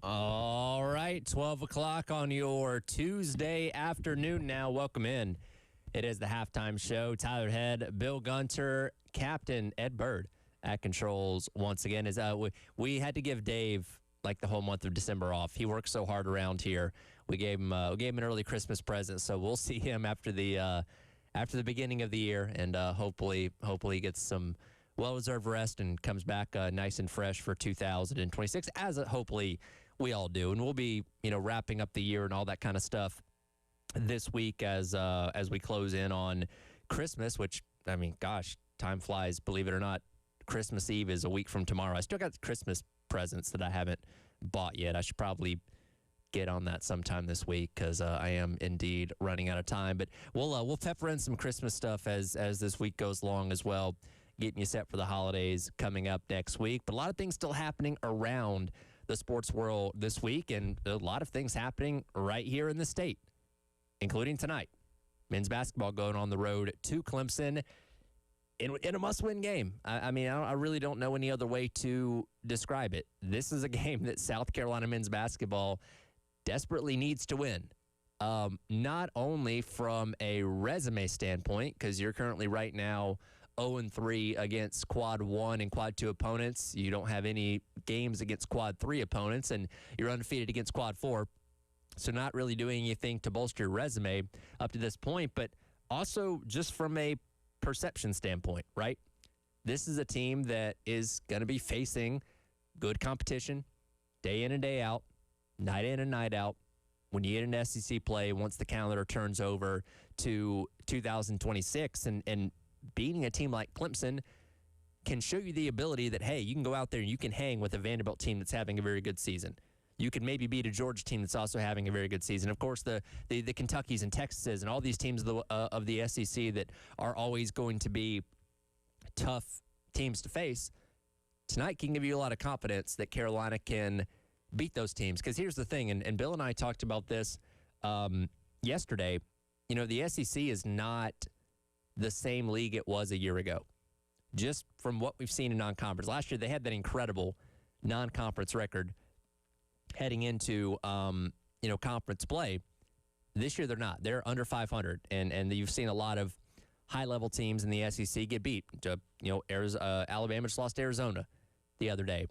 All right, 12 o'clock on your Tuesday afternoon now. Welcome in. It is the halftime show. Tyler Head, Bill Gunter, Captain Ed Bird at controls once again. We had to give Dave like the whole month of December off. He works so hard around here. We gave him an early Christmas present, so we'll see him after the beginning of the year, and hopefully he gets some well-deserved rest and comes back nice and fresh for 2026, as hopefully we all do. And we'll be, wrapping up the year and all that kind of stuff this week as we close in on Christmas, which, I mean, gosh, time flies, believe it or not. Christmas Eve is a week from tomorrow. I still got Christmas presents that I haven't bought yet. I should probably get on that sometime this week because I am indeed running out of time. But we'll pepper in some Christmas stuff as this week goes along as well, getting you set for the holidays coming up next week. But a lot of things still happening around the sports world this week, and a lot of things happening right here in the state, including tonight. Men's basketball going on the road to Clemson in a must-win game. I really don't know any other way to describe it. This is a game that South Carolina men's basketball desperately needs to win. Not only from a resume standpoint, because you're currently right now 0-3 against Quad 1 and Quad 2 opponents. You don't have any games against Quad 3 opponents, and you're undefeated against Quad 4. So not really doing anything to bolster your resume up to this point, but also just from a perception standpoint, right? This is a team that is going to be facing good competition day in and day out, night in and night out. When you get an SEC play, once the calendar turns over to 2026, and beating a team like Clemson can show you the ability that, hey, you can go out there and you can hang with a Vanderbilt team that's having a very good season. You can maybe beat a Georgia team that's also having a very good season. Of course, the Kentuckys and Texases and all these teams of the SEC that are always going to be tough teams to face, tonight can give you a lot of confidence that Carolina can beat those teams. Because here's the thing, and Bill and I talked about this yesterday. The SEC is not the same league it was a year ago, just from what we've seen in non-conference. Last year, they had that incredible non-conference record heading into, conference play. This year, they're not. They're under 500, and you've seen a lot of high-level teams in the SEC get beat. Alabama just lost to Arizona the other day.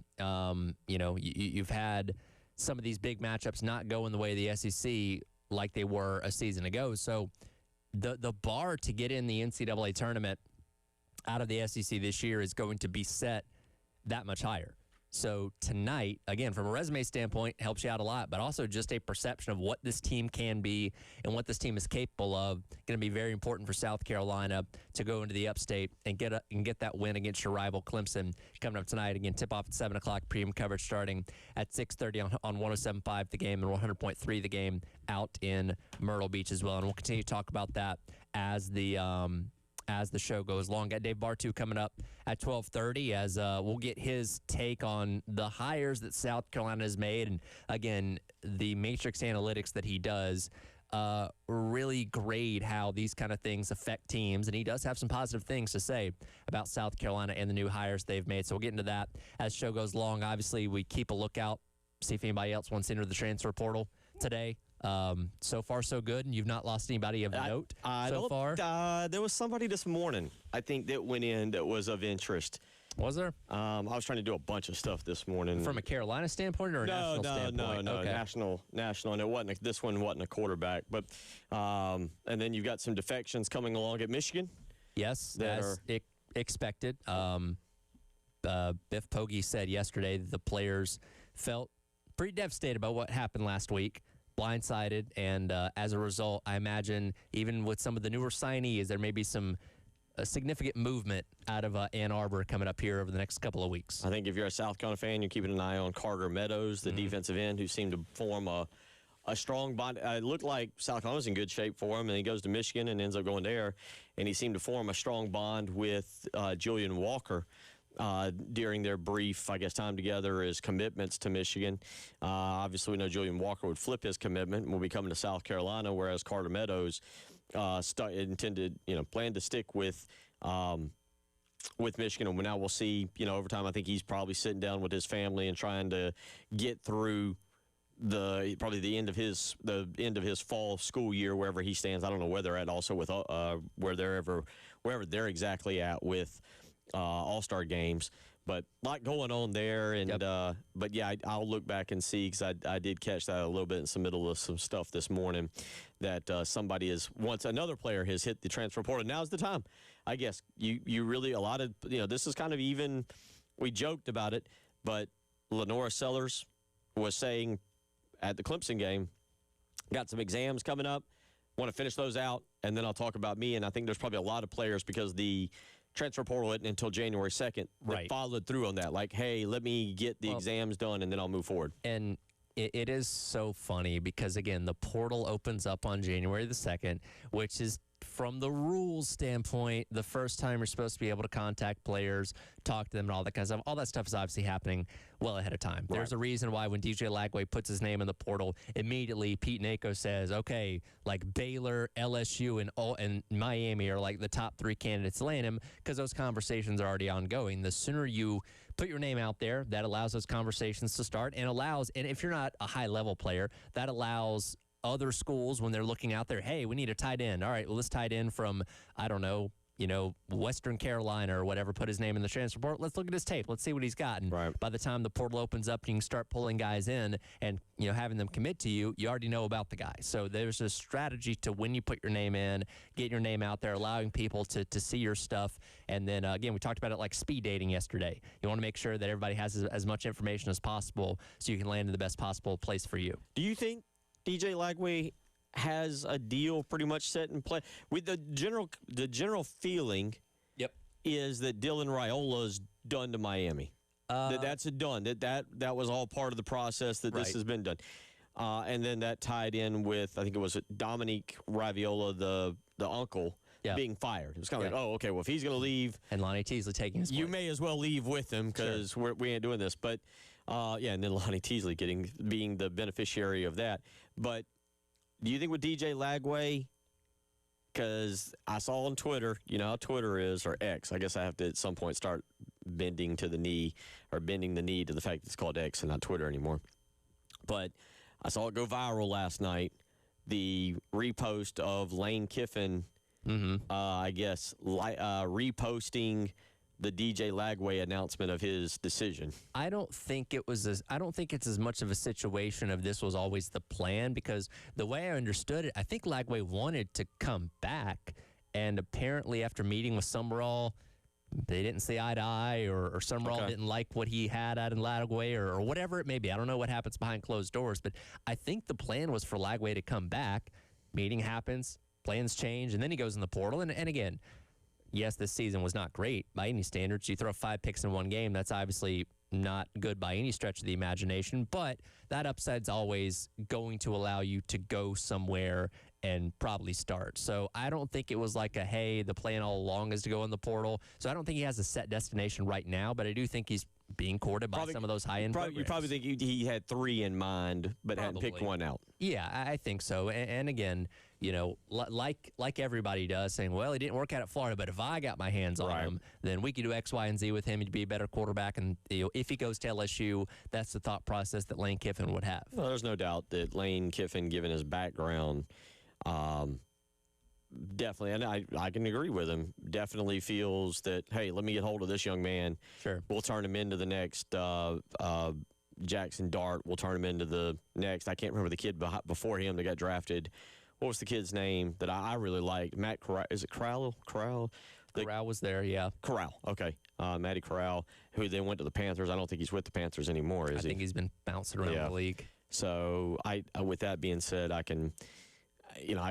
You've had some of these big matchups not go in the way of the SEC like they were a season ago. So the bar to get in the NCAA tournament out of the SEC this year is going to be set that much higher. So tonight, again, from a resume standpoint, helps you out a lot, but also just a perception of what this team can be and what this team is capable of. Going to be very important for South Carolina to go into the upstate and get that win against your rival Clemson coming up tonight. Again, tip-off at 7 o'clock, premium coverage starting at 6:30 on 107.5 The Game and 100.3 The Game out in Myrtle Beach as well. And we'll continue to talk about that as the show goes along. Got Dave Bartu coming up at 12:30 as we'll get his take on the hires that South Carolina has made. And again, the matrix analytics that he does really grade how these kind of things affect teams. And he does have some positive things to say about South Carolina and the new hires they've made. So we'll get into that as the show goes along. Obviously, we keep a lookout, see if anybody else wants to enter the transfer portal today. So far, so good, and you've not lost anybody of note so far? There was somebody this morning, I think, that went in that was of interest. Was there? I was trying to do a bunch of stuff this morning. From a Carolina standpoint or a national standpoint? No, okay. national, and this one wasn't a quarterback. But and then you've got some defections coming along at Michigan. Yes, as expected. Biff Poggi said yesterday that the players felt pretty devastated about what happened last week. Blindsided, and as a result, I imagine even with some of the newer signees, there may be some significant movement out of Ann Arbor coming up here over the next couple of weeks. I think if you're a South Carolina fan, you're keeping an eye on Carter Meadows, the defensive end, who seemed to form a strong bond. It looked like South Carolina was in good shape for him, and he goes to Michigan and ends up going there, and he seemed to form a strong bond with Julian Walker. During their brief, I guess, time together as commitments to Michigan. Obviously, we know Julian Walker would flip his commitment and will be coming to South Carolina, whereas Carter Meadows planned to stick with Michigan. And now we'll see, over time, I think he's probably sitting down with his family and trying to get through probably the end of his fall school year, wherever he stands. I don't know where they're at. Also with wherever they're exactly at with All-Star games. But a lot going on there, and but yeah, I'll look back and see, because I did catch that a little bit in the middle of some stuff this morning, that another player has hit the transfer portal. Now's the time, I guess. You really, this is kind of even. We joked about it, but Lenora Sellers was saying at the Clemson game, got some exams coming up, want to finish those out, and then I'll talk about me. And I think there's probably a lot of players, because the transfer portal isn't until January 2nd, that followed through on that. Like, hey, let me get the exams done, and then I'll move forward. And it is so funny because, again, the portal opens up on January the 2nd, which is, from the rules standpoint, the first time you're supposed to be able to contact players, talk to them, and all that kind of stuff. All that stuff is obviously happening well ahead of time. Right. There's a reason why when DJ Lagway puts his name in the portal, immediately Pete Nako says, okay, like Baylor, LSU, and Miami are like the top 3 candidates to land him, because those conversations are already ongoing. The sooner you put your name out there, that allows those conversations to start, and if you're not a high-level player, that allows other schools, when they're looking out there, hey, we need a tight end. All right, well, this tight end from, I don't know, Western Carolina or whatever, put his name in the transfer portal. Let's look at his tape. Let's see what he's got. And by the time the portal opens up and you can start pulling guys in and, having them commit to you, you already know about the guy. So there's a strategy to when you put your name in, get your name out there, allowing people to see your stuff. And then, again, we talked about it like speed dating yesterday. You want to make sure that everybody has as much information as possible so you can land in the best possible place for you. Do you think DJ Lagway has a deal pretty much set in play? With the general feeling is that Dylan Raiola's done to Miami. That's a done. That was all part of the process that this has been done. And then that tied in with, I think it was Dominique Raviola, the uncle, being fired. It was kind of like, oh, okay, well, if he's going to leave. And Lonnie Teasley taking his place. You may as well leave with him, because we ain't doing this. But, and then Lonnie Teasley being the beneficiary of that. But do you think with DJ Lagway, because I saw on Twitter, you know how Twitter is, or X, I guess I have to at some point start bending the knee to the fact that it's called X and not Twitter anymore. But I saw it go viral last night, the repost of Lane Kiffin, I guess, reposting the DJ Lagway announcement of his decision. I don't think it's as much of a situation of this was always the plan, because the way I understood it, I think Lagway wanted to come back, and apparently after meeting with Summerall, they didn't see eye to eye, or Summerall didn't like what he had out in Lagway, or whatever it may be. I don't know what happens behind closed doors, but I think the plan was for Lagway to come back. Meeting happens, plans change, and then he goes in the portal. And again, yes, this season was not great by any standards. You throw 5 picks in one game, that's obviously not good by any stretch of the imagination, but that upside's always going to allow you to go somewhere and probably start. So I don't think it was like hey, the plan all along is to go in the portal. So I don't think he has a set destination right now, but I do think he's being courted by some of those high-end programs. You probably think he had 3 in mind, but hadn't picked one out. Yeah, I think so. And again, like everybody does, saying, well, he didn't work out at Florida, but if I got my hands on him, then we could do X, Y, and Z with him. He'd be a better quarterback. And if he goes to LSU, that's the thought process that Lane Kiffin would have. Well, there's no doubt that Lane Kiffin, given his background, definitely, and I can agree with him, definitely feels that, hey, let me get hold of this young man. Sure. We'll turn him into the next Jackson Dart. We'll turn him into the next. I can't remember the kid before him that got drafted. What was the kid's name that I really liked? Matt Corral. Is it Corral? Corral was there, yeah. Corral, okay. Matty Corral, who then went to the Panthers. I don't think he's with the Panthers anymore, is he? I think he's been bouncing around the league. So, with that being said, I can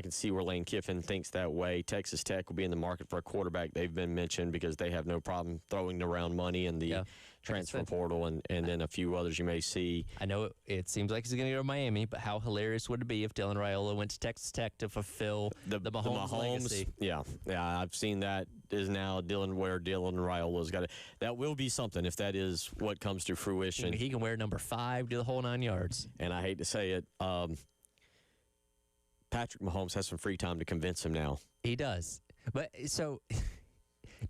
see where Lane Kiffin thinks that way. Texas Tech will be in the market for a quarterback. They've been mentioned because they have no problem throwing around money in the transfer portal, and then a few others you may see. I know it seems like he's going to go to Miami, but how hilarious would it be if Dylan Raiola went to Texas Tech to fulfill the Mahomes legacy? Yeah, I've seen that is now Dylan Raiola's got it. That will be something if that is what comes to fruition. He can wear number 5 to the whole 9 yards. And I hate to say it, Patrick Mahomes has some free time to convince him now. He does. But so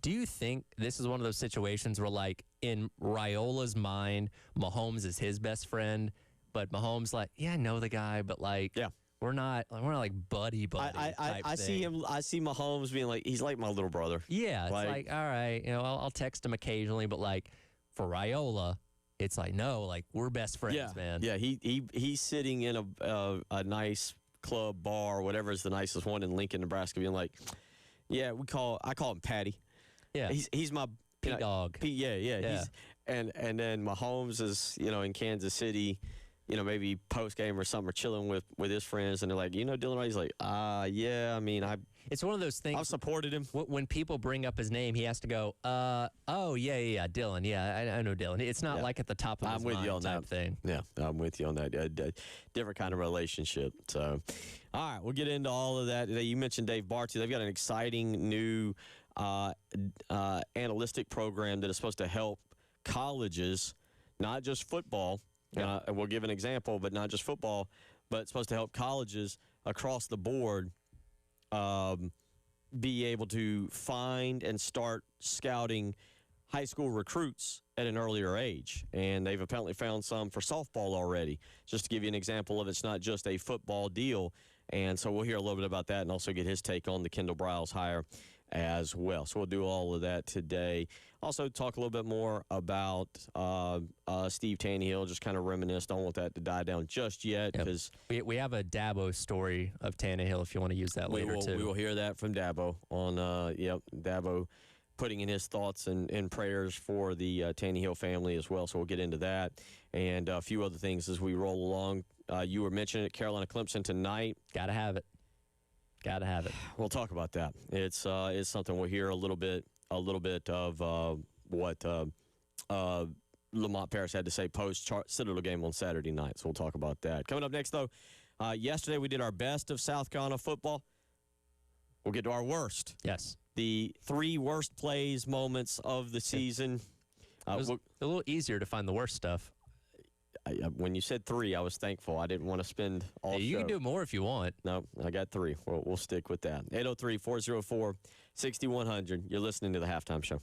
do you think this is one of those situations where, like, in Raiola's mind, Mahomes is his best friend, But Mahomes, like, yeah, I know the guy, but like, Yeah. we're not like buddy. I see him. I see Mahomes being like, he's like my little brother. Yeah, it's like, all right, I'll text him occasionally, but like for Raiola, it's like, no, like we're best friends, man. Yeah, he's sitting in a nice club, bar, whatever is the nicest one in Lincoln, Nebraska, being like, yeah, I call him Patty. Yeah. He's my P-Dog. Yeah. Yeah. And then Mahomes is, in Kansas City, maybe post game or something, or chilling with his friends, and they're like, Dylan Wright. He's like, yeah, I mean, It's one of those things. I've supported him. When people bring up his name, he has to go, oh, yeah, Dylan. Yeah, I know Dylan. It's not like at the top of his mind you on type that thing. Yeah, I'm with you on that. Different kind of relationship. So, all right, we'll get into all of that today. You mentioned Dave Bartoo. They've got an exciting new analytic program that is supposed to help colleges, not just football. And we'll give an example, but not just football, but it's supposed to help colleges across the board be able to find and start scouting high school recruits at an earlier age. And they've apparently found some for softball already. Just to give you an example of it's not just a football deal. And so we'll hear a little bit about that and also get his take on the Kendall Briles hire as well. So we'll do all of that today. Also talk a little bit more about Steve Tannehill, just kind of reminisce. Don't want that to die down just yet because we have a Dabo story of Tannehill if you want to use that later too. We will hear that from Dabo on Dabo putting in his thoughts and prayers for the Tannehill family as well. So we'll get into that and a few other things as we roll along. You were mentioning it, Carolina Clemson tonight. Got to have it. We'll talk about that. It's something we'll hear a little bit of what Lamont Paris had to say post Citadel game on Saturday night. So we'll talk about that. Coming up next, though, yesterday we did our best of South Carolina football. We'll get to our worst. Yes. The 3 worst plays, moments of the season. It was a little easier to find the worst stuff. When you said 3, I was thankful. I didn't want to spend all You can do more if you want. No, I got 3. We'll stick with that. 803-404-6100. You're listening to The Halftime Show.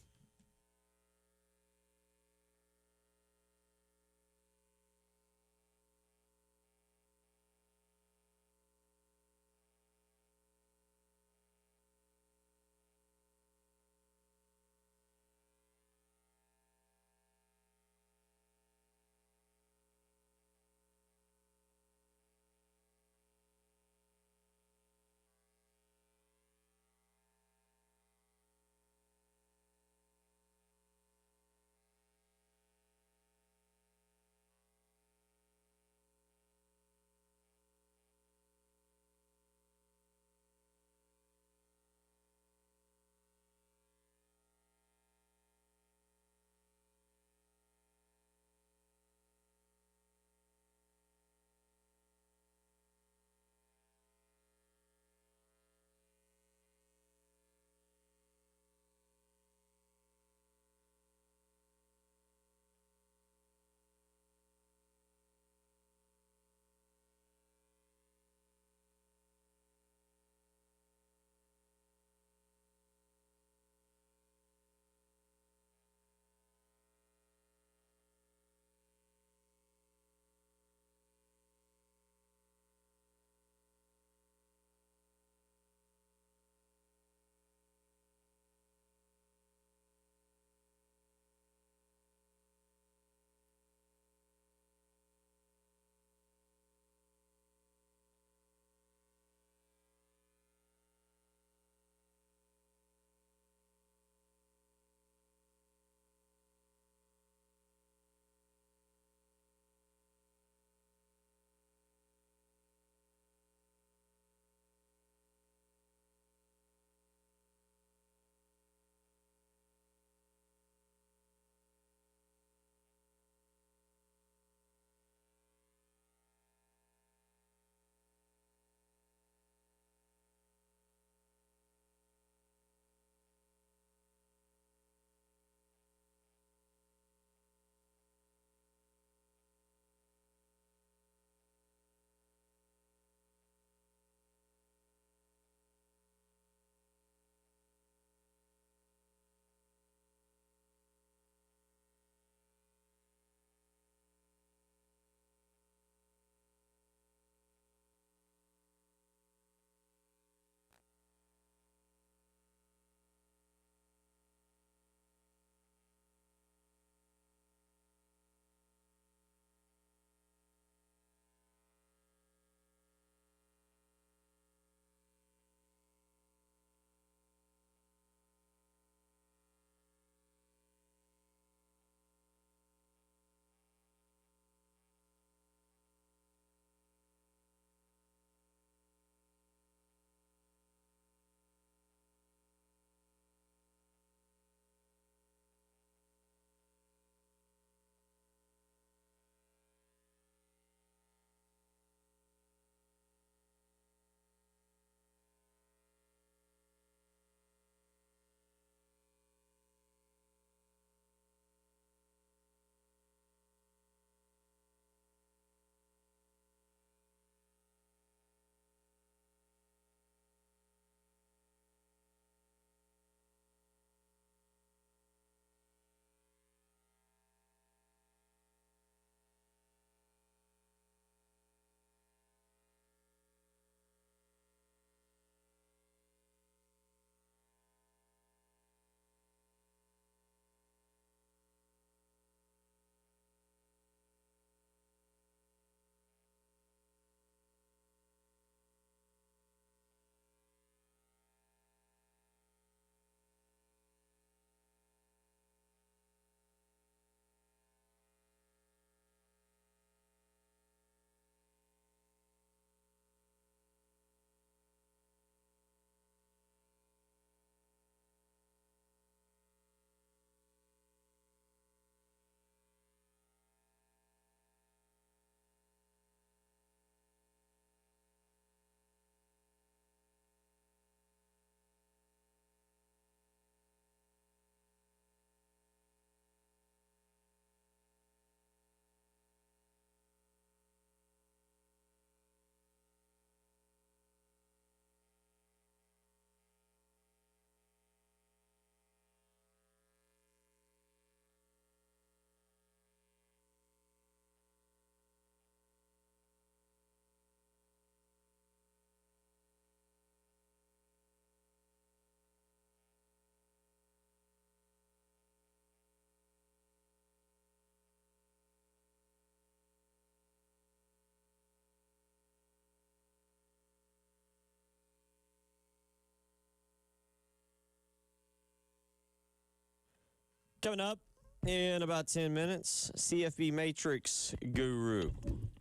Coming up in about 10 minutes, CFB Matrix guru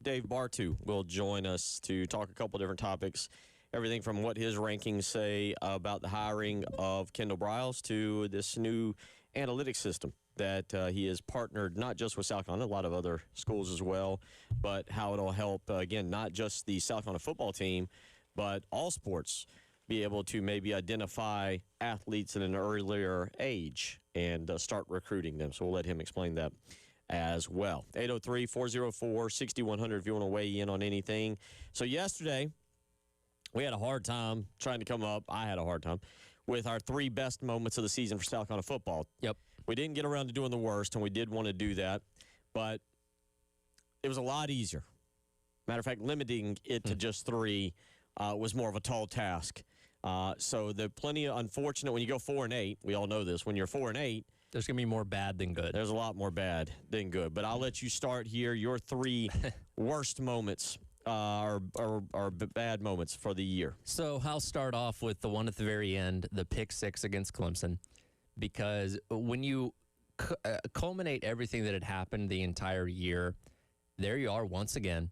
Dave Bartu will join us to talk a couple different topics. Everything from what his rankings say about the hiring of Kendall Briles to this new analytics system that he has partnered not just with South Carolina, a lot of other schools as well, but how it'll help, again, not just the South Carolina football team, but all sports be able to maybe identify athletes at an earlier age and start recruiting them. So we'll let him explain that as well. 803-404-6100 if you want to weigh in on anything. So yesterday, we had a hard time trying to come up. I had a hard time with our 3 best moments of the season for South Carolina football. Yep. We didn't get around to doing the worst, and we did want to do that, but it was a lot easier. Matter of fact, limiting it to just 3 was more of a tall task. So the plenty of unfortunate when you go 4-8. We all know this. When you're 4-8, There's going to be more bad than good. there's a lot more bad than good. But I'll let you start here. Your 3 worst moments or bad moments for the year. So I'll start off with the one at the very end, the pick 6 against Clemson, because when you culminate everything that had happened the entire year, there you are once again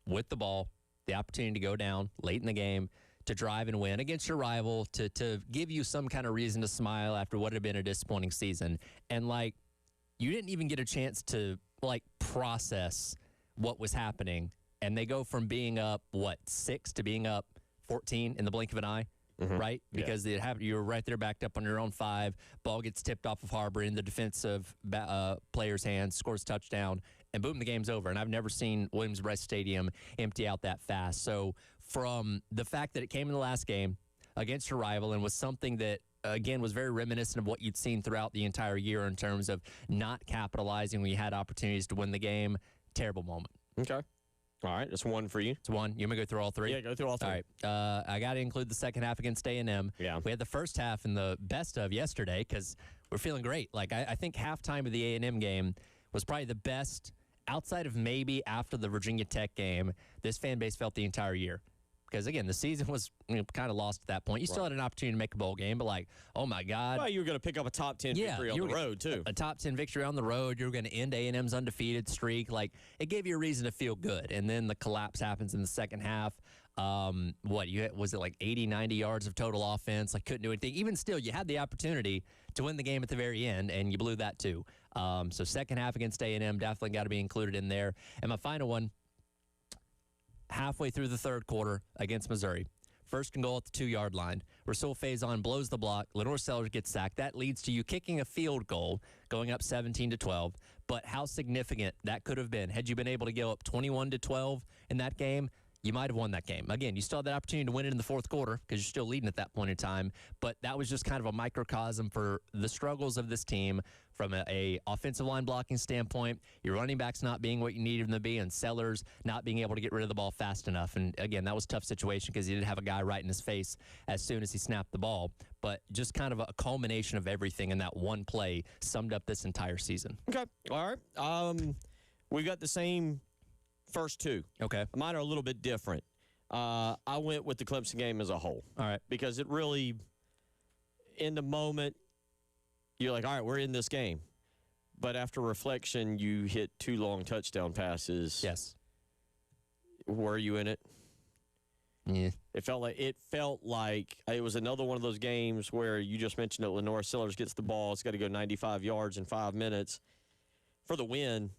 with the ball, the opportunity to go down late in the game, to drive and win against your rival, to give you some kind of reason to smile after what had been a disappointing season. And, like, you didn't even get a chance to, like, process what was happening. And they go from being up, 6 to being up 14 in the blink of an eye, right? Because you were right there backed up on your own 5. Ball gets tipped off of Harbor in the defensive player's hands, scores a touchdown, and boom, the game's over. And I've never seen Williams-Brice Stadium empty out that fast. So from the fact that it came in the last game against your rival and was something that, again, was very reminiscent of what you'd seen throughout the entire year in terms of not capitalizing when you had opportunities to win the game, terrible moment. Okay. All right. That's 1 for you. It's 1. You want me to go through all 3? Yeah, go through all 3. All right. I got to include the second half against A&M. Yeah. We had the first half in the best of yesterday because we're feeling great. Like, I think halftime of the A&M game was probably the best outside of maybe after the Virginia Tech game this fan base felt the entire year. Because, again, the season was kind of lost at that point. You still had an opportunity to make a bowl game, but, like, oh, my God. Well, you were going to pick up a top 10 victory on the road, too. A top 10 victory on the road. You were going to end A&M's undefeated streak. Like, it gave you a reason to feel good. And then the collapse happens in the second half. Was it like 80, 90 yards of total offense? Like, couldn't do anything. Even still, you had the opportunity to win the game at the very end, and you blew that, too. So second half against A&M definitely got to be included in there. And my final one, halfway through the third quarter against Missouri. First and goal at the 2-yard line. Rasul Faison blows the block. Lenore Sellers gets sacked. That leads to you kicking a field goal, going up 17-12. But how significant that could have been. Had you been able to go up 21-12 in that game, you might have won that game. Again, you still had that opportunity to win it in the fourth quarter because you're still leading at that point in time. But that was just kind of a microcosm for the struggles of this team from a offensive line blocking standpoint, your running backs not being what you needed them to be, and Sellers not being able to get rid of the ball fast enough. And, again, that was a tough situation because he didn't have a guy right in his face as soon as he snapped the ball. But just kind of a culmination of everything in that one play summed up this entire season. Okay. All right. We've got the same first 2. Okay. Mine are a little bit different. I went with the Clemson game as a whole. All right. Because it really, in the moment, you're like, all right, we're in this game. But after reflection, you hit 2 long touchdown passes. Yes. Were you in it? Yeah. It felt like it was another one of those games where you just mentioned that Lenore Sellers gets the ball. It's got to go 95 yards in 5 minutes for the win.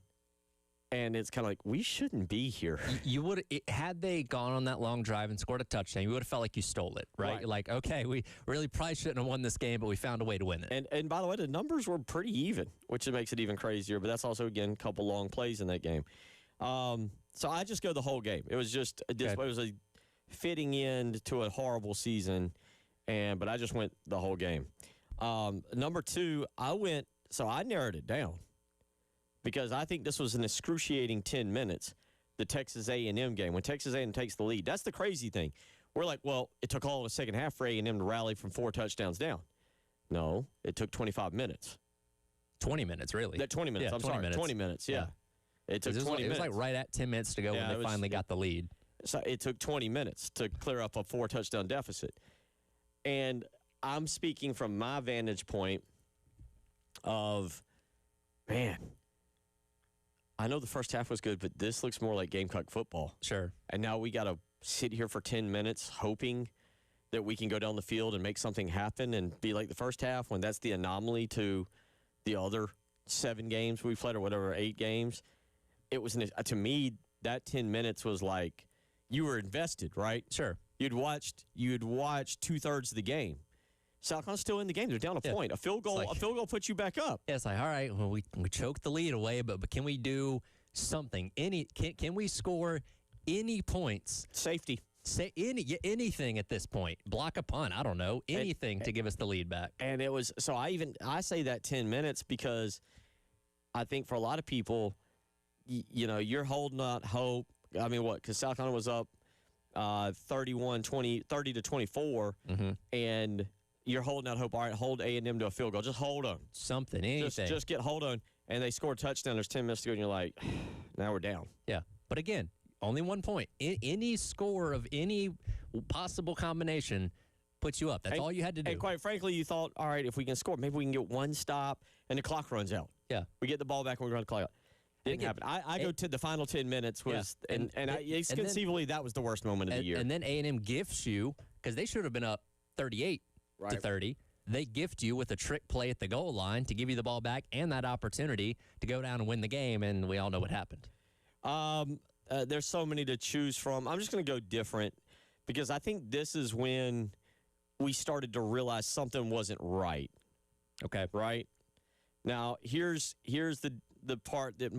And it's kind of like, we shouldn't be here. You would, had they gone on that long drive and scored a touchdown, you would have felt like you stole it, right? Like, okay, we really probably shouldn't have won this game, but we found a way to win it. And by the way, the numbers were pretty even, which makes it even crazier. But that's also, again, a couple long plays in that game. So I just go the whole game. It was just it was a fitting end to a horrible season, but I just went the whole game. Number 2, I narrowed it down. Because I think this was an excruciating 10 minutes, the Texas A&M game, when Texas A&M takes the lead. That's the crazy thing. We're like, well, it took all of the second half for A&M to rally from 4 touchdowns down. No, it took 25 minutes. 20 minutes, really. 20 minutes. Yeah, I'm 20 sorry, minutes. 20 minutes, yeah. It took 20 minutes. It was like right at 10 minutes to go when they finally got the lead. So it took 20 minutes to clear up a 4-touchdown deficit. And I'm speaking from my vantage point of – man, I know the first half was good, but this looks more like Gamecock football. Sure. And now we got to sit here for 10 minutes hoping that we can go down the field and make something happen and be like the first half when that's the anomaly to the other 7 games we played or whatever, 8 games. It was, to me, that 10 minutes was like you were invested, right? Sure. You'd watched 2/3 of the game. South Carolina's still in the game. They're down a point. A field goal puts you back up. Yeah, it's like, all right, well, we choked the lead away, but can we do something? Can we score any points? Safety. Say anything at this point. Block a punt. I don't know. Anything to give us the lead back. And it was so I say that 10 minutes because I think for a lot of people, you're holding out hope. I mean, what? Because South Carolina was up 30-24, and you're holding out hope. All right, hold A&M to a field goal. Just hold on. Something, anything. Just get hold on. And they score a touchdown. There's 10 minutes to go, and you're like, now we're down. Yeah. But again, only 1 point. Any score of any possible combination puts you up. That's all you had to do. And quite frankly, you thought, all right, if we can score, maybe we can get one stop, and the clock runs out. Yeah. We get the ball back, and we run the clock out. Didn't happen. I go to the final 10 minutes was, it's conceivably that was the worst moment of the year. And then A&M gifts you, because they should have been up 38 to 30. They gift you with a trick play at the goal line to give you the ball back and that opportunity to go down and win the game, and we all know what happened. There's so many to choose from. I'm just going to go different because I think this is when we started to realize something wasn't right. Okay. Right? Now, here's the part that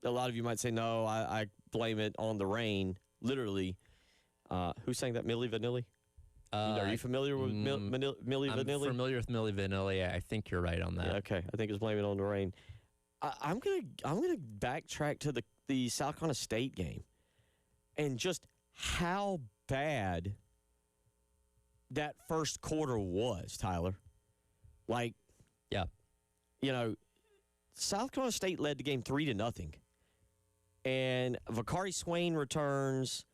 a lot of you might say, no, I blame it on the rain, literally. Who sang that? Milli Vanilli? Are you familiar with Milli Vanilli? I'm familiar with Milli Vanilli. I think you're right on that. Yeah, okay. I think it's blame it on the rain. I'm gonna backtrack to the South Carolina State game and just how bad that first quarter was, Tyler. Like, yeah, South Carolina State led the game 3-0, and Vakari Swain returns.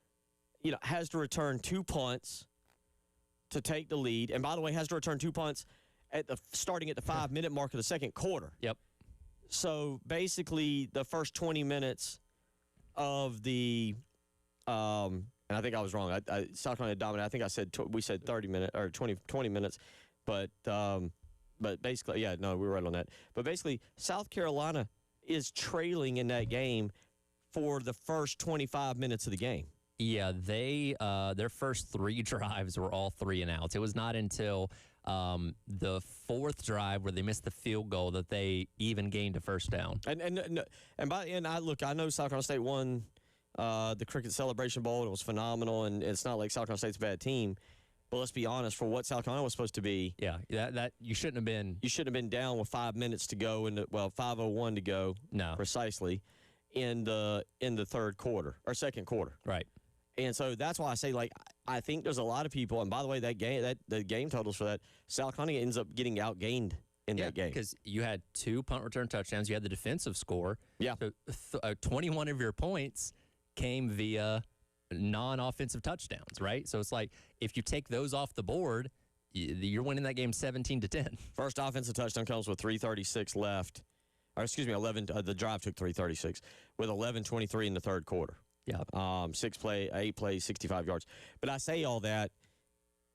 Has to return 2 punts to take the lead, and by the way, has to return 2 punts starting at the 5-minute mark of the second quarter. Yep. So basically, the first 20 minutes of the, and I think I was wrong. South Carolina dominated. I think we said 30 minutes or 20 minutes, but basically, yeah, no, we were right on that. But basically, South Carolina is trailing in that game for the first 25 minutes of the game. Yeah, their first 3 drives were all 3 and outs. It was not until the 4th drive where they missed the field goal that they even gained a first down. And by the end, I know South Carolina State won the Cricket Celebration Bowl, and it was phenomenal. And it's not like South Carolina State's a bad team, but let's be honest, for what South Carolina was supposed to be, that you shouldn't have been. You shouldn't have been down with 5 minutes to go 5:01 to go. No, precisely in the third quarter or second quarter. Right. And so that's why I say, I think there's a lot of people, and by the way, the game totals for that, South Carolina ends up getting outgained in that game. Because you had 2 punt return touchdowns. You had the defensive score. Yeah. So 21 of your points came via non-offensive touchdowns, right? So it's like, if you take those off the board, you're winning that game 17-10. First offensive touchdown comes with 3:36 left. Or excuse me, 11. The drive took 3:36 with 11:23 in the third quarter. Yeah. 8 plays, 65 yards. But I say all that,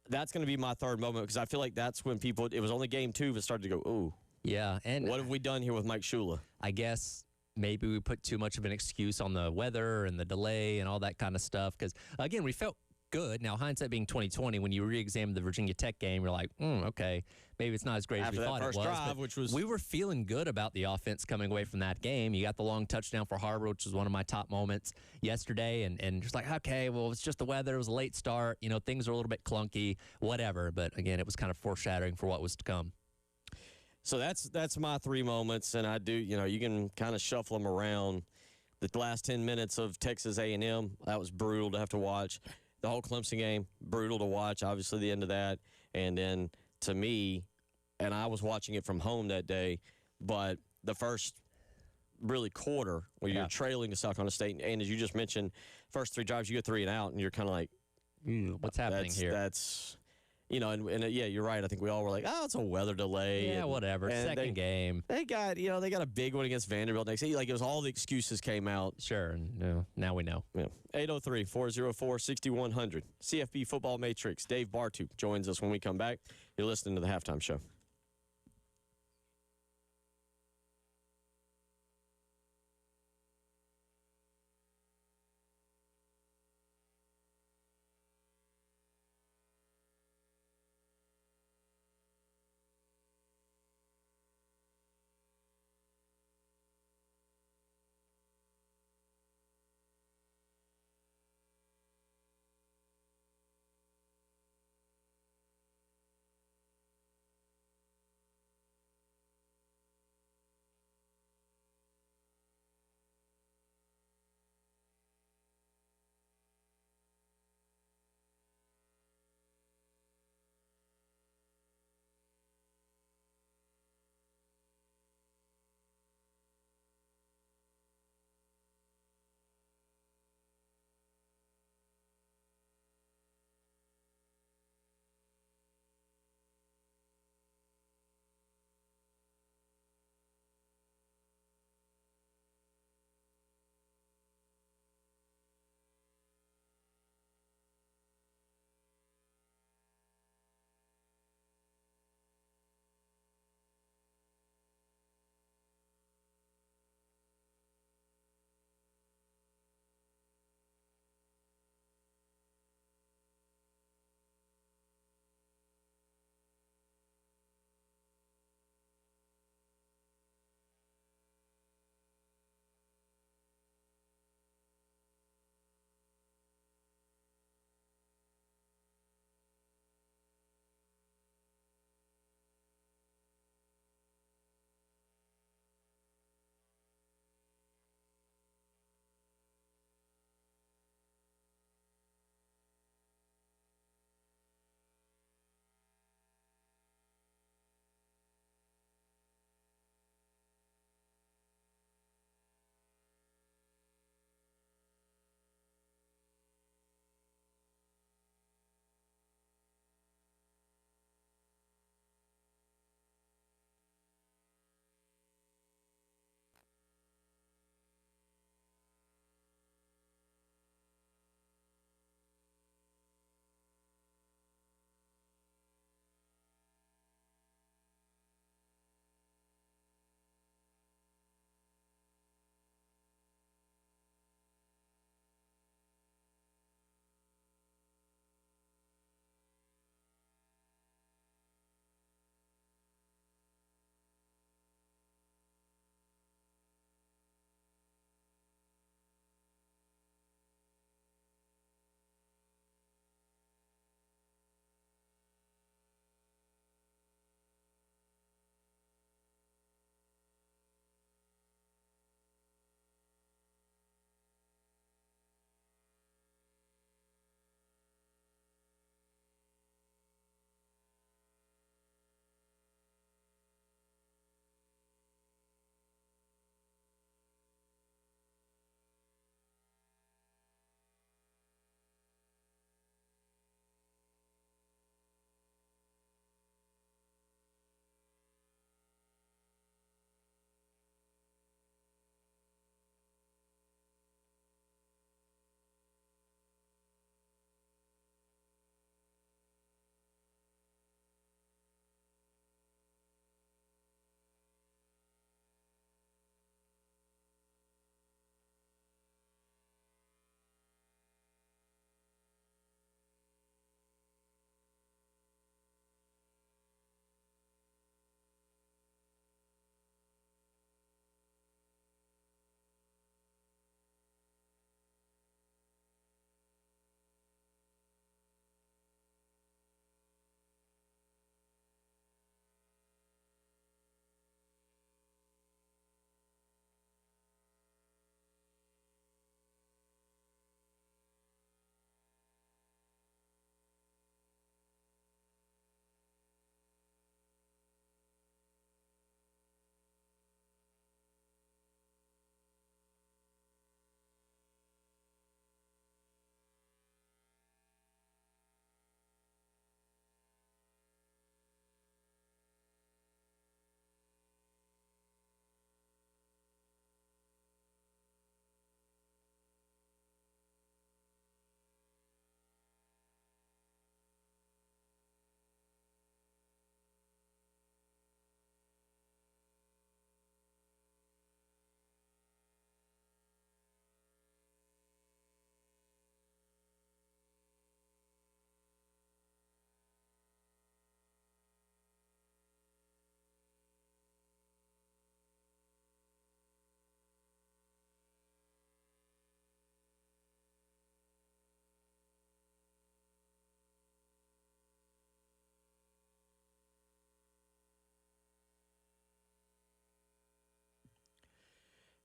that's going to be my third moment because I feel like that's when it was only game 2 that started to go, ooh. Yeah. And what have we done here with Mike Shula? I guess maybe we put too much of an excuse on the weather and the delay and all that kind of stuff because, again, we felt good. Now, hindsight being 2020, when you re-examined the Virginia Tech game, you're like, okay, maybe it's not as great as we thought it was. After that first drive, we were feeling good about the offense coming away from that game. You got the long touchdown for Harbor, which was one of my top moments yesterday, and just like, okay, well, it's just the weather. It was a late start. Things are a little bit clunky, whatever. But, again, it was kind of foreshadowing for what was to come. So that's my 3 moments, and I do, you can kind of shuffle them around. The last 10 minutes of Texas A&M, that was brutal to have to watch. The whole Clemson game, brutal to watch, obviously the end of that. And then, to me, and I was watching it from home that day, but the first really quarter where you're trailing to South Carolina State, and as you just mentioned, first 3 drives, you get 3 and out, and you're kind of like, what's happening here? and yeah, you're right. I think we all were like, oh, it's a weather delay. Yeah, whatever. and Second game. They got a big one against Vanderbilt next day. Like, it was all the excuses came out. Sure. Now we know. Yeah. 803-404-6100. CFB Football Matrix. Dave Bartu joins us when we come back. You're listening to the Halftime Show.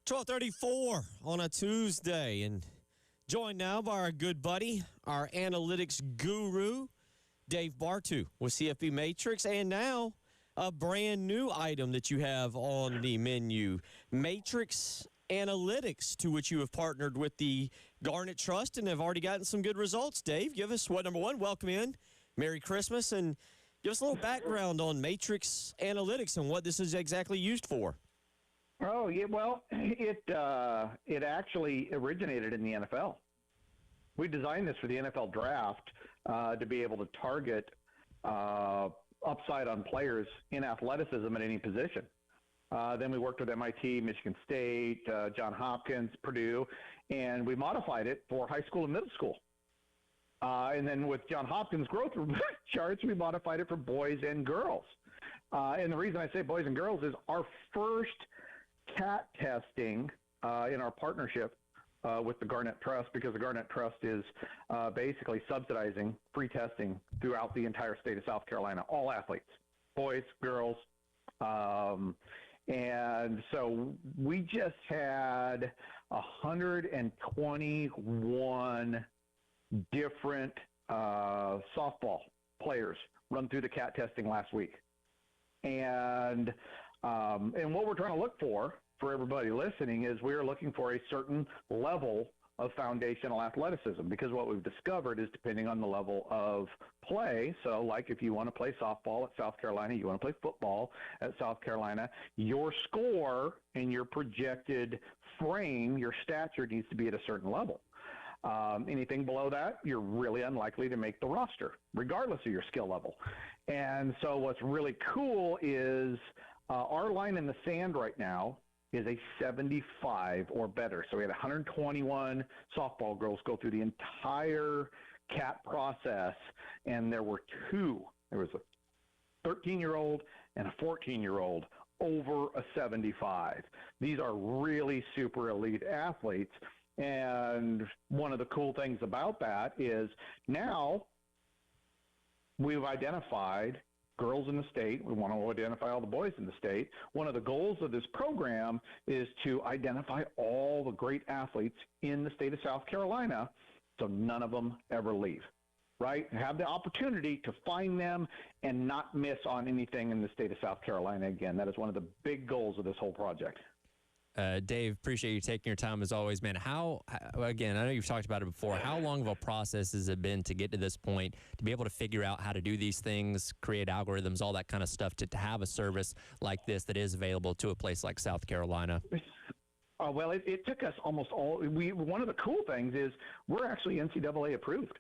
12:34 on a Tuesday, and joined now by our good buddy, our analytics guru, Dave Bartu with CFB Matrix, and now a brand new item that you have on the menu, Matrix Analytics, to which you have partnered with the Garnet Trust and have already gotten some good results. Dave, give us what, number one, welcome in, Merry Christmas, and give us a little background on Matrix Analytics and what this is exactly used for. Oh, yeah, well, it actually originated in the NFL. We designed this for the NFL draft to be able to target upside on players in athleticism at any position. Then we worked with MIT, Michigan State, Johns Hopkins, Purdue, and we modified it for high school and middle school. And then with Johns Hopkins growth charts, we modified it for boys and girls. And the reason I say boys and girls is our first CAT testing in our partnership with the Garnet Trust, because the Garnet Trust is basically subsidizing free testing throughout the entire state of South Carolina, all athletes, boys, girls. And so we just had 121 different softball players run through the CAT testing last week. And what we're trying to look for everybody listening is we're looking for a certain level of foundational athleticism, because what we've discovered is depending on the level of play. So like if you want to play softball at South Carolina, you want to play football at South Carolina, your score and your projected frame, your stature needs to be at a certain level. Anything below that, you're really unlikely to make the roster, regardless of your skill level. And so what's really cool is our line in the sand right now is a 75 or better. So we had 121 softball girls go through the entire CAT process, and there were two. There was a 13-year-old and a 14-year-old over a 75. These are really super elite athletes. And one of the cool things about that is now we've identified girls in the state. We want to identify all the boys in the state. One of the goals of this program is to identify all the great athletes in the state of South Carolina so none of them ever leave, right? Have the opportunity to find them and not miss on anything in the state of South Carolina again. That is one of the big goals of this whole project. Dave, appreciate you taking your time as always, man. Again, I know you've talked about it before. How long of a process has it been to get to this point, to be able to figure out how to do these things, create algorithms, all that kind of stuff, to have a service like this that is available to a place like South Carolina? Well, it took us almost all. One of the cool things is we're actually NCAA approved.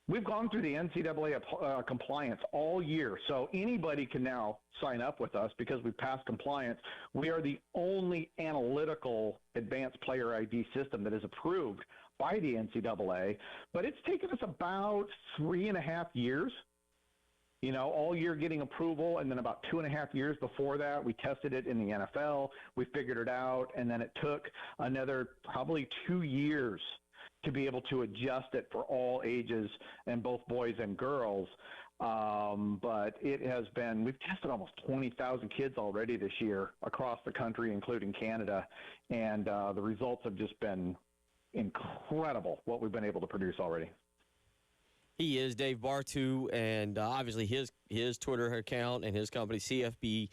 We've gone through the NCAA compliance all year, so anybody can now sign up with us because we've passed compliance. We are the only analytical advanced player ID system that is approved by the NCAA, but it's taken us about 3.5 years, all year getting approval, and then about 2.5 years before that, we tested it in the NFL, we figured it out, and then it took another probably 2 years to be able to adjust it for all ages and both boys and girls. But it has been, we've tested almost 20,000 kids already this year across the country, including Canada. And the results have just been incredible, what we've been able to produce already. He is Dave Bartu, and obviously his Twitter account and his company, CFB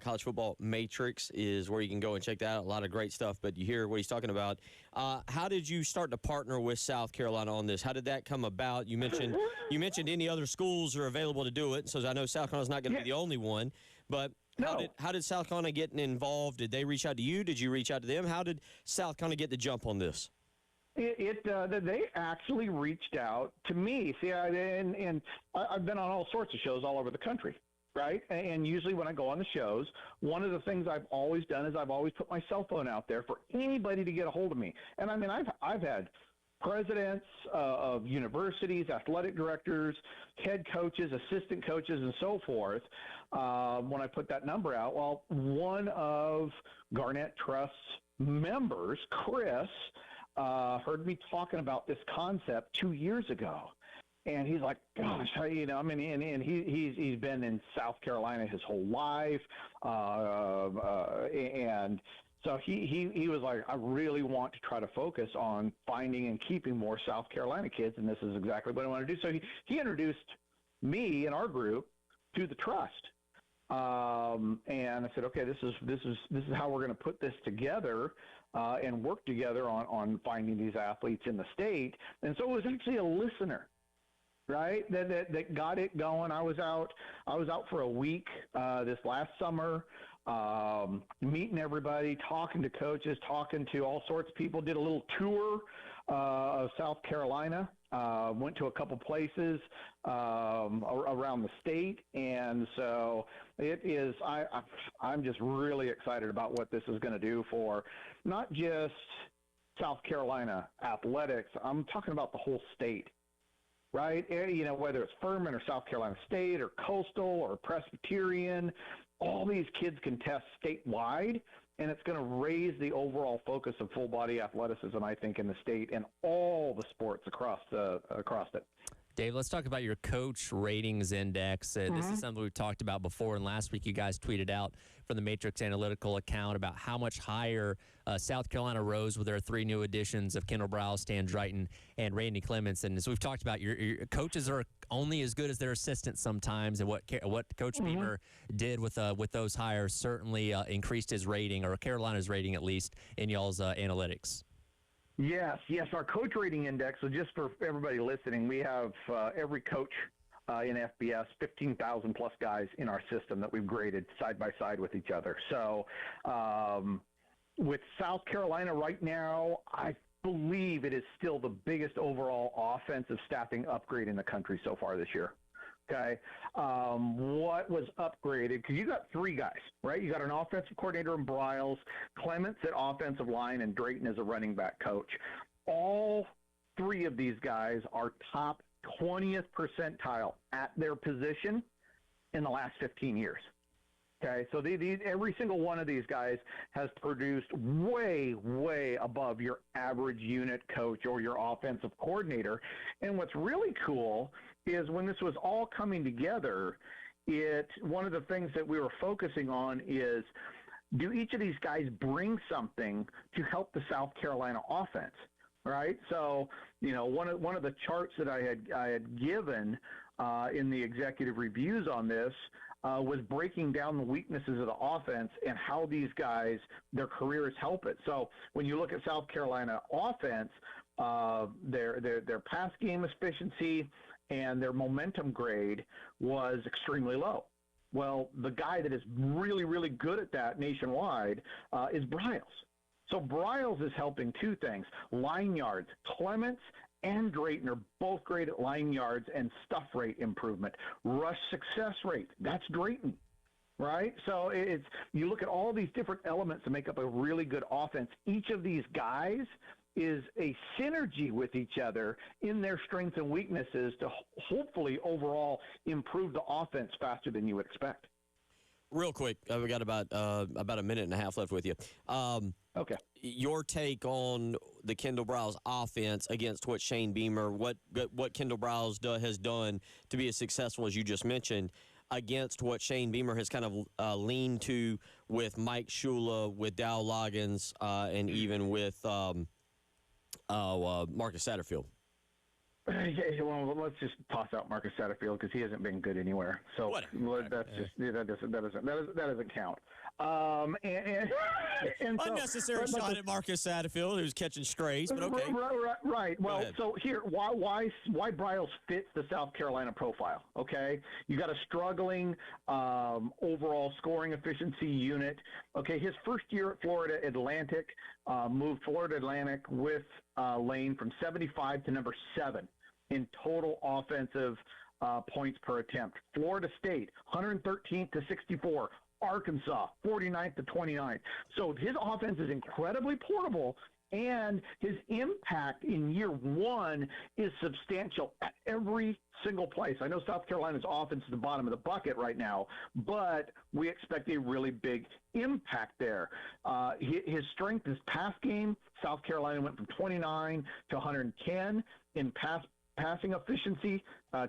College Football Matrix, is where you can go and check that out. A lot of great stuff, but you hear what he's talking about. How did you start to partner with South Carolina on this? How did that come about? You mentioned any other schools are available to do it, so I know South Carolina's not going to be the only one, but how did South Carolina get involved? Did they reach out to you? Did you reach out to them? How did South Carolina get the jump on this? They actually reached out to me. See, I've been on all sorts of shows all over the country, right? And usually when I go on the shows, one of the things I've always done is I've always put my cell phone out there for anybody to get a hold of me. And I mean, I've had presidents of universities, athletic directors, head coaches, assistant coaches, and so forth. When I put that number out, well, one of Garnet Trust's members, Chris, heard me talking about this concept 2 years ago. And he's like, gosh, and he's been in South Carolina his whole life. And So he was like, I really want to try to focus on finding and keeping more South Carolina kids, and this is exactly what I want to do. So he introduced me and our group to the trust, and I said, okay, this is how we're going to put this together and work together on finding these athletes in the state. And so it was actually a listener, right, that got it going. I was out for a week this last summer. Meeting everybody, talking to coaches, talking to all sorts of people, did a little tour of South Carolina, went to a couple places around the state. And so it is, I'm just really excited about what this is going to do for not just South Carolina athletics. I'm talking about the whole state. Right? You know, whether it's Furman or South Carolina State or Coastal or Presbyterian, all these kids can test statewide, and it's going to raise the overall focus of full body athleticism, I think, in the state and all the sports across it. Dave, let's talk about your coach ratings index. This is something we've talked about before, and last week you guys tweeted out from the Matrix Analytical account about how much higher South Carolina rose with their 3 new additions of Kendall Briles, Stan Drayton, and Randy Clements. And as we've talked about, your coaches are only as good as their assistants sometimes, and what Coach Beamer did with those hires certainly increased his rating, or Carolina's rating at least, in y'all's analytics. Yes. Our coach rating index. So just for everybody listening, we have every coach in FBS, 15,000 plus guys in our system that we've graded side by side with each other. So with South Carolina right now, I believe it is still the biggest overall offensive staffing upgrade in the country so far this year. Okay. What was upgraded? Because you got 3 guys, right? You got an offensive coordinator in Briles, Clements at offensive line, and Drayton as a running back coach. All 3 of these guys are top 20th percentile at their position in the last 15 years. Okay, so every single one of these guys has produced way, way above your average unit coach or your offensive coordinator. And what's really cool is when this was all coming together, one of the things that we were focusing on is, do each of these guys bring something to help the South Carolina offense? Right. So, you know, one of the charts that I had given in the executive reviews on this was breaking down the weaknesses of the offense and how these guys, their careers help it. So when you look at South Carolina offense, their pass game efficiency and their momentum grade was extremely low. Well, the guy that is really, really good at that nationwide is Briles. So Briles is helping 2 things: line yards. Clements and Drayton are both great at line yards and stuff rate improvement. Rush success rate, that's Drayton, right? So you look at all these different elements that make up a really good offense. Each of these guys is a synergy with each other in their strengths and weaknesses to hopefully overall improve the offense faster than you would expect. Real quick, we got about a minute and a half left with you. Okay. Your take on the Kendall Briles offense against what Shane Beamer, what Kendall Briles has done to be as successful as you just mentioned, against what Shane Beamer has kind of leaned to with Mike Shula, with Dow Loggins, and even with Marcus Satterfield. Well, let's just toss out Marcus Satterfield because he hasn't been good anywhere. So that doesn't count. And unnecessary shot at Marcus Satterfield, who's catching strays, but okay. Right. Well, so here, why Briles fits the South Carolina profile? Okay, you got a struggling overall scoring efficiency unit. Okay, his first year at Florida Atlantic, moved Florida Atlantic with Lane from 75 to number 7 in total offensive points per attempt. Florida State, 113th to 64. Arkansas, 49th to 29th. So his offense is incredibly portable, and his impact in year 1 is substantial at every single place. I know South Carolina's offense is the bottom of the bucket right now, but we expect a really big impact there. His strength is pass game. South Carolina went from 29 to 110 in passing efficiency,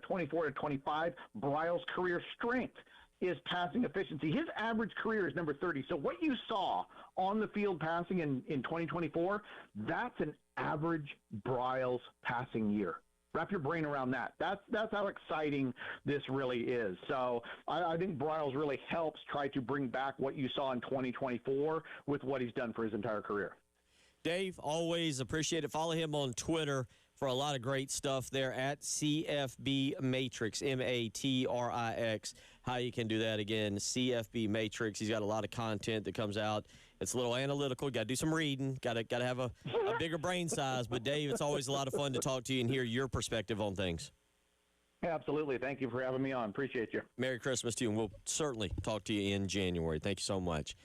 24 to 25. Briles' career strength is passing efficiency. His average career is number 30. So what you saw on the field passing in 2024, that's an average Briles passing year. Wrap your brain around that. That's how exciting this really is. So I think Briles really helps try to bring back what you saw in 2024 with what he's done for his entire career. Dave, always appreciate it. Follow him on Twitter for a lot of great stuff there at CFB Matrix, Matrix. How you can do that again, CFB Matrix. He's got a lot of content that comes out. It's a little analytical. Got to do some reading. Got to have a bigger brain size. But, Dave, it's always a lot of fun to talk to you and hear your perspective on things. Absolutely. Thank you for having me on. Appreciate you. Merry Christmas to you, and we'll certainly talk to you in January. Thank you so much.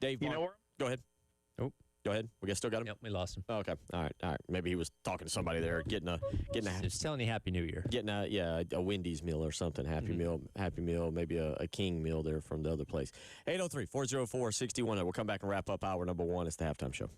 Dave, you know where? Go ahead. Oh. Go ahead. We still got him? Yep, we lost him. Oh, okay. All right. Maybe he was talking to somebody there, getting a Just telling you Happy New Year. getting a Wendy's meal or something. Happy meal, maybe a King meal there from the other place. 803-404-6100. We'll come back and wrap up hour number 1. It's the halftime show.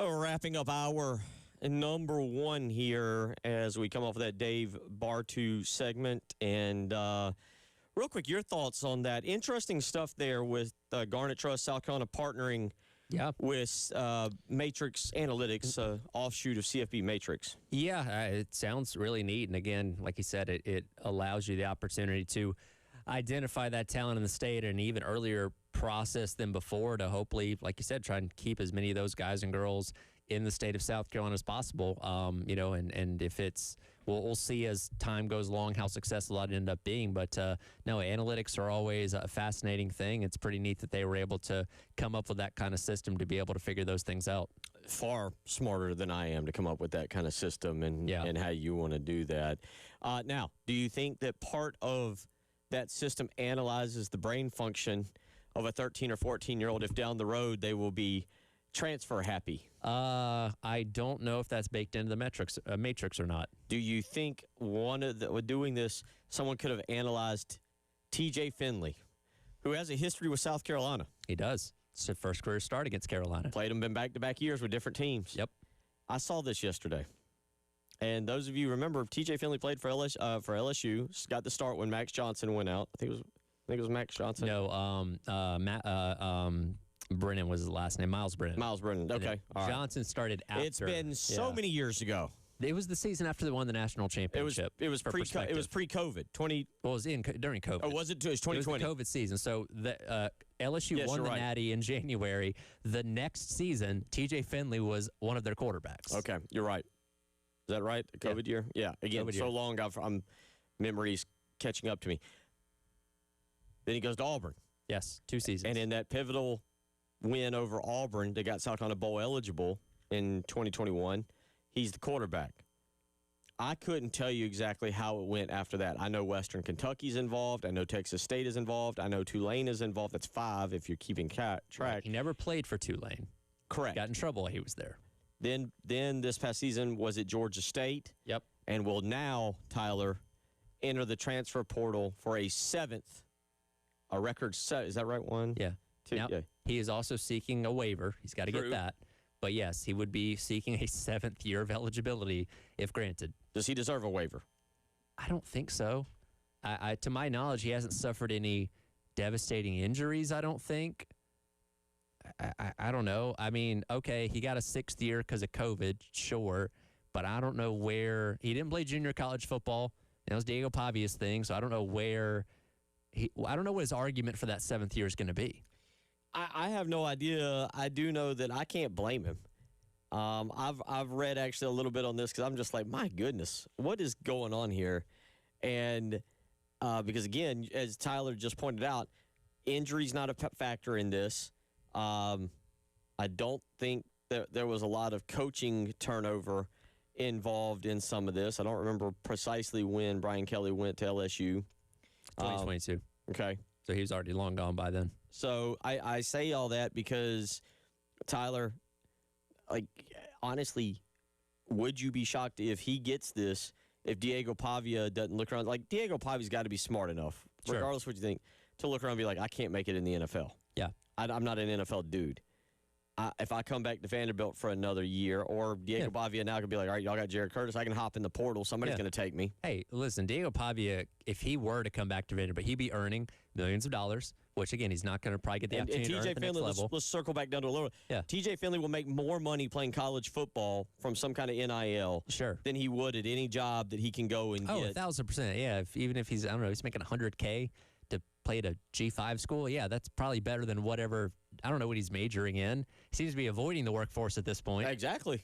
Wrapping up our number one here as we come off of that Dave Bartu segment. And real quick, your thoughts on that. Interesting stuff there with Garnet Trust, South Carolina partnering with Matrix Analytics, offshoot of CFB Matrix. Yeah, it sounds really neat. And again, like you said, it allows you the opportunity to identify that talent in the state and even earlier process than before to hopefully, like you said, try and keep as many of those guys and girls in the state of South Carolina as possible. And if it's, we'll see as time goes along how successful that ended up being. But no, analytics are always a fascinating thing. It's pretty neat that they were able to come up with that kind of system to be able to figure those things out. Far smarter than I am to come up with that kind of system and how you want to do that. Now, do you think that part of that system analyzes the brain function of a 13 or 14-year-old if down the road they will be transfer happy? I don't know if that's baked into the matrix or not. Do you think doing this, someone could have analyzed TJ Finley, who has a history with South Carolina? He does. It's his first career start against Carolina. Played him in back-to-back years with different teams. Yep. I saw this yesterday. And those of you remember, TJ Finley played for LSU, got the start when Max Johnson went out. I think it was Max Johnson. No, Brennan was his last name. Miles Brennan. Miles Brennan. Okay. All right. Johnson started after. It's been so many years ago. It was the season after they won the national championship. It was pre-COVID. Well, it was during COVID. Oh, was it? It was 2020. It was the COVID season. So the LSU won the Natty in January. The next season, TJ Finley was one of their quarterbacks. Okay, you're right. Is that right? The COVID year? Yeah. Again, COVID so year. Long. I'm memories catching up to me. Then he goes to Auburn. Yes, 2 seasons. And in that pivotal win over Auburn, they got South Carolina Bowl eligible in 2021. He's the quarterback. I couldn't tell you exactly how it went after that. I know Western Kentucky's involved. I know Texas State is involved. I know Tulane is involved. That's 5 if you're keeping track. Right. He never played for Tulane. Correct. Got in trouble while he was there. Then this past season was at Georgia State. Yep. And will now, Tyler, enter the transfer portal for a record set. Is that right, one? Yeah. Two, now, yeah. He is also seeking a waiver. He's got to get that. But yes, he would be seeking a 7th year of eligibility if granted. Does he deserve a waiver? I don't think so. To my knowledge, he hasn't suffered any devastating injuries, I don't think. I don't know. I mean, okay, he got a 6th year because of COVID, sure. But I don't know where. He didn't play junior college football. That was Diego Pavia's thing, so I don't know where. I don't know what his argument for that 7th year is going to be. I have no idea. I do know that I can't blame him. I've read actually a little bit on this because I'm just like, my goodness, what is going on here? And because, again, as Tyler just pointed out, injury's not a factor in this. I don't think that there was a lot of coaching turnover involved in some of this. I don't remember precisely when Brian Kelly went to LSU. 2022. Okay. So he was already long gone by then. So I say all that because, Tyler, like, honestly, would you be shocked if he gets this, if Diego Pavia doesn't look around? Like, Diego Pavia's got to be smart enough, regardless of what you think, to look around and be like, I can't make it in the NFL. Yeah. I'm not an NFL dude. If I come back to Vanderbilt for another year, or Diego Pavia now could be like, all right, y'all got Jared Curtis, I can hop in the portal. Somebody's going to take me. Hey, listen, Diego Pavia, if he were to come back to Vanderbilt, he'd be earning millions of dollars, which, again, he's not going to probably get the opportunity to earn at the next level. Let's circle back down to a little. Yeah. TJ Finley will make more money playing college football from some kind of NIL than he would at any job that he can go and get. 1,000%. Yeah, even if he's, I don't know, he's making $100K to play at a G5 school, yeah, that's probably better than whatever. I don't know what he's majoring in. He seems to be avoiding the workforce at this point. Exactly.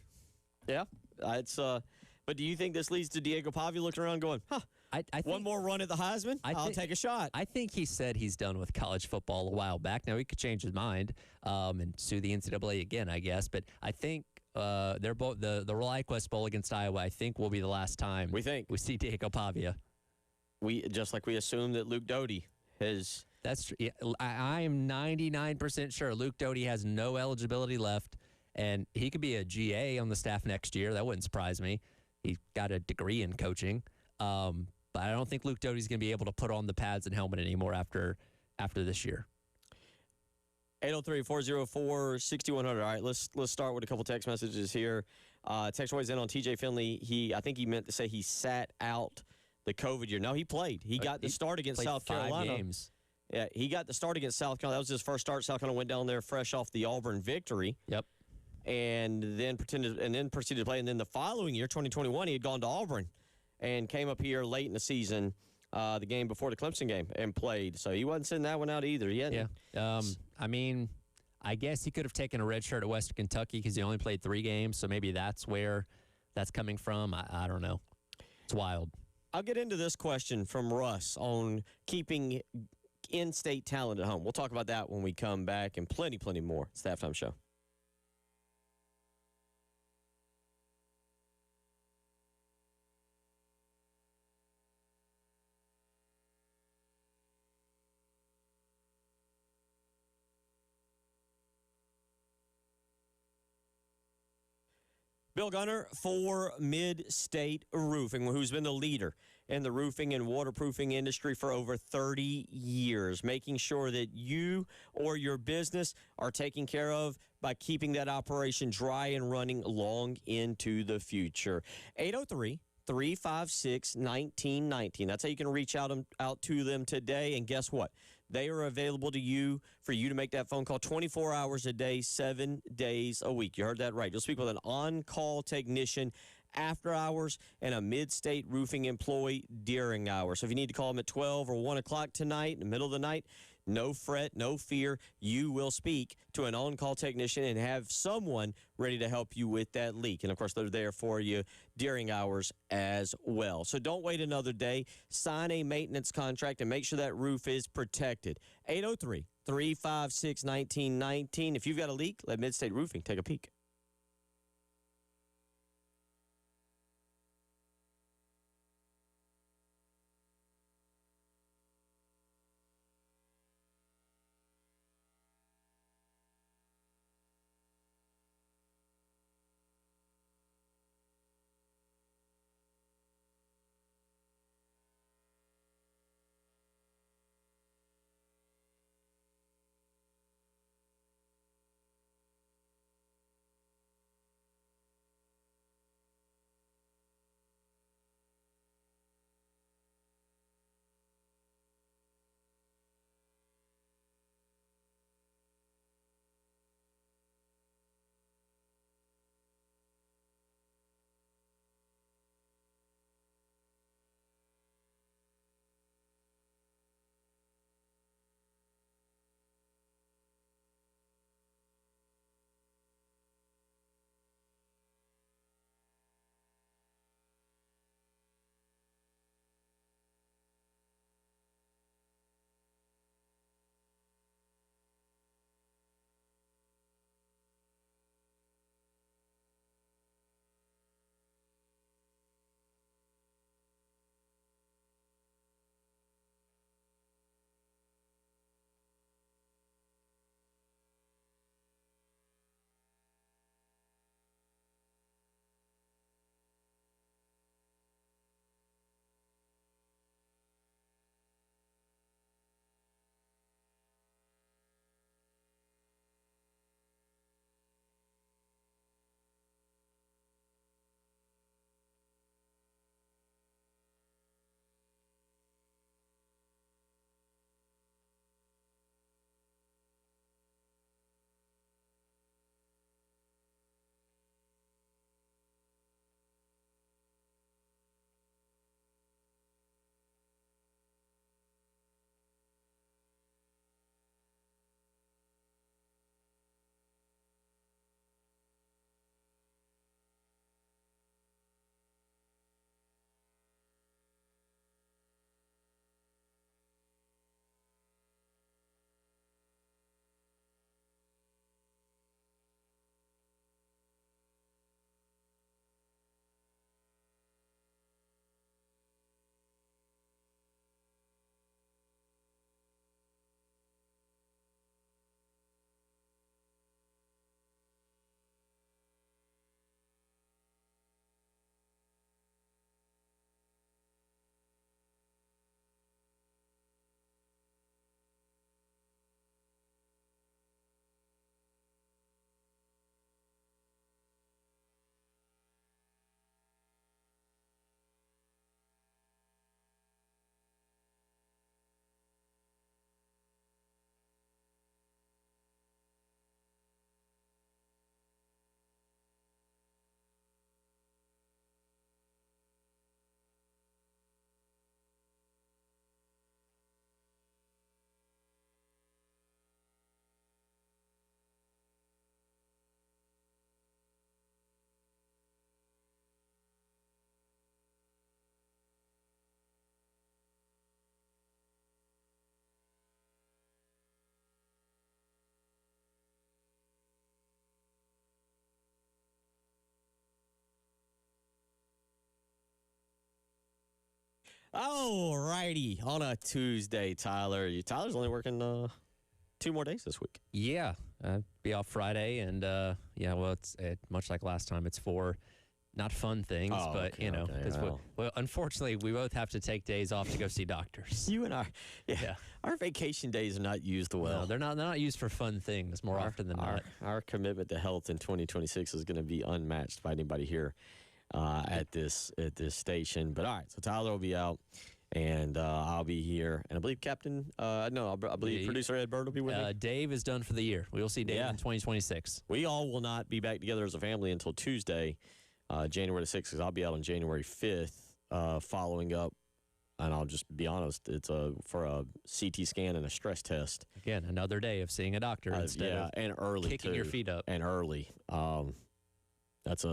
Yeah. But do you think this leads to Diego Pavia looking around going, I think, one more run at the Heisman? I'll take a shot. I think he said he's done with college football a while back. Now, he could change his mind and sue the NCAA again, I guess. But I think they're both the ReliaQuest Bowl against Iowa, I think, will be the last time we see Diego Pavia. Just like we assume that Luke Doty has. That's true. Yeah, I am 99% sure Luke Doty has no eligibility left, and he could be a GA on the staff next year. That wouldn't surprise me. He got a degree in coaching, but I don't think Luke Doty's going to be able to put on the pads and helmet anymore after this year. 803-404-6100. All right, let's start with a couple text messages here. Text weighs in on TJ Finley. I think he meant to say he sat out the COVID year. No, he played. He got the start against Played South 5 Carolina. games. Yeah, he got the start against South Carolina. That was his first start. South Carolina went down there fresh off the Auburn victory. Yep. And then proceeded to play. And then the following year, 2021, he had gone to Auburn and came up here late in the season, the game before the Clemson game, and played. So he wasn't sitting that one out either. Yeah. I mean, I guess he could have taken a red shirt at Western Kentucky because he only played 3 games. So maybe that's where that's coming from. I don't know. It's wild. I'll get into this question from Russ on keeping in-state talent at home. We'll talk about that when we come back, and plenty more. It's the Halftime Show. Bill Gunner for Mid-State Roofing, who's been the leader in the roofing and waterproofing industry for over 30 years, making sure that you or your business are taken care of by keeping that operation dry and running long into the future. 803-356-1919. That's how you can reach out to them today. And guess what? They are available to you for you to make that phone call 24 hours a day, 7 days a week. You heard that right. You'll speak with an on-call technician after hours and a mid-state roofing employee during hours. So if you need to call them at 12 or 1 o'clock tonight, in the middle of the night, no fret, no fear. You will speak to an on-call technician and have someone ready to help you with that leak. And, of course, they're there for you during hours as well. So don't wait another day. Sign a maintenance contract and make sure that roof is protected. 803-356-1919. If you've got a leak, let Mid-State Roofing take a peek. All righty. On a Tuesday, Tyler. Tyler's only working 2 more days this week. Yeah, be off Friday, and well, it's much like last time. It's for not fun things, Oh, but okay, you know, okay, 'cause well. well, unfortunately, we both have to take days off to go see doctors. You and I, Yeah. our vacation days are not used No, well. they're not used for fun things more often than not. Our commitment to health in 2026 is going to be unmatched by anybody here at this station. But all right, so Tyler will be out, and I'll be here, and I believe I believe Yeah, producer Ed Bird will be with me. Dave is done for the year. We will see Dave Yeah. in 2026. We all will not be back together as a family until Tuesday, January the 6th, because I'll be out on January 5th, following up. And I'll just be honest, it's for a CT scan and a stress test. Again, another day of seeing a doctor instead of and early kicking your feet up. And early. That's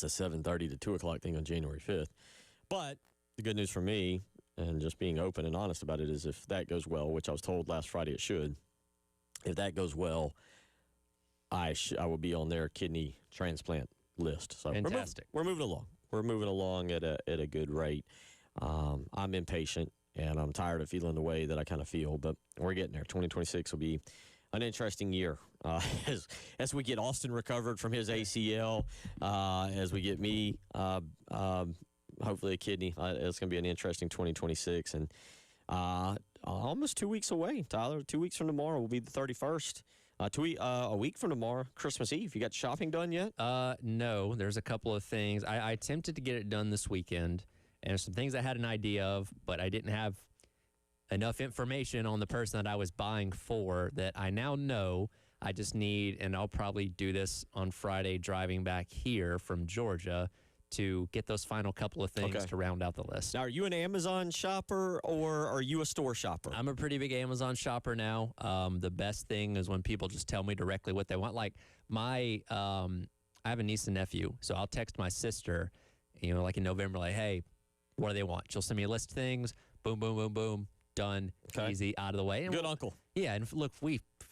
a 7:30 to 2 o'clock thing on January 5th. But the good news for me, and just being open and honest about it, is if that goes well, which I was told last Friday it should, if that goes well, I will be on their kidney transplant list. So Fantastic. We're moving along. We're moving along at a good rate. I'm impatient, and I'm tired of feeling the way that I kind of feel, but we're getting there. 2026 will be an interesting year as we get Austin recovered from his ACL, as we get me, hopefully a kidney. It's going to be an interesting 2026, and almost 2 weeks away, Tyler. 2 weeks from tomorrow will be the 31st. A week from tomorrow, Christmas Eve. You got shopping done yet? No, there's a couple of things. I attempted to get it done this weekend, and some things I had an idea of, but I didn't have enough information on the person that I was buying for that I now know. I just need, and I'll probably do this on Friday driving back here from Georgia to get those final couple of things Okay. to round out the list. Now, are you an Amazon shopper or are you a store shopper? I'm a pretty big Amazon shopper now. The best thing is when people just tell me directly what they want. Like I have a niece and nephew, so I'll text my sister, like in November, like, hey, what do they want? She'll send me a list of things. Boom, boom, boom, boom. Done. Okay. Easy, out of the way. And Good uncle. Yeah, and look, if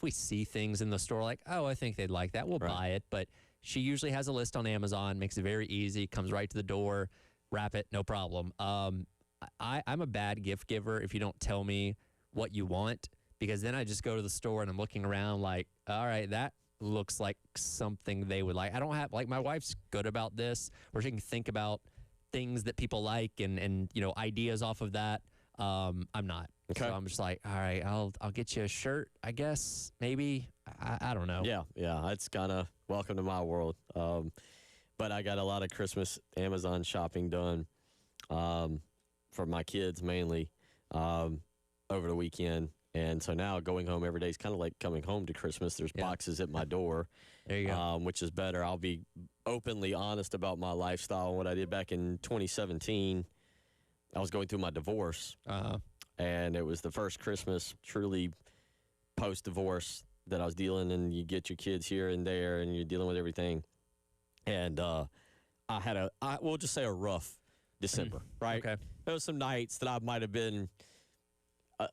we see things in the store like, oh, I think they'd like that, we'll Right. buy it. But she usually has a list on Amazon, makes it very easy, comes right to the door, wrap it, no problem. I'm a bad gift giver if you don't tell me what you want, because then I just go to the store and I'm looking around like, all right, that looks like something they would like. I don't have, like, my wife's good about this, where she can think about things that people like and ideas off of that. I'm not. Okay. So I'm just like, all right, I'll get you a shirt, I guess, maybe. I don't know. Yeah, it's kind of welcome to my world. But I got a lot of Christmas Amazon shopping done for my kids mainly over the weekend. And so now going home every day is kind of like coming home to Christmas. There's Yeah. boxes at my door, There you go. which is better. I'll be openly honest about my lifestyle and what I did back in 2017. I was going through my divorce, and it was the first Christmas truly post-divorce that I was dealing, and you get your kids here and there, and you're dealing with everything. And I had we'll just say a rough December, right? Okay. There was some nights that I might have been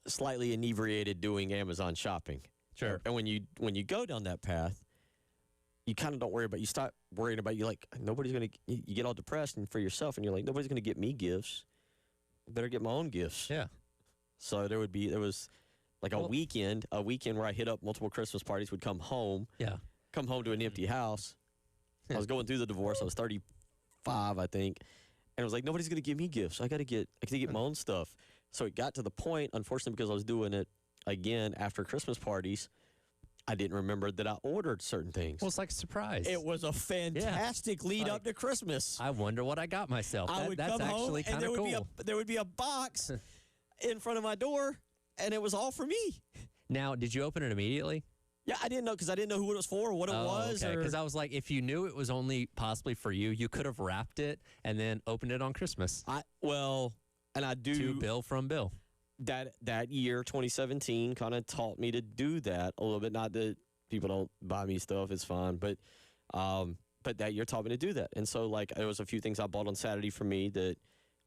slightly inebriated doing Amazon shopping. Sure. And when you go down that path, you kind of don't worry about. You start worrying about. You like nobody's gonna. You get all depressed and for yourself, and you're like nobody's gonna get me gifts. I better get my own gifts. Yeah. So there was like a weekend where I hit up multiple Christmas parties. Would come home to an empty house. I was going through the divorce. I was 35, I think, and I was like, nobody's gonna give me gifts. I gotta get my own stuff. So it got to the point, unfortunately, because I was doing it again after Christmas parties, I didn't remember that I ordered certain things. Well, it's like a surprise. It was a fantastic lead up to Christmas. I wonder what I got myself. I would That's come home, actually and kind of cool. there would be a box in front of my door, and it was all for me. Now, did you open it immediately? Yeah, I didn't know because I didn't know who it was for or what it was. Okay, or- because I was like, if you knew it was only possibly for you, you could have wrapped it and then opened it on Christmas. And I do To Bill from Bill. that year, 2017, kind of taught me to do that a little bit. Not that people don't buy me stuff; it's fine, but that year taught me to do that. And so, like, there was a few things I bought on Saturday for me that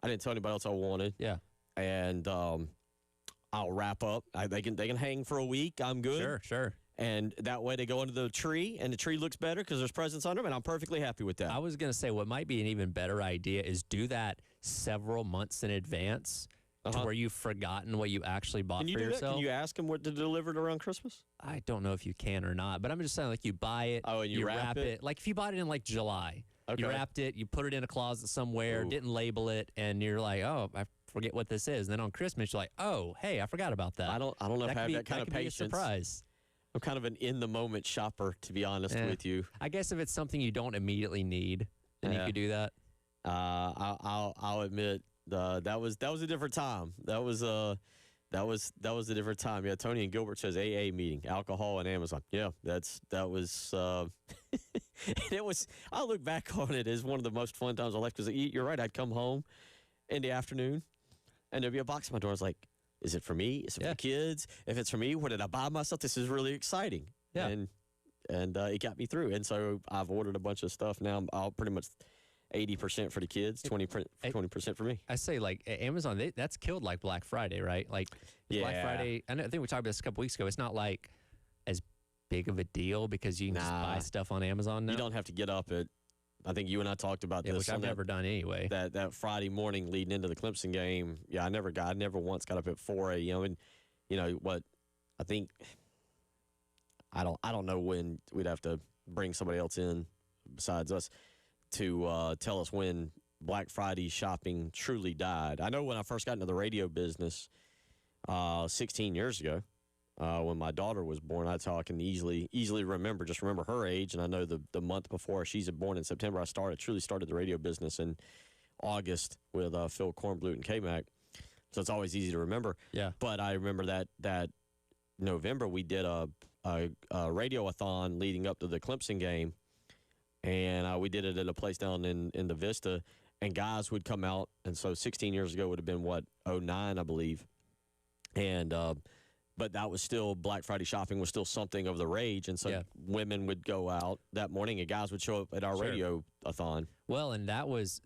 I didn't tell anybody else I wanted. Yeah. And I'll wrap up. They can hang for a week. I'm good. Sure. And that way they go under the tree, and the tree looks better because there's presents under them, and I'm perfectly happy with that. I was going to say what might be an even better idea is do that several months in advance to where you've forgotten what you actually bought Can you for do that? yourself. Can you ask them what to deliver it around Christmas? I don't know if you can or not, but I'm just saying, like, you buy it, Oh, and you wrap it? Like, if you bought it in, like, July, Okay. you wrapped it, you put it in a closet somewhere, Ooh. didn't label it, and you're like, oh, I forget what this is. And then on Christmas, you're like, oh, hey, I forgot about that. I don't know if I have that kind of could be a patience. surprise. I'm kind of an in-the-moment shopper, to be honest with you. I guess if it's something you don't immediately need, then you Yeah. could do that. I'll admit that was a different time. That was a different time. Yeah, Tony and Gilbert says AA meeting, alcohol and Amazon. Yeah, that was. And it was. I look back on it as one of the most fun times of life because you're right. I'd come home in the afternoon, and there'd be a box at my door. I was like, "Is it for me? Is it for the kids? If it's for me, what did I buy myself? This is really exciting." Yeah. And it got me through. And so I've ordered a bunch of stuff now. I'll pretty much 80% for the kids, 20% for me. I say, like, Amazon, that's killed, like, Black Friday, right? Like, Black Yeah. Friday, I think we talked about this a couple weeks ago. It's not, like, as big of a deal because you can just buy stuff on Amazon now. You don't have to get up at. I think you and I talked about this. Which I've never done anyway. That Friday morning leading into the Clemson game. Yeah, I never once got up at 4 a.m. And you know what? I think I don't know when we'd have to bring somebody else in besides us to tell us when Black Friday shopping truly died. I know when I first got into the radio business 16 years ago. When my daughter was born, that's how I can easily remember. Just remember her age, and I know the month before she's born in September, I truly started the radio business in August with Phil Kornblut and K-Mac. So it's always easy to remember. Yeah. But I remember that November we did a radio-a-thon leading up to the Clemson game, and we did it at a place down in the Vista, and guys would come out, and so 16 years ago would have been 09, I believe, and. But that was still Black Friday shopping was still something of the rage, and so women would go out that morning, and guys would show up at our radio-a-thon. Well, and that was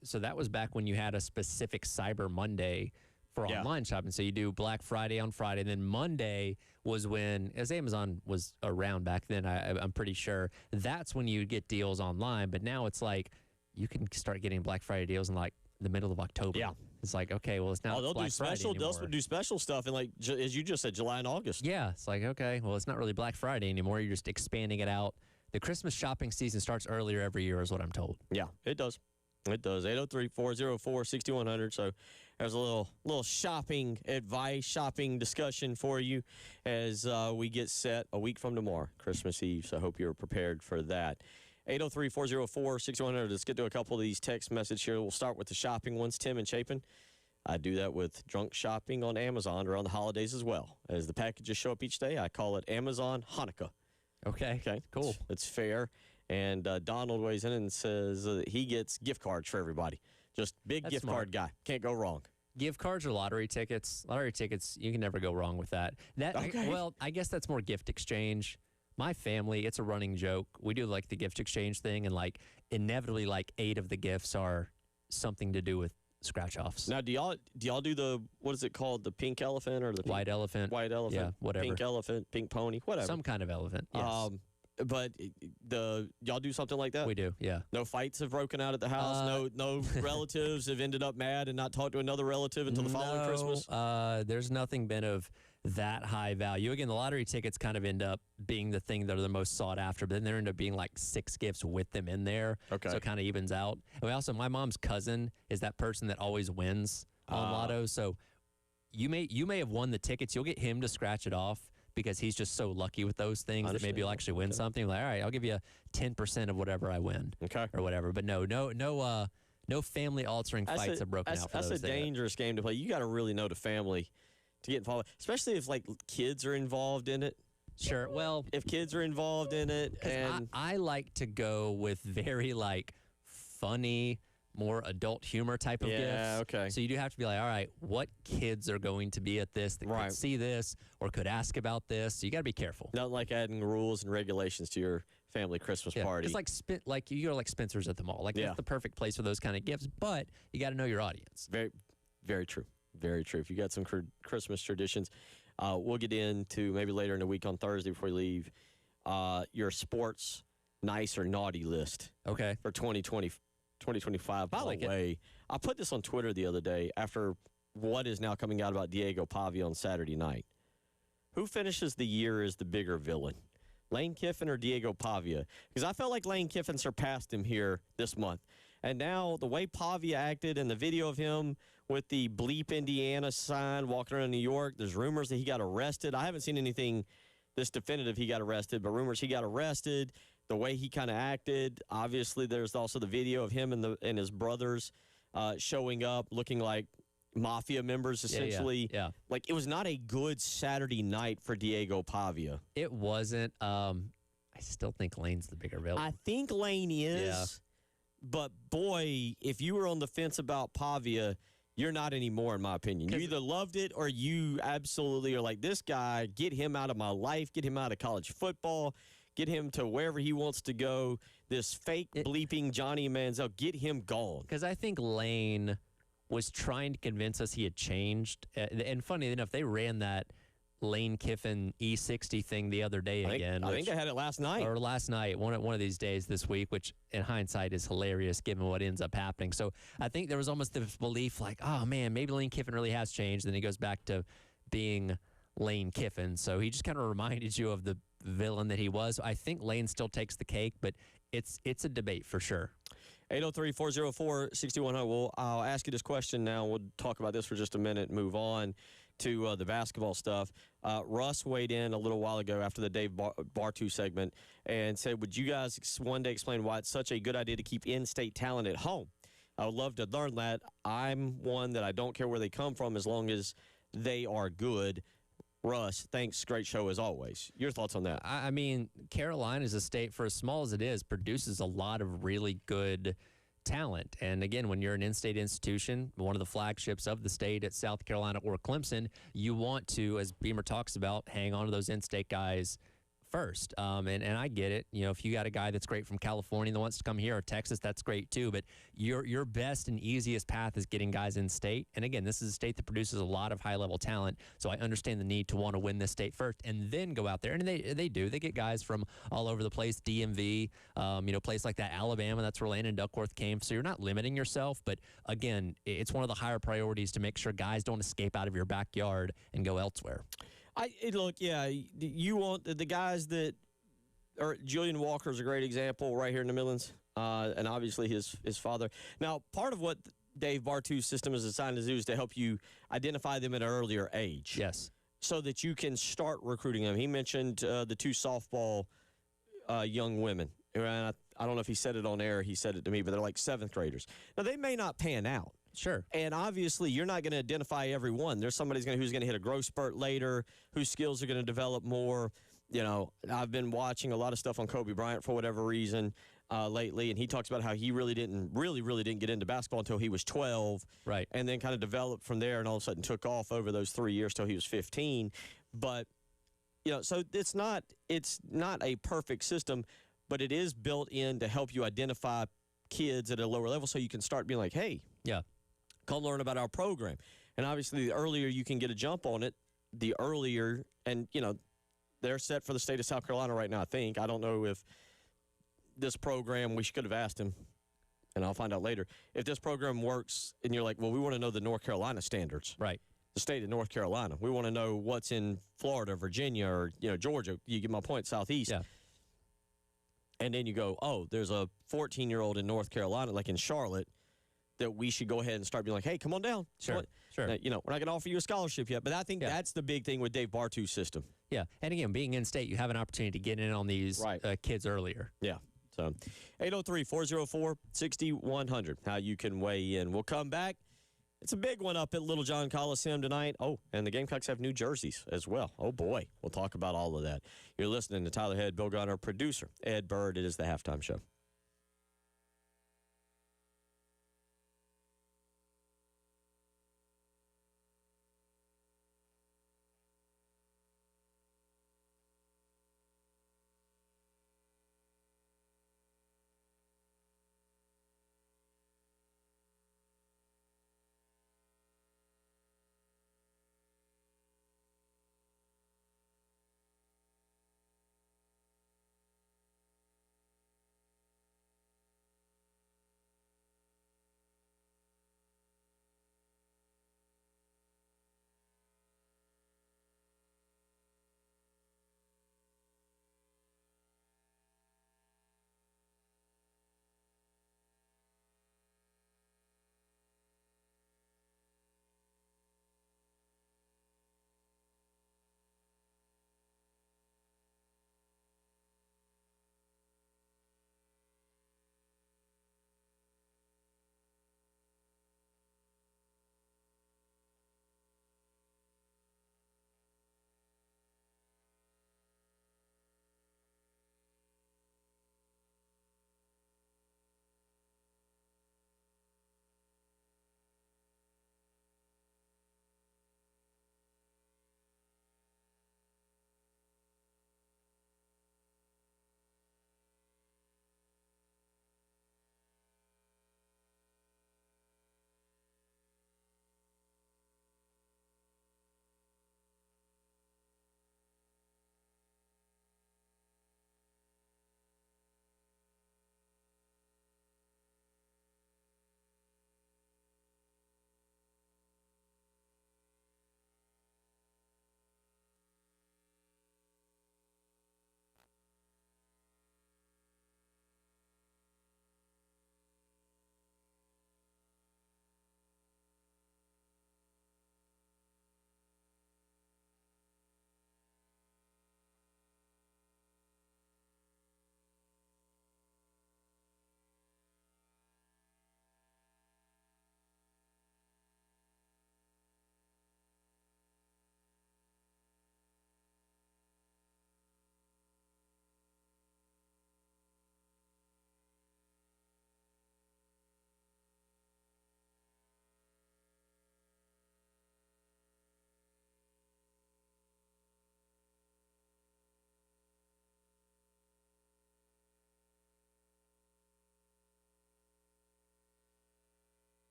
back when you had a specific Cyber Monday for online shopping. So you do Black Friday on Friday, and then Monday was when, as Amazon was around back then, I'm pretty sure, that's when you get deals online. But now it's like you can start getting Black Friday deals in like the middle of October. Yeah. It's like, okay, well, it's not they'll Black do special. Friday anymore. They'll do special stuff in, like, as you just said, July and August. Yeah, it's like, okay, well, it's not really Black Friday anymore. You're just expanding it out. The Christmas shopping season starts earlier every year is what I'm told. Yeah, it does. It does. 803-404-6100. So there's a little shopping advice, shopping discussion for you as we get set a week from tomorrow, Christmas Eve. So I hope you're prepared for that. 803-404-6100. Let's get to a couple of these text messages here. We'll start with the shopping ones. Tim and Chapin. I do that with drunk shopping on Amazon around the holidays as well. As the packages show up each day, I call it Amazon Hanukkah. Okay. Cool. It's fair. And Donald weighs in and says he gets gift cards for everybody. Just big gift card guy. Can't go wrong. Gift cards or lottery tickets. Lottery tickets, you can never go wrong with that. I guess that's more gift exchange. My family, it's a running joke. We do like the gift exchange thing, and like inevitably, like 8 of the gifts are something to do with scratch offs. Now, do y'all do the, what is it called, the pink elephant or the White elephant? White elephant, yeah, whatever. Pink elephant, pink pony, whatever. Some kind of elephant. Yes. But y'all do something like that? We do, yeah. No fights have broken out at the house. No relatives have ended up mad and not talked to another relative until the following Christmas. There's nothing been of that high value. Again, the lottery tickets kind of end up being the thing that are the most sought after, but then there end up being like 6 gifts with them in there. Okay. So it kind of evens out. And also, my mom's cousin is that person that always wins on Lotto. So you may have won the tickets. You'll get him to scratch it off because he's just so lucky with those things that maybe you'll actually win something. Like, all right, I'll give you 10% of whatever I win. Okay. Or whatever. But no family altering fights have broken out for those. That's a dangerous game to play. You got to really know the family to get involved, especially if like kids are involved in it. Sure. Well, if kids are involved in it, and I like to go with very like funny, more adult humor type of gifts. Yeah, okay. So you do have to be like, all right, what kids are going to be at this that could see this or could ask about this? So you got to be careful. Not like adding rules and regulations to your family Christmas party. It's like you go to like Spencer's at the mall. Like that's the perfect place for those kind of gifts, but you got to know your audience. Very, very true. Very true. If you got some Christmas traditions, we'll get into maybe later in the week on Thursday before you leave. your sports nice or naughty list Okay. for 2025. By like the it. way, I put this on Twitter the other day after what is now coming out about Diego Pavia on Saturday night. Who finishes the year as the bigger villain? Lane Kiffin or Diego Pavia? Because I felt like Lane Kiffin surpassed him here this month. And now the way Pavia acted and the video of him with the Bleep Indiana sign walking around New York, there's rumors that he got arrested. I haven't seen anything this definitive he got arrested, but rumors he got arrested, the way he kind of acted. Obviously, there's also the video of him and his brothers showing up looking like mafia members, essentially. Yeah. Like, it was not a good Saturday night for Diego Pavia. It wasn't. I still think Lane's the bigger villain. I think Lane is, Yeah. but boy, if you were on the fence about Pavia, you're not anymore, in my opinion. You either loved it or you absolutely are like, this guy, get him out of my life, get him out of college football, get him to wherever he wants to go. This fake bleeping Johnny Manziel, get him gone. Because I think Lane was trying to convince us he had changed. And funny enough, they ran that Lane Kiffin E60 thing the other day again. I think they had it last night. Or last night, one of these days this week, which in hindsight is hilarious given what ends up happening. So I think there was almost this belief like, oh, man, maybe Lane Kiffin really has changed. Then he goes back to being Lane Kiffin. So he just kind of reminded you of the villain that he was. I think Lane still takes the cake, but it's a debate for sure. 803-404-6100. Well, I'll ask you this question now. We'll talk about this for just a minute and move on to the basketball stuff. Russ weighed in a little while ago after the Dave Bartu segment and said, would you guys one day explain why it's such a good idea to keep in-state talent at home? I would love to learn that. I'm one that I don't care where they come from as long as they are good. Russ, thanks. Great show as always. Your thoughts on that? I mean, Carolina is a state, for as small as it is, produces a lot of really good talent. And again, when you're an in-state institution, one of the flagships of the state at South Carolina or Clemson, you want to, as Beamer talks about, hang on to those in-state guys first. And I get it. You know, if you got a guy that's great from California that wants to come here, or Texas, that's great too. But your best and easiest path is getting guys in state. And again, this is a state that produces a lot of high-level talent. So I understand the need to want to win this state first and then go out there. And they do. They get guys from all over the place, DMV, place like that, Alabama. That's where Landon Duckworth came. So you're not limiting yourself. But again, it's one of the higher priorities to make sure guys don't escape out of your backyard and go elsewhere. You want the guys that, or Julian Walker's a great example right here in the Midlands, and obviously his father. Now, part of what Dave Bartu's system is designed to do is to help you identify them at an earlier age. Yes. So that you can start recruiting them. He mentioned the two softball young women. And I don't know if he said it on air, he said it to me, but they're like seventh graders. Now, they may not pan out. Sure. And obviously, you're not going to identify everyone. There's somebody who's going to hit a growth spurt later, whose skills are going to develop more. You know, I've been watching a lot of stuff on Kobe Bryant for whatever reason lately, and he talks about how he really didn't get into basketball until he was 12. Right. And then kind of developed from there and all of a sudden took off over those 3 years till he was 15. But, so it's not a perfect system, but it is built in to help you identify kids at a lower level so you can start being like, hey. Yeah. Come learn about our program. And obviously, the earlier you can get a jump on it, the earlier, and, they're set for the state of South Carolina right now, I think. I don't know if this program, we should have asked him, and I'll find out later, if this program works, and you're like, well, we want to know the North Carolina standards. Right. The state of North Carolina. We want to know what's in Florida, Virginia, or, Georgia. You get my point, Southeast. Yeah. And then you go, oh, there's a 14-year-old in North Carolina, like in Charlotte, that we should go ahead and start being like, hey, come on down. Sure. We're not going to offer you a scholarship yet. But I think that's the big thing with Dave Bartu's system. Yeah. And again, being in state, you have an opportunity to get in on these kids earlier. Yeah. So 803-404-6100, how you can weigh in. We'll come back. It's a big one up at Little John Coliseum tonight. Oh, and the Gamecocks have new jerseys as well. Oh, boy. We'll talk about all of that. You're listening to Tyler Head, Bill Gunner, producer Ed Bird. It is the Halftime Show.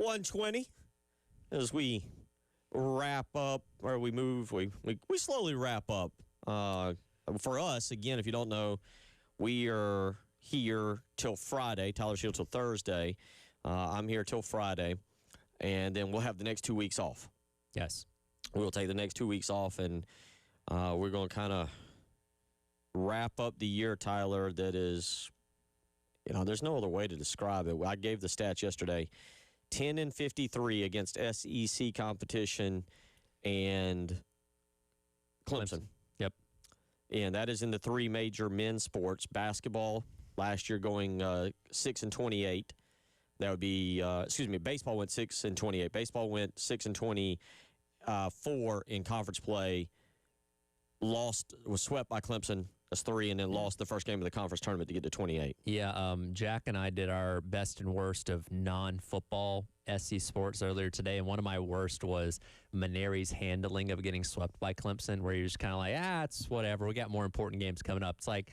120 as we wrap up, or we move, we slowly wrap up. For us, again, if you don't know, we are here till Friday. Tyler's here till Thursday. I'm here till Friday. And then we'll have the next 2 weeks off. Yes. We'll take the next 2 weeks off, and we're going to kind of wrap up the year, Tyler, that is, there's no other way to describe it. I gave the stats yesterday. 10-53 against SEC competition and Clemson. Yep. And that is in the three major men's sports. Basketball last year going 6-28. That would be, baseball went 6-28. Baseball went 6-24 in conference play. Was swept by Clemson. That's 3, and then lost the first game of the conference tournament to get to 28. Yeah, Jack and I did our best and worst of non-football SC sports earlier today, and one of my worst was Maneri's handling of getting swept by Clemson, where you're just kind of like, it's whatever. We got more important games coming up. It's like,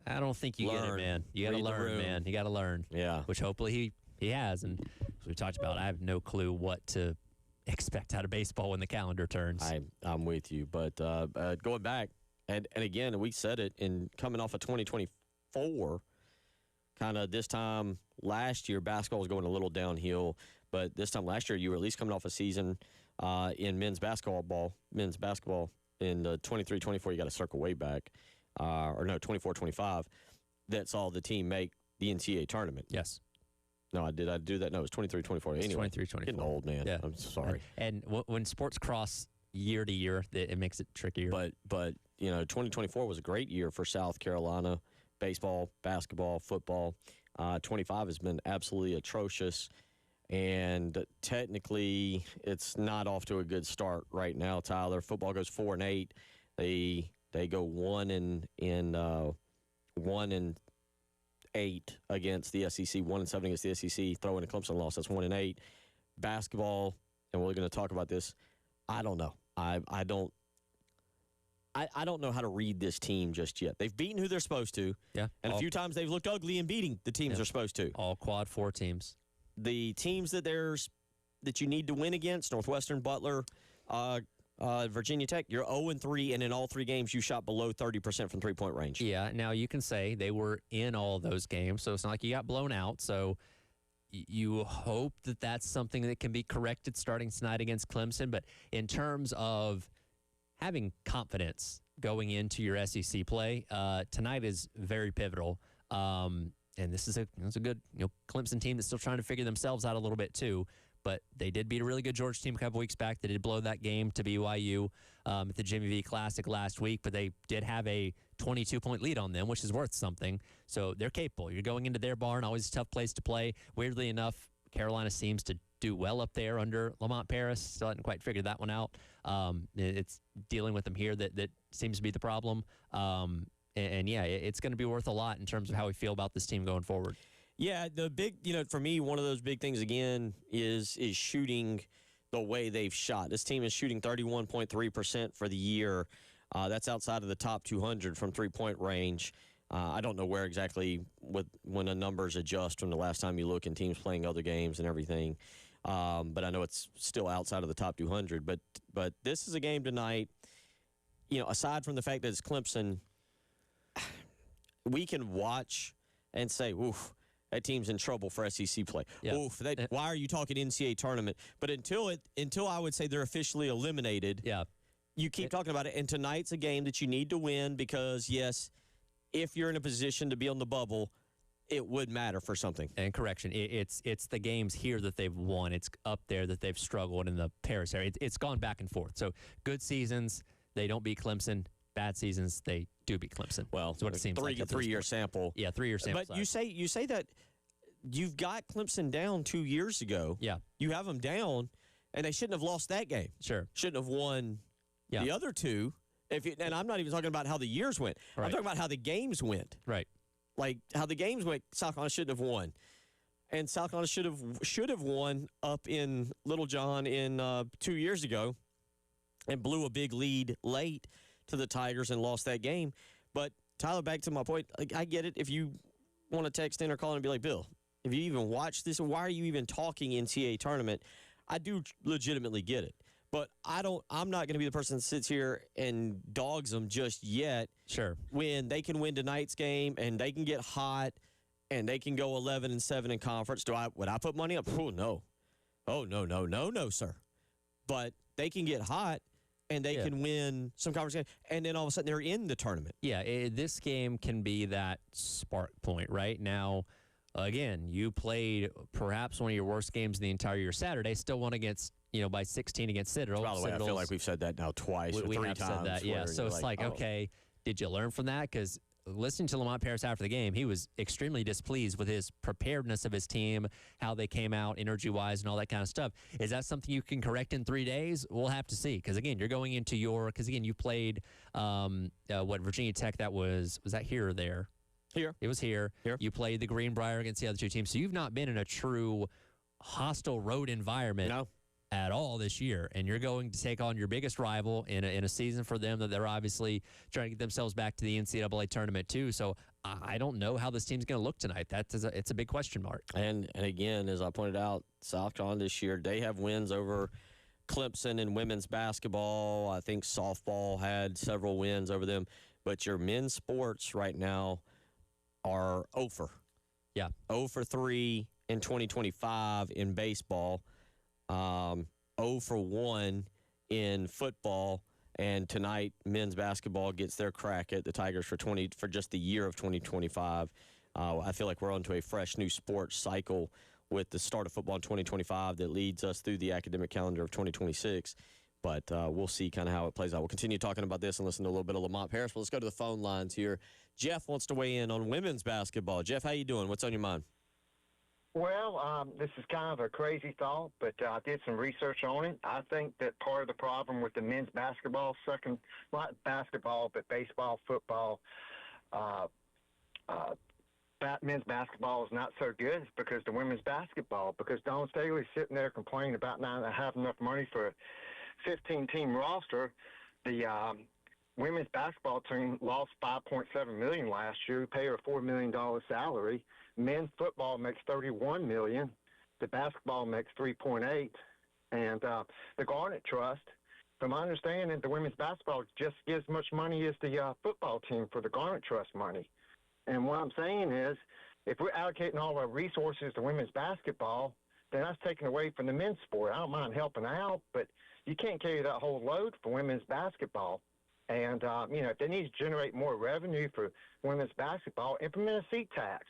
I don't think you get it, man. You got to learn, man. You got to learn. Yeah. Which hopefully he has, and as we talked about, I have no clue what to expect out of baseball when the calendar turns. I'm with you, but going back, and again, we said it, in coming off of 2024, kind of this time last year, basketball was going a little downhill, but this time last year, you were at least coming off a season in men's basketball in the 23-24, you got to circle way back, 24-25, that saw the team make the NCAA tournament. Yes. No, did I do that? No, it was 23-24. Anyway, 23-24. Getting old, man. Yeah. I'm sorry. And when sports cross year to year, it makes it trickier. But 2024 was a great year for South Carolina. Baseball, basketball, football. 25 has been absolutely atrocious. And technically, it's not off to a good start right now, Tyler. Football goes 4-8. They go 1-8 against the SEC, 1-7 against the SEC. Throw in a Clemson loss, that's 1-8. Basketball, and we're going to talk about this. I don't know. I don't know how to read this team just yet. They've beaten who they're supposed to. Yeah. And a few times they've looked ugly in beating the teams they're supposed to. All quad 4 teams. The teams that you need to win against, Northwestern, Butler, Virginia Tech, you're 0-3, and in all 3 games you shot below 30% from three-point range. Yeah, now you can say they were in all those games, so it's not like you got blown out. So you hope that that's something that can be corrected starting tonight against Clemson. But in terms of having confidence going into your SEC play, tonight is very pivotal. And this is a good Clemson team that's still trying to figure themselves out a little bit too. But they did beat a really good Georgia team a couple weeks back. They did blow that game to BYU at the Jimmy V Classic last week, but they did have a 22-point lead on them, which is worth something. So they're capable. You're going into their barn, always a tough place to play. Weirdly enough, Carolina seems to do well up there under Lamont Paris. Still hadn't quite figured that one out. It's dealing with them here that seems to be the problem. And it's going to be worth a lot in terms of how we feel about this team going forward. Yeah, the big, for me, one of those big things, again, is shooting the way they've shot. This team is shooting 31.3% for the year. That's outside of the top 200 from three-point range. I don't know where exactly when the numbers adjust from the last time you look and teams playing other games and everything. But I know it's still outside of the top 200. But this is a game tonight, aside from the fact that it's Clemson, we can watch and say, oof, that team's in trouble for SEC play. Yeah. Oof, why are you talking NCAA tournament? But until I would say they're officially eliminated, you keep talking about it. And tonight's a game that you need to win because, yes, if you're in a position to be on the bubble, it would matter for something. And correction, it's the games here that they've won. It's up there that they've struggled in the Paris area. It's gone back and forth. So good seasons, they don't beat Clemson. Bad seasons, they do beat Clemson. Well, that's what it seems like. Three-year sample. Yeah, 3-year sample. But size. you say that you've got Clemson down 2 years ago. Yeah. You have them down, and they shouldn't have lost that game. Sure. Shouldn't have won the other two. And I'm not even talking about how the years went. Right. I'm talking about how the games went. Right. Like how the games went, South Carolina shouldn't have won. And South Carolina should have won up in Little John in 2 years ago and blew a big lead late to the Tigers and lost that game. But, Tyler, back to my point, I get it. If you want to text in or call in and be like, Bill, if you even watch this, why are you even talking NCAA tournament? I do legitimately get it. But I'm not going to be the person that sits here and dogs them just yet. Sure. When they can win tonight's game and they can get hot and they can go 11-7 in conference. Would I put money up? Oh, no. Oh, no, sir. But they can get hot and they can win some conference games, and then all of a sudden they're in the tournament. Yeah, this game can be that spark point, right? Now, again, you played perhaps one of your worst games in the entire year Saturday, still won against, by 16 against Citadel. By the way, I feel like we've said that now twice or three have times. Said that, yeah. So it's like, okay, did you learn from that? Because listening to Lamont Paris after the game, he was extremely displeased with his preparedness of his team, how they came out energy-wise and all that kind of stuff. Is that something you can correct in 3 days? We'll have to see. Because, again, you're going into because, again, you played, Virginia Tech, was that here or there? Here. It was here. You played the Greenbrier against the other two teams. So you've not been in a true hostile road environment at all this year. And you're going to take on your biggest rival in a season for them that they're obviously trying to get themselves back to the NCAA tournament too. So I don't know how this team's going to look tonight. It's a big question mark. And again, as I pointed out, South Carolina this year, they have wins over Clemson in women's basketball. I think softball had several wins over them. But your men's sports right now are 0 for. Yeah. 0 for 3 in 2025 in baseball. 0 for 1 in football. And tonight, men's basketball gets their crack at the Tigers for just the year of 2025. I feel like we're onto a fresh new sports cycle with the start of football in 2025 that leads us through the academic calendar of 2026. But we'll see kind of how it plays out. We'll continue talking about this and listen to a little bit of Lamont Paris. But let's go to the phone lines here. Jeff wants to weigh in on women's basketball. Jeff, how you doing? What's on your mind? Well, this is kind of a crazy thought, but I did some research on it. I think that part of the problem with the men's basketball, not basketball, but baseball, football, men's basketball is not so good is because the women's basketball, because Dawn Staley's sitting there complaining about not having enough money for a 15-team roster. The women's basketball team lost $5.7 million last year, paid her a $4 million salary. Men's football makes $31 million. The basketball makes $3.8. And the Garnet Trust, from my understanding, the women's basketball just gives as much money as the football team for the Garnet Trust money. And what I'm saying is, if we're allocating all our resources to women's basketball, then that's taken away from the men's sport. I don't mind helping out, but you can't carry that whole load for women's basketball. And, if they need to generate more revenue for women's basketball, implement a seat tax.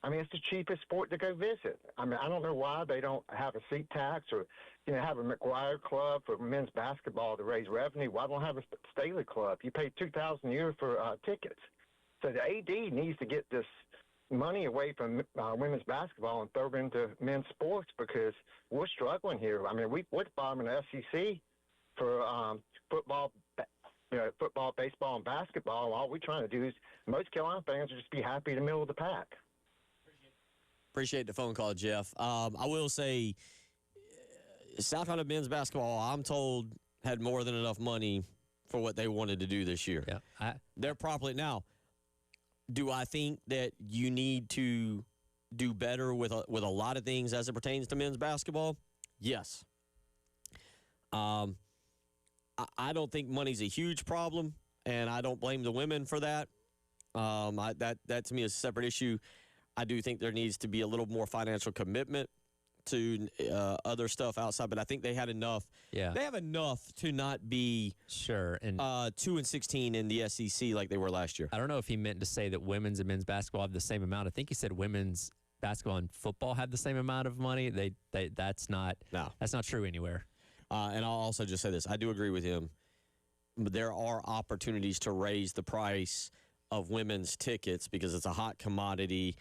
I mean, it's the cheapest sport to go visit. I mean, I don't know why they don't have a seat tax or, have a McGuire Club for men's basketball to raise revenue. Why don't have a Staley Club? You pay $2,000 a year for tickets. So the AD needs to get this money away from women's basketball and throw it into men's sports because we're struggling here. I mean, we're bombing the SEC for football, baseball, and basketball. All we're trying to do is most Carolina fans will just be happy in the middle of the pack. Appreciate the phone call, Jeff. I will say South Carolina men's basketball, I'm told, had more than enough money for what they wanted to do this year. Yeah, they're properly now. Do I think that you need to do better with a lot of things as it pertains to men's basketball? Yes. I don't think money's a huge problem, and I don't blame the women for that. That to me is a separate issue. I do think there needs to be a little more financial commitment to other stuff outside, but I think they had enough. Yeah, they have enough to not be sure and 2-16 in the SEC like they were last year. I don't know if he meant to say that women's and men's basketball have the same amount. I think he said women's basketball and football have the same amount of money. That's not true anywhere. And I'll also just say this: I do agree with him. There are opportunities to raise the price of women's tickets because it's a hot commodity.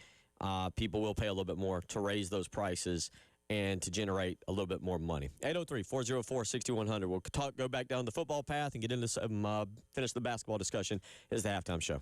People will pay a little bit more to raise those prices and to generate a little bit more money. 803-404-6100. We'll go back down the football path and get into some, finish the basketball discussion. Is the halftime show.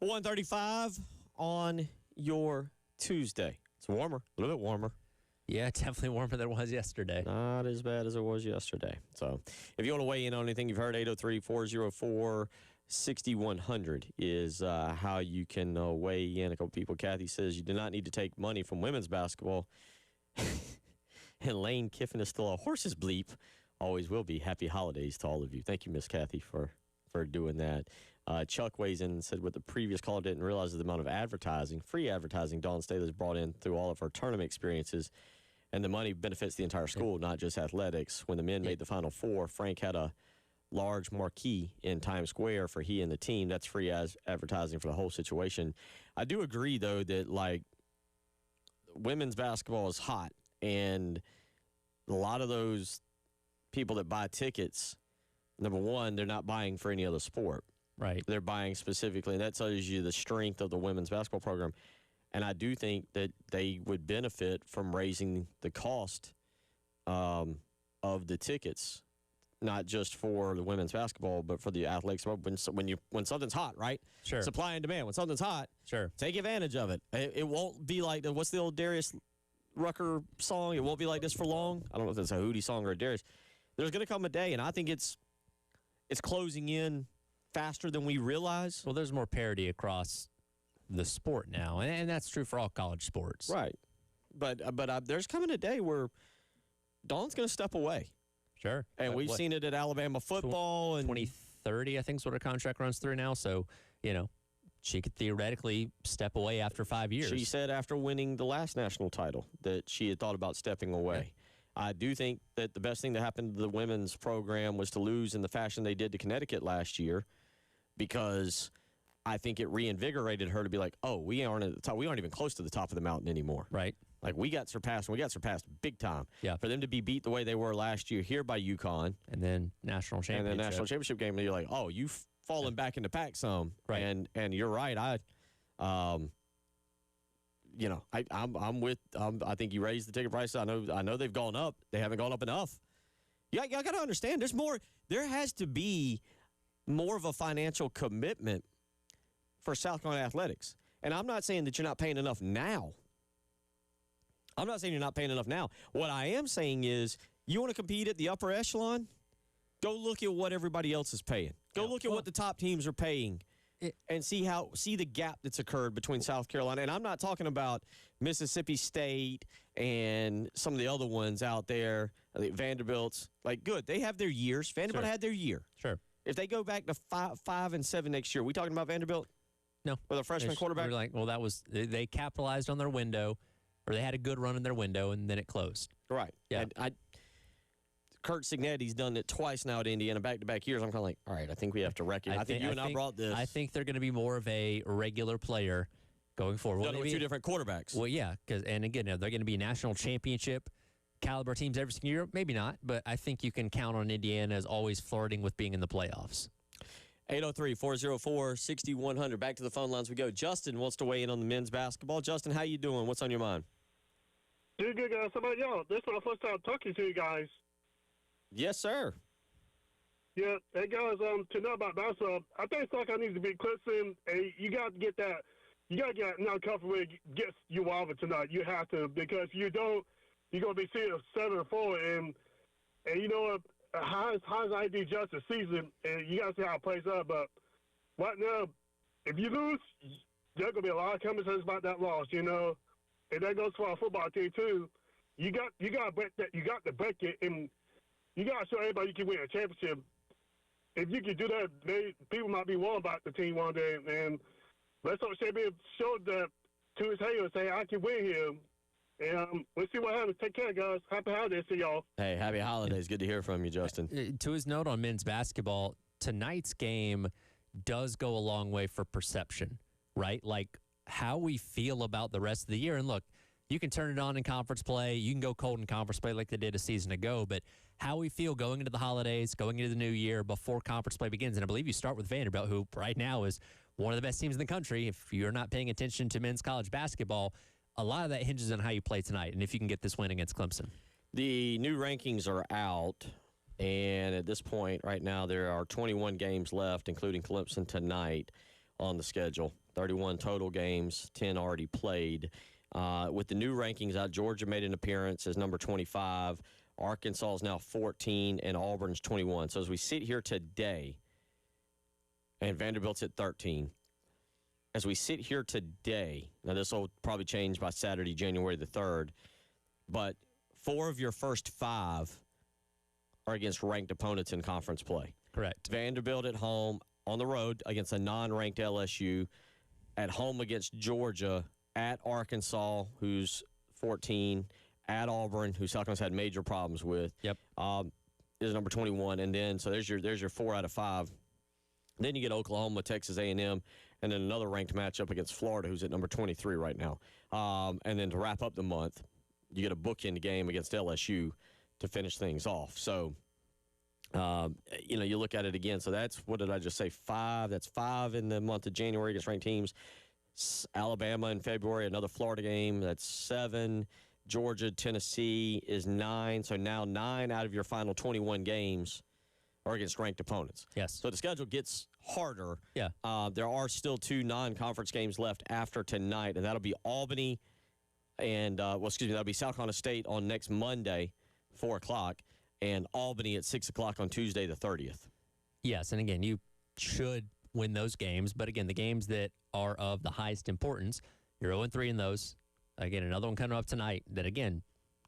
135 on your Tuesday. It's warmer, a little bit warmer. Yeah, definitely warmer than it was yesterday. Not as bad as it was yesterday. So if you want to weigh in on anything you've heard, 803-404-6100 is how you can weigh in. A couple people, Kathy says, you do not need to take money from women's basketball. And Lane Kiffin is still a horse's bleep. Always will be. Happy holidays to all of you. Thank you, Miss Kathy, for doing that. Chuck weighs in and said, with the previous caller, didn't realize the amount of advertising, free advertising Dawn Staley's brought in through all of her tournament experiences. And the money benefits the entire school, not just athletics. When the men made the Final Four, Frank had a large marquee in Times Square for he and the team. That's free advertising for the whole situation. I do agree, though, that, like, women's basketball is hot. And a lot of those people that buy tickets, number one, they're not buying for any other sport. Right. They're buying specifically, and that tells you the strength of the women's basketball program. And I do think that they would benefit from raising the cost of the tickets, not just for the women's basketball, but for the athletics. When something's hot, right? Sure. Supply and demand. When something's hot, Sure. take advantage of it. It won't be like what's the old Darius Rucker song? It won't be like this for long. I don't know if it's a Hootie song or a Darius. There's going to come a day, and I think it's closing in faster than we realize. Well, there's more parity across the sport now, and that's true for all college sports. Right. But there's coming a day where Dawn's going to step away. Sure. And we've seen it at Alabama football. And 2030, I think, is what her contract runs through now. So, she could theoretically step away after 5 years. She said after winning the last national title that she had thought about stepping away. Yeah. I do think that the best thing that happened to the women's program was to lose in the fashion they did to Connecticut last year, because I think it reinvigorated her to be like, oh, we aren't at the top. We aren't even close to the top of the mountain anymore. Right. Like, we got surpassed big time. Yeah. For them to be beat the way they were last year here by UConn. And then national championship. And then national championship game, and you're like, oh, you've fallen back into pack some. Right. And you're right. I'm with. I think you raised the ticket prices. I know they've gone up. They haven't gone up enough. Y'all got to understand. There's more. There has to be more of a financial commitment for South Carolina athletics. And I'm not saying that you're not paying enough now. What I am saying is, you want to compete at the upper echelon? Go look at what everybody else is paying. Go look at what the top teams are paying and see the gap that's occurred between South Carolina. And I'm not talking about Mississippi State and some of the other ones out there, the Vanderbilt's. Like, good. They have their years. Vanderbilt had their year. Sure. If they go back to 5-7 next year, we talking about Vanderbilt? No. With a freshman quarterback? We're like, well, that was, they capitalized on their window, or they had a good run in their window, and then it closed. Right. Yeah. And Kurt Cignetti's done it twice now at Indiana, back-to-back years. I'm kind of like, all right, I think we have to recognize. I think you and I brought this. I think they're going to be more of a regular player going forward. Done it with two different quarterbacks. Well, yeah, and again, they're going to be national championship caliber teams every single year. Maybe not, but I think you can count on Indiana as always flirting with being in the playoffs. 803-404-6100. Back to the phone lines we go. Justin wants to weigh in on the men's basketball. Justin, how you doing? What's on your mind? Doing good, guys. How about y'all? This is my first time talking to you guys. Yes, sir. Yeah, hey, guys, to know about basketball, I think South Carolina needs to beat Clemson, and you got to get that. You got to get now comfortable with get you over tonight. You have to, because if you don't, you're going to be seeing 7-4, and you know what? How's I do just the season, and you got to see how it plays out. But right now, if you lose, there's going to be a lot of conversations about that loss, and that goes for our football team too. You got to break that. You got to break it, and you got to show everybody you can win a championship. If you can do that, people might be worried about the team one day, and let's hope Shabir showed that to his head and say, I can win here. And we'll see what happens. Take care, guys. Happy holidays to y'all. Hey, happy holidays. Good to hear from you, Justin. To his note on men's basketball, tonight's game does go a long way for perception, right? Like how we feel about the rest of the year. And look, you can turn it on in conference play. You can go cold in conference play like they did a season ago. But how we feel going into the holidays, going into the new year before conference play begins. And I believe you start with Vanderbilt, who right now is one of the best teams in the country. If you're not paying attention to men's college basketball, a lot of that hinges on how you play tonight and if you can get this win against Clemson. The new rankings are out, and at this point right now there are 21 games left, including Clemson tonight on the schedule. 31 total games, 10 already played. With the new rankings out, Georgia made an appearance as number 25. Arkansas is now 14, and Auburn's 21. So as we sit here today, and Vanderbilt's at 13. As we sit here today, now this will probably change by Saturday, January the 3rd, but 4 of your first 5 are against ranked opponents in conference play. Correct. Vanderbilt at home, on the road against a non-ranked LSU, at home against Georgia, at Arkansas, who's 14, at Auburn, who South Carolina's had major problems with. Yep. Is number 21, and then so there's your 4 out of 5. Then you get Oklahoma, Texas A&M, and then another ranked matchup against Florida, who's at number 23 right now. And then to wrap up the month, you get a bookend game against LSU to finish things off. So, you look at it again. So that's, what did I just say, 5? That's 5 in the month of January against ranked teams. Alabama in February, another Florida game. That's 7. Georgia, Tennessee is 9. So now 9 out of your final 21 games are against ranked opponents. Yes. So the schedule gets harder. Yeah. There are still 2 non-conference games left after tonight, and that'll be Albany and, that'll be South Carolina State on next Monday, 4 o'clock, and Albany at 6 o'clock on Tuesday the 30th. Yes, and again, you should win those games, but again, the games that are of the highest importance, you're 0-3 in those. Again, another one coming up tonight that, again,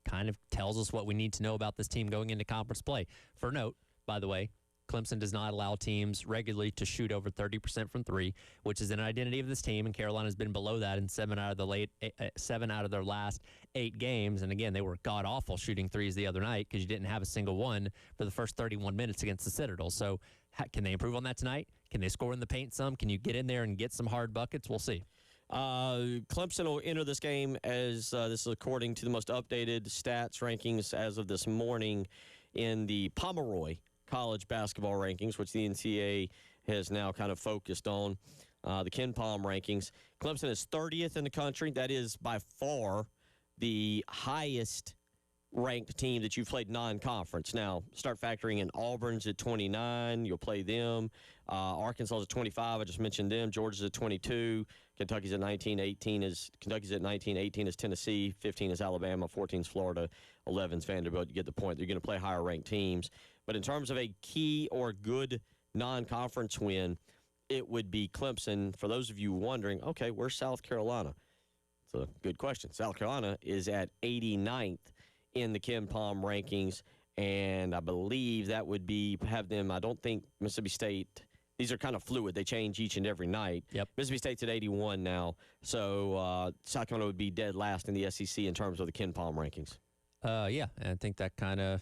kind of tells us what we need to know about this team going into conference play. For note, by the way, Clemson does not allow teams regularly to shoot over 30% from 3, which is an identity of this team, and Carolina's been below that in 7 out of their last 8 games. And again, they were god-awful shooting threes the other night because you didn't have a single one for the first 31 minutes against the Citadel. So can they improve on that tonight? Can they score in the paint some? Can you get in there and get some hard buckets? We'll see. Clemson will enter this game as this is according to the most updated stats rankings as of this morning in the Pomeroy college basketball rankings, which the NCAA has now kind of focused on, the KenPom rankings. Clemson is 30th in the country. That is by far the highest ranked team that you've played non-conference. Now, start factoring in Auburn's at 29. You'll play them. Arkansas is at 25. I just mentioned them. Georgia's at 22. Kentucky's at 19. Kentucky's at 19. 18 is Tennessee. 15 is Alabama. 14 is Florida. 11 is Vanderbilt. You get the point. You're going to play higher ranked teams. But in terms of a key or good non-conference win, it would be Clemson. For those of you wondering, okay, where's South Carolina? It's a good question. South Carolina is at 89th in the KenPom rankings, and I believe that would have them. I don't think Mississippi State. These are kind of fluid. They change each and every night. Yep. Mississippi State's at 81 now, so South Carolina would be dead last in the SEC in terms of the KenPom rankings. Yeah, and I think that kind of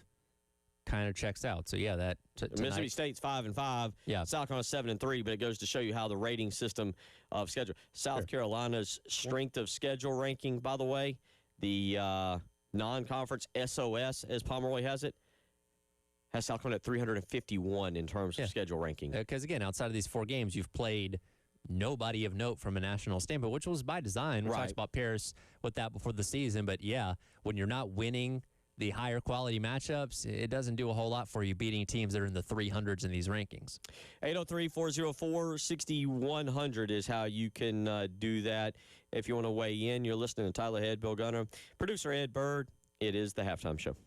checks out. So yeah, that Mississippi State's 5-5. Yeah. South Carolina's 7-3, but it goes to show you how the rating system of schedule. South Carolina's strength of schedule ranking, by the way, the non-conference SOS, as Pomeroy has it, has South Carolina at 351 in terms of schedule ranking. Because again, outside of these 4 games, you've played nobody of note from a national standpoint, which was by design. We talked about Paris with that before the season, but yeah, when you're not winning the higher quality matchups, it doesn't do a whole lot for you beating teams that are in the 300s in these rankings. 803-404-6100 is how you can do that. If you want to weigh in, you're listening to Tyler Head, Bill Gunner, producer Ed Bird. It is the Halftime Show.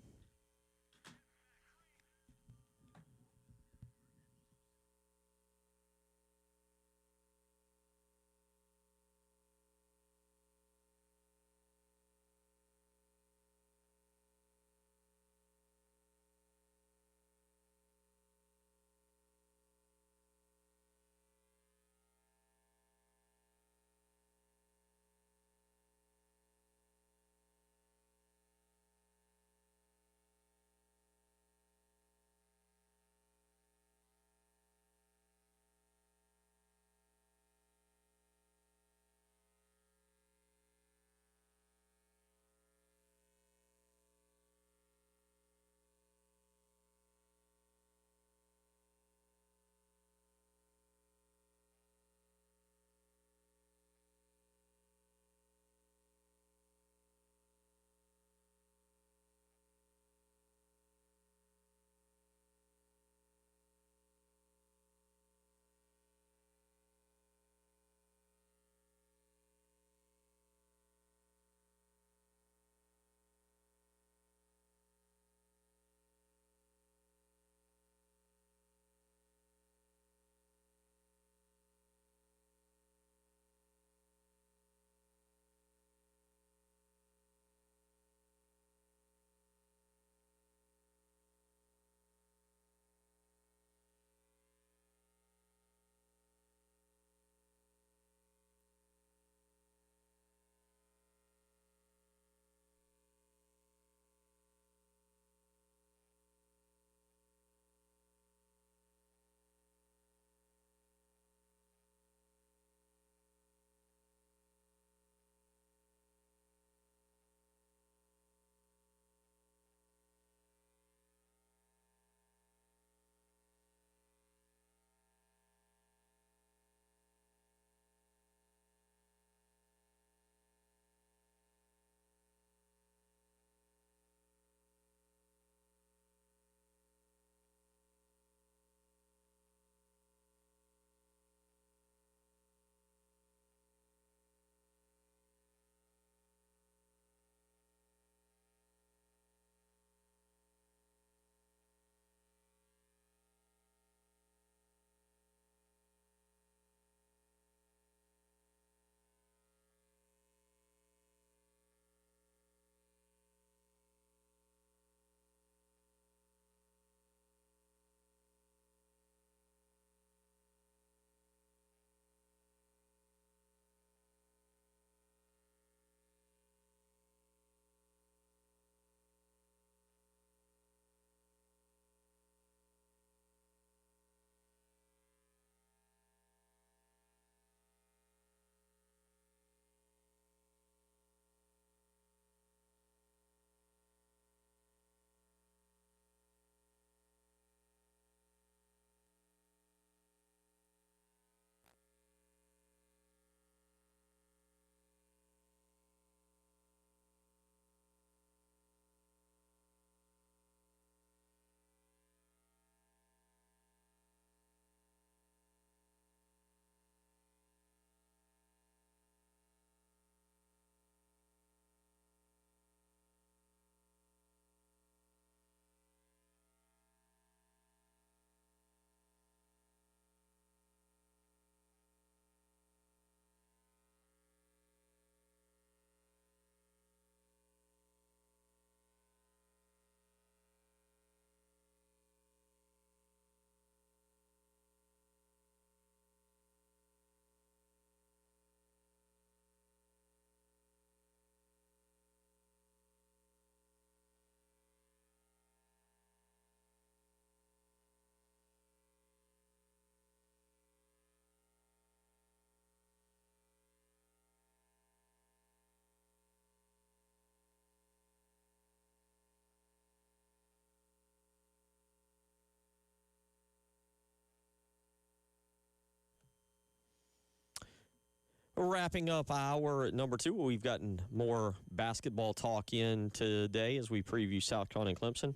Wrapping up hour number 2, we've gotten more basketball talk in today as we preview South Carolina and Clemson.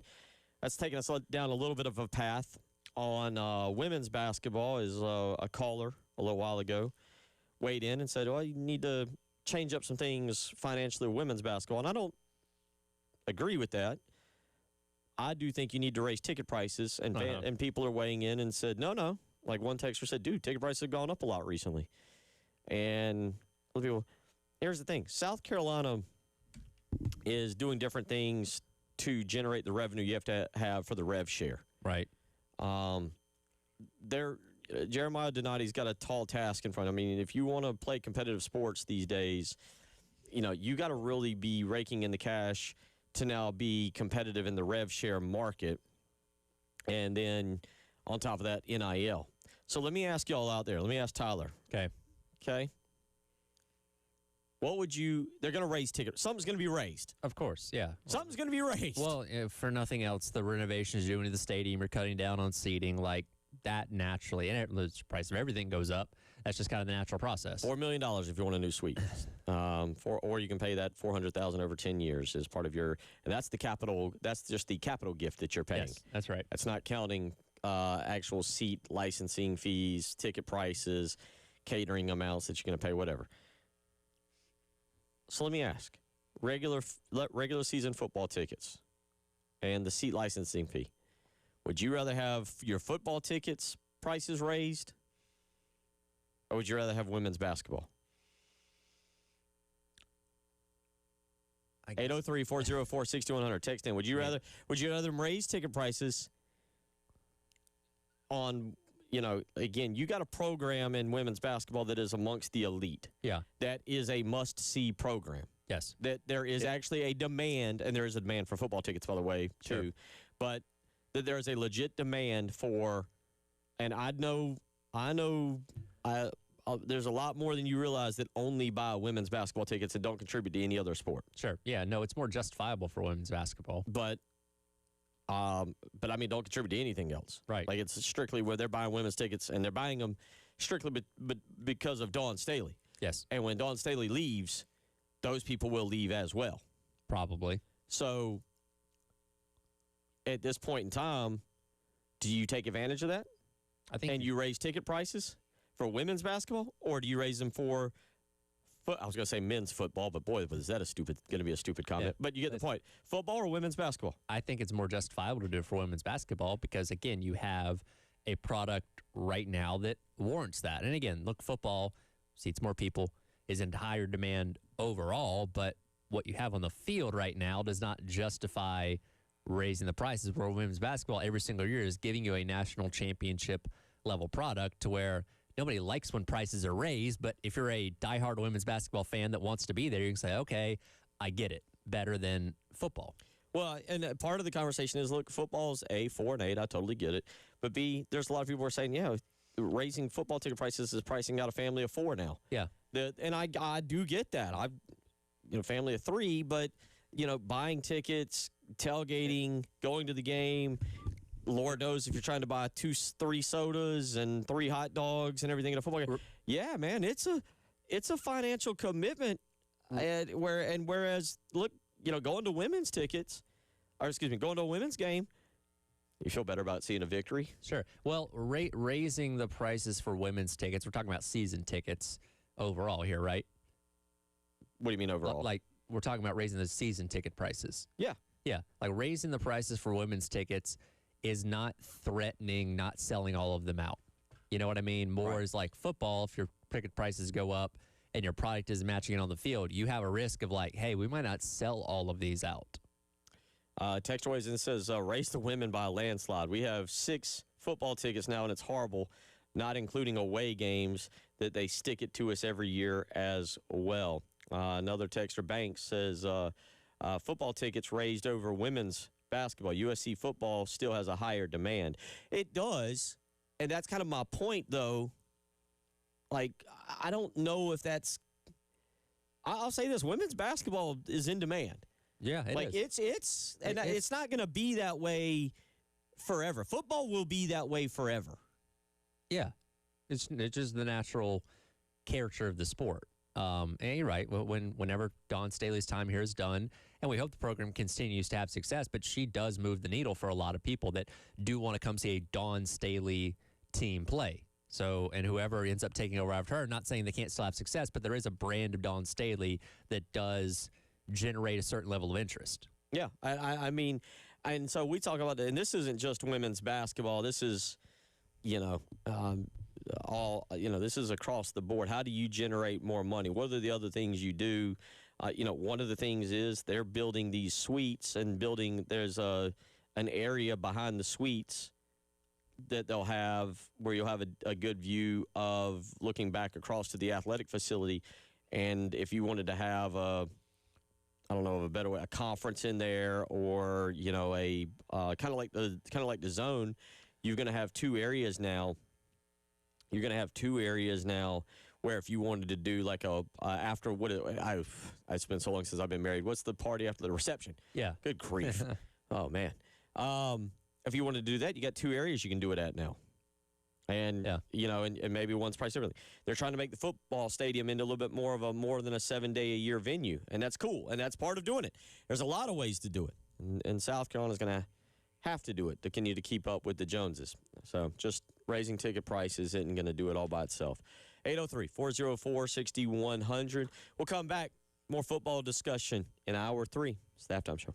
That's taking us down a little bit of a path on women's basketball. Is a caller a little while ago weighed in and said, well, you need to change up some things financially with women's basketball. And I don't agree with that. I do think you need to raise ticket prices, and and people are weighing in and said, no. Like one texter said, dude, ticket prices have gone up a lot recently. And other people, here's the thing. South Carolina is doing different things to generate the revenue you have to have for the rev share. Right. Jeremiah Donati's got a tall task in front. I mean, if you want to play competitive sports these days, you got to really be raking in the cash to now be competitive in the rev share market. And then on top of that, NIL. So let me ask y'all out there. Let me ask Tyler. Okay. What would they're going to raise tickets. Something's going to be raised. Of course, yeah. Something's going to be raised. Well, for nothing else, the renovations you're doing to the stadium, you're cutting down on seating, like that naturally, and the price of everything goes up. That's just kind of the natural process. $4 million if you want a new suite. Or you can pay that $400,000 over 10 years as part of your, and that's just the capital gift that you're paying. Yes, that's right. That's not counting actual seat licensing fees, ticket prices, catering amounts that you're going to pay, whatever. So let me ask, regular season football tickets and the seat licensing fee, would you rather have your football tickets prices raised, or would you rather have women's basketball? 803-404-6100. Text in. Would you rather them raise ticket prices on, again, you got a program in women's basketball that is amongst the elite. Yeah. That is a must-see program. Yes. That there is actually a demand, and there is a demand for football tickets, by the way, too. Sure. But that there is a legit demand for, and I know there's a lot more than you realize that only buy women's basketball tickets and don't contribute to any other sport. Sure. Yeah, no, it's more justifiable for women's basketball. But I mean, don't contribute to anything else. Right. Like, it's strictly where they're buying women's tickets, and they're buying them strictly because of Dawn Staley. Yes. And when Dawn Staley leaves, those people will leave as well. Probably. So at this point in time, do you take advantage of that? I think. And you raise ticket prices for women's basketball, or do you raise them for I was going to say men's football, but boy, was that going to be a stupid comment. Yeah, but you get the point. Football or women's basketball? I think it's more justifiable to do it for women's basketball because, again, you have a product right now that warrants that. And, again, look, football seats more people, is in higher demand overall, but what you have on the field right now does not justify raising the prices, where women's basketball every single year is giving you a national championship level product to where nobody likes when prices are raised, but if you're a diehard women's basketball fan that wants to be there, you can say, okay, I get it, better than football. Well, and part of the conversation is, look, football's A, 4 and 8, I totally get it. But B, there's a lot of people who are saying, yeah, raising football ticket prices is pricing out a family of 4 now. Yeah. And I do get that. Family of 3, but, buying tickets, tailgating, going to the game, Lord knows if you're trying to buy 3 sodas and 3 hot dogs and everything in a football game. Yeah, man, it's a financial commitment. And whereas, look, going to women's tickets, going to a women's game, you feel better about seeing a victory. Sure. Well, raising the prices for women's tickets, we're talking about season tickets overall here, right? What do you mean overall? Like, we're talking about raising the season ticket prices. Yeah. Yeah. Like, raising the prices for women's tickets is not threatening not selling all of them out. You know what I mean? More Right. is like football. If your ticket prices go up and your product is matching it on the field, you have a risk of like, hey, we might not sell all of these out. Text Ways and says, race the women by a landslide. We have 6 football tickets now, and it's horrible, not including away games, that they stick it to us every year as well. Another texter, Banks, says, football tickets raised over women's basketball. USC football still has a higher demand. It does, and that's kind of my point, though. Like, I don't know if that's... I'll say this. Women's basketball is in demand. Yeah, it is. It's not going to be that way forever. Football will be that way forever. Yeah. It's just the natural character of the sport. And you're right. Whenever Dawn Staley's time here is done, and we hope the program continues to have success, but she does move the needle for a lot of people that do want to come see a Dawn Staley team play. So, and whoever ends up taking over after her, not saying they can't still have success, but there is a brand of Dawn Staley that does generate a certain level of interest. Yeah, I mean, and so we talk about it, and this isn't just women's basketball. This is, this is across the board. How do you generate more money? What are the other things you do? One of the things is they're building these suites and there's an area behind the suites that they'll have where you'll have a good view of looking back across to the athletic facility. And if you wanted to have a better way, a conference in there, or a kind of like the zone, you're going to have two areas now. You're going to have two areas now where if you wanted to do like it's been so long since I've been married. What's the party after the reception? Yeah. Good grief. Oh man. If you wanted to do that, you got two areas you can do it at now. And, and maybe one's priced differently. They're trying to make the football stadium into a little bit more than a 7-day-a-year venue. And that's cool. And that's part of doing it. There's a lot of ways to do it. And South Carolina's going to have to do it to continue to keep up with the Joneses. So just raising ticket prices isn't going to do it all by itself. 803-404-6100. We'll come back. More football discussion in hour 3. It's the Halftime Show.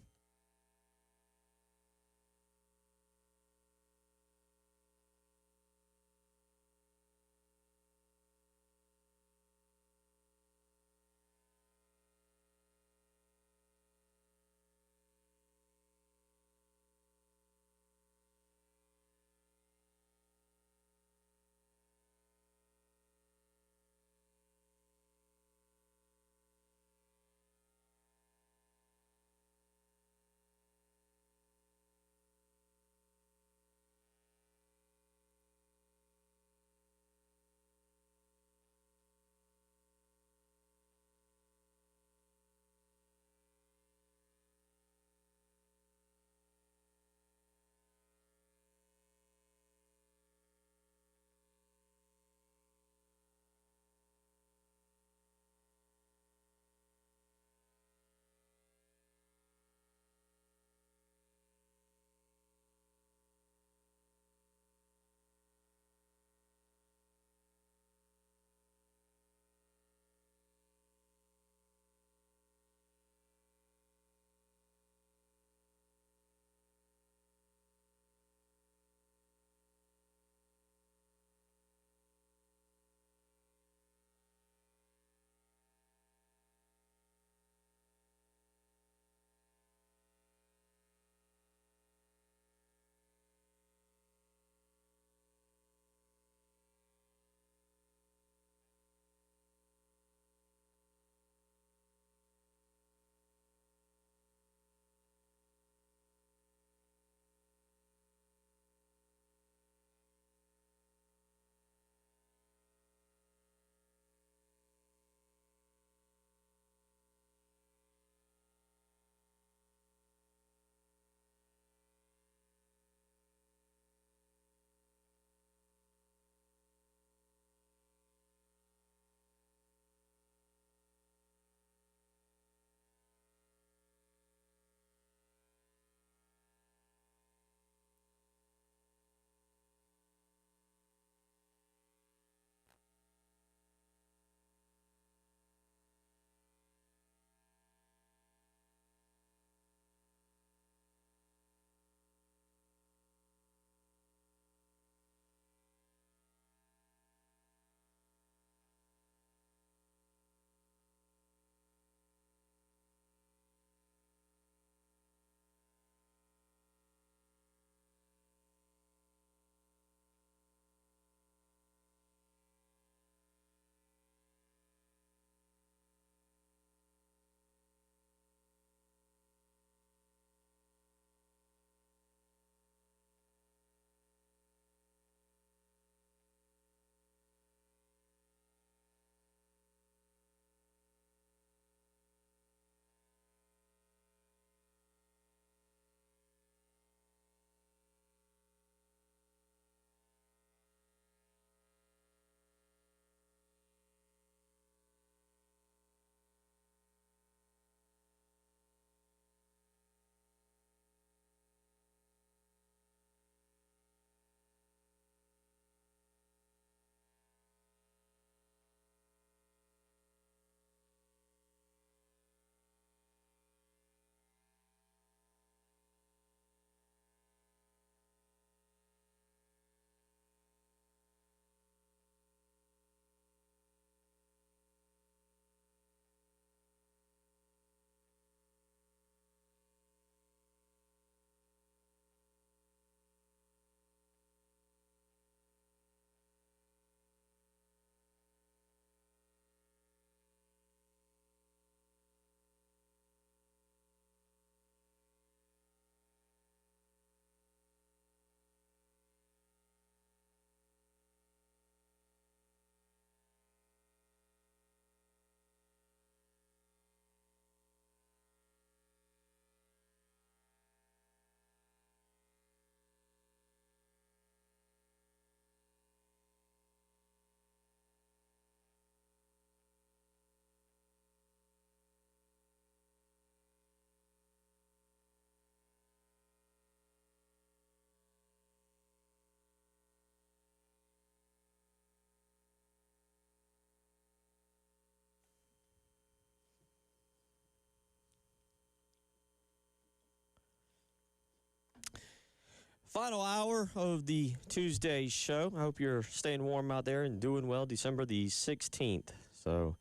Final hour of the Tuesday show. I hope you're staying warm out there and doing well. December the 16th. So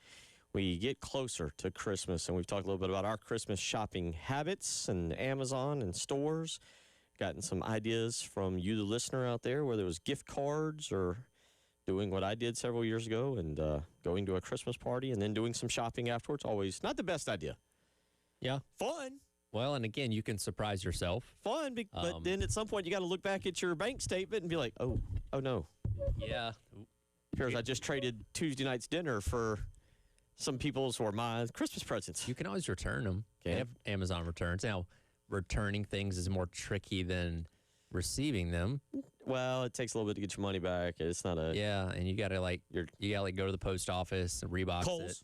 we get closer to Christmas, and we've talked a little bit about our Christmas shopping habits and Amazon and stores. Gotten some ideas from you, the listener out there, whether it was gift cards or doing what I did several years ago and going to a Christmas party and then doing some shopping afterwards. Always not the best idea. Yeah. Fun. Well, and again, you can surprise yourself. Fun, but then at some point you got to look back at your bank statement and be like, oh no. Yeah. Here's I just traded Tuesday night's dinner for some people's or my Christmas presents. You can always return them. They Can. have Amazon returns. Now, returning things is more tricky than receiving them. Well, it takes a little bit to get your money back. It's not a Yeah, and you gotta go to the post office and rebox Kohl's. it.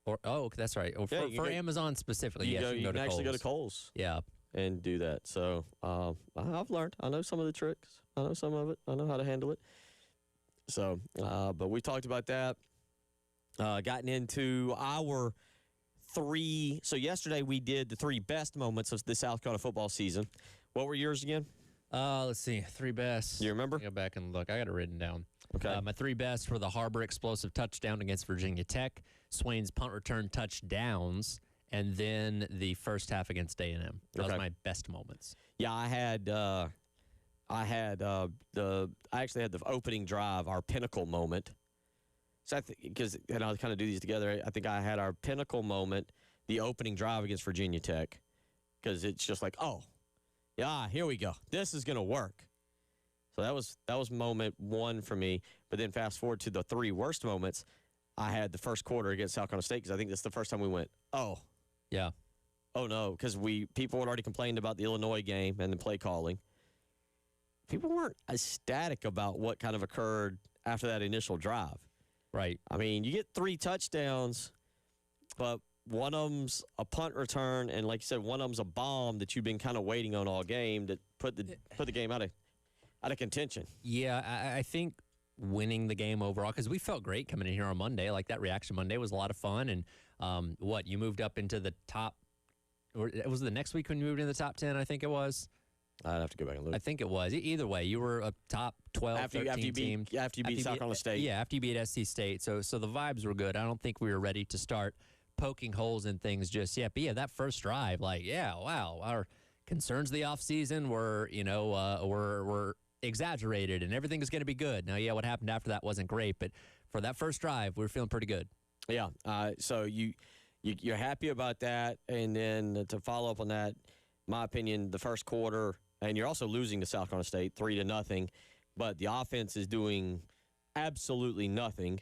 Or that's right. Or Yeah, for, you for go- Amazon specifically, You, yes, go, you you can can actually go to Kohl's. Kohl's Yeah. and do that. So I've learned. I know some of the tricks. I know some of it. I know how to handle it. So, but we talked about that. Gotten into our three. So yesterday we did the three best moments of the South Carolina football season. What were yours again? Let's see. Three best. You remember? Go back and look. I got it written down. Okay. My three best were the Harbor explosive touchdown against Virginia Tech, Swain's punt return touchdowns, and then the first half against A&M. Those Okay. are my best moments. Yeah, I actually had the opening drive, our pinnacle moment. So because I kind of do these together, I think I had our pinnacle moment, the opening drive against Virginia Tech, because it's just like, oh, yeah, here we go. This is gonna work. So that was moment one for me. But then fast forward to the three worst moments, I had the first quarter against South Carolina State because I think that's the first time we went, oh Yeah. no, because people had already complained about the Illinois game and the play calling. People weren't ecstatic about what kind of occurred after that initial drive. Right. I mean, you get 3 touchdowns, but one of them's a punt return, and like you said, one of them's a bomb that you've been kind of waiting on all game that put the game out of contention. Yeah, I think winning the game overall, because we felt great coming in here on Monday. Like that Reaction Monday was a lot of fun. And you moved up into the top, or it was the next week when you moved into the top 10, I think it was. I'd have to go back and look. I think it was. Either way, you were a top 12, After 13 you team. beat South Carolina State. Yeah, after you beat SC State. So the vibes were good. I don't think we were ready to start poking holes in things just yet. But yeah, that first drive, wow, our concerns the offseason were exaggerated and everything is going to be good. Now, yeah, what happened after that wasn't great, but for that first drive, we were feeling pretty good. Yeah. So you're happy about that, and then to follow up on that, my opinion, the first quarter, and you're also losing to South Carolina State 3-0, but the offense is doing absolutely nothing,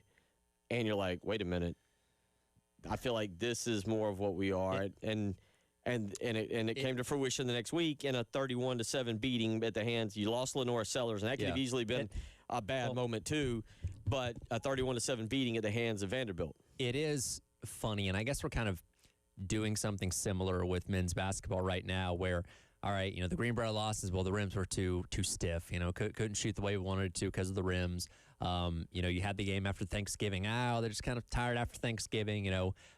and you're like, wait a minute, I feel like this is more of what we are, and it came to fruition the next week in a 31-7 beating at the hands. You lost Lenora Sellers, and that could have easily been a bad moment too, but a 31-7 beating at the hands of Vanderbilt. It is funny, and I guess we're kind of doing something similar with men's basketball right now where, all right, the Greenbrier losses, well, the rims were too stiff, couldn't shoot the way we wanted to because of the rims. You had the game after Thanksgiving. They're just kind of tired after Thanksgiving.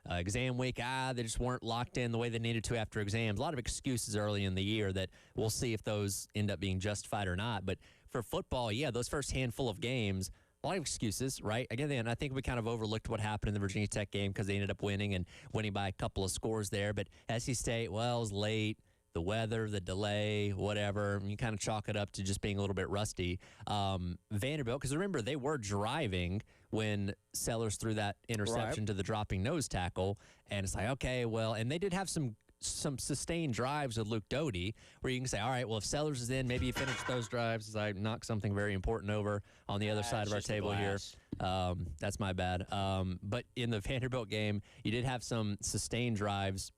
Exam week. They just weren't locked in the way they needed to after exams. A lot of excuses early in the year that we'll see if those end up being justified or not. But for football, yeah, those first handful of games, a lot of excuses, right? Again, I think we kind of overlooked what happened in the Virginia Tech game because they ended up winning by a couple of scores there. But SC State, well, it was late. The weather, the delay, whatever, you kind of chalk it up to just being a little bit rusty. Vanderbilt, because remember, they were driving when Sellers threw that interception to the dropping nose tackle, and it's like, okay, well, and they did have some sustained drives with Luke Doty where you can say, all right, well, if Sellers is in, maybe you finish those drives as I knock something very important over on the other side of our table here. That's my bad. But in the Vanderbilt game, you did have some sustained drives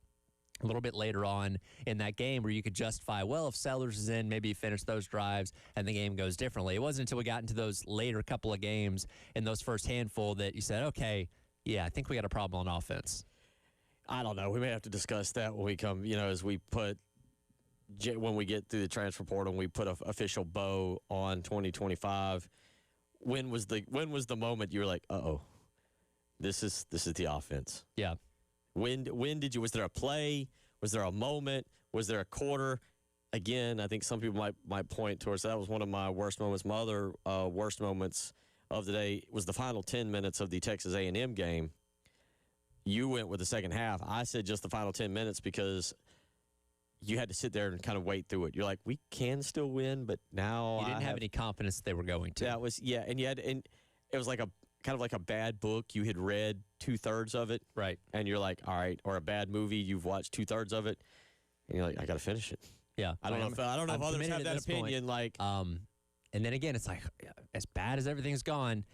a little bit later on in that game where you could justify, well, if Sellers is in, maybe you finish those drives and the game goes differently. It wasn't until we got into those later couple of games in those first handful that you said, okay, yeah, I think we got a problem on offense. I don't know. We may have to discuss that when we come, as we when we get through the transfer portal and we put an official bow on 2025. When was the moment you were like, uh-oh, this is the offense? Yeah. Was there a play? Was there a moment? Was there a quarter? again, I think some people might point towards that was one of my worst moments. My other worst moments of the day was the final 10 minutes of the Texas A&M game. You went with the second half. I said just the final 10 minutes because you had to sit there and kind of wait through it. You're like, we can still win, but now You didn't have any confidence they were going to. That was and and it was like a kind of like a bad book. You had read 2/3 of it, Right. and you're like, all right, or a bad movie. You've watched 2/3 of it, and you're like, I got to finish it. Yeah. I don't know if I'm others committed have at that this point. opinion. Like, And then again, it's like, as bad as everything's gone,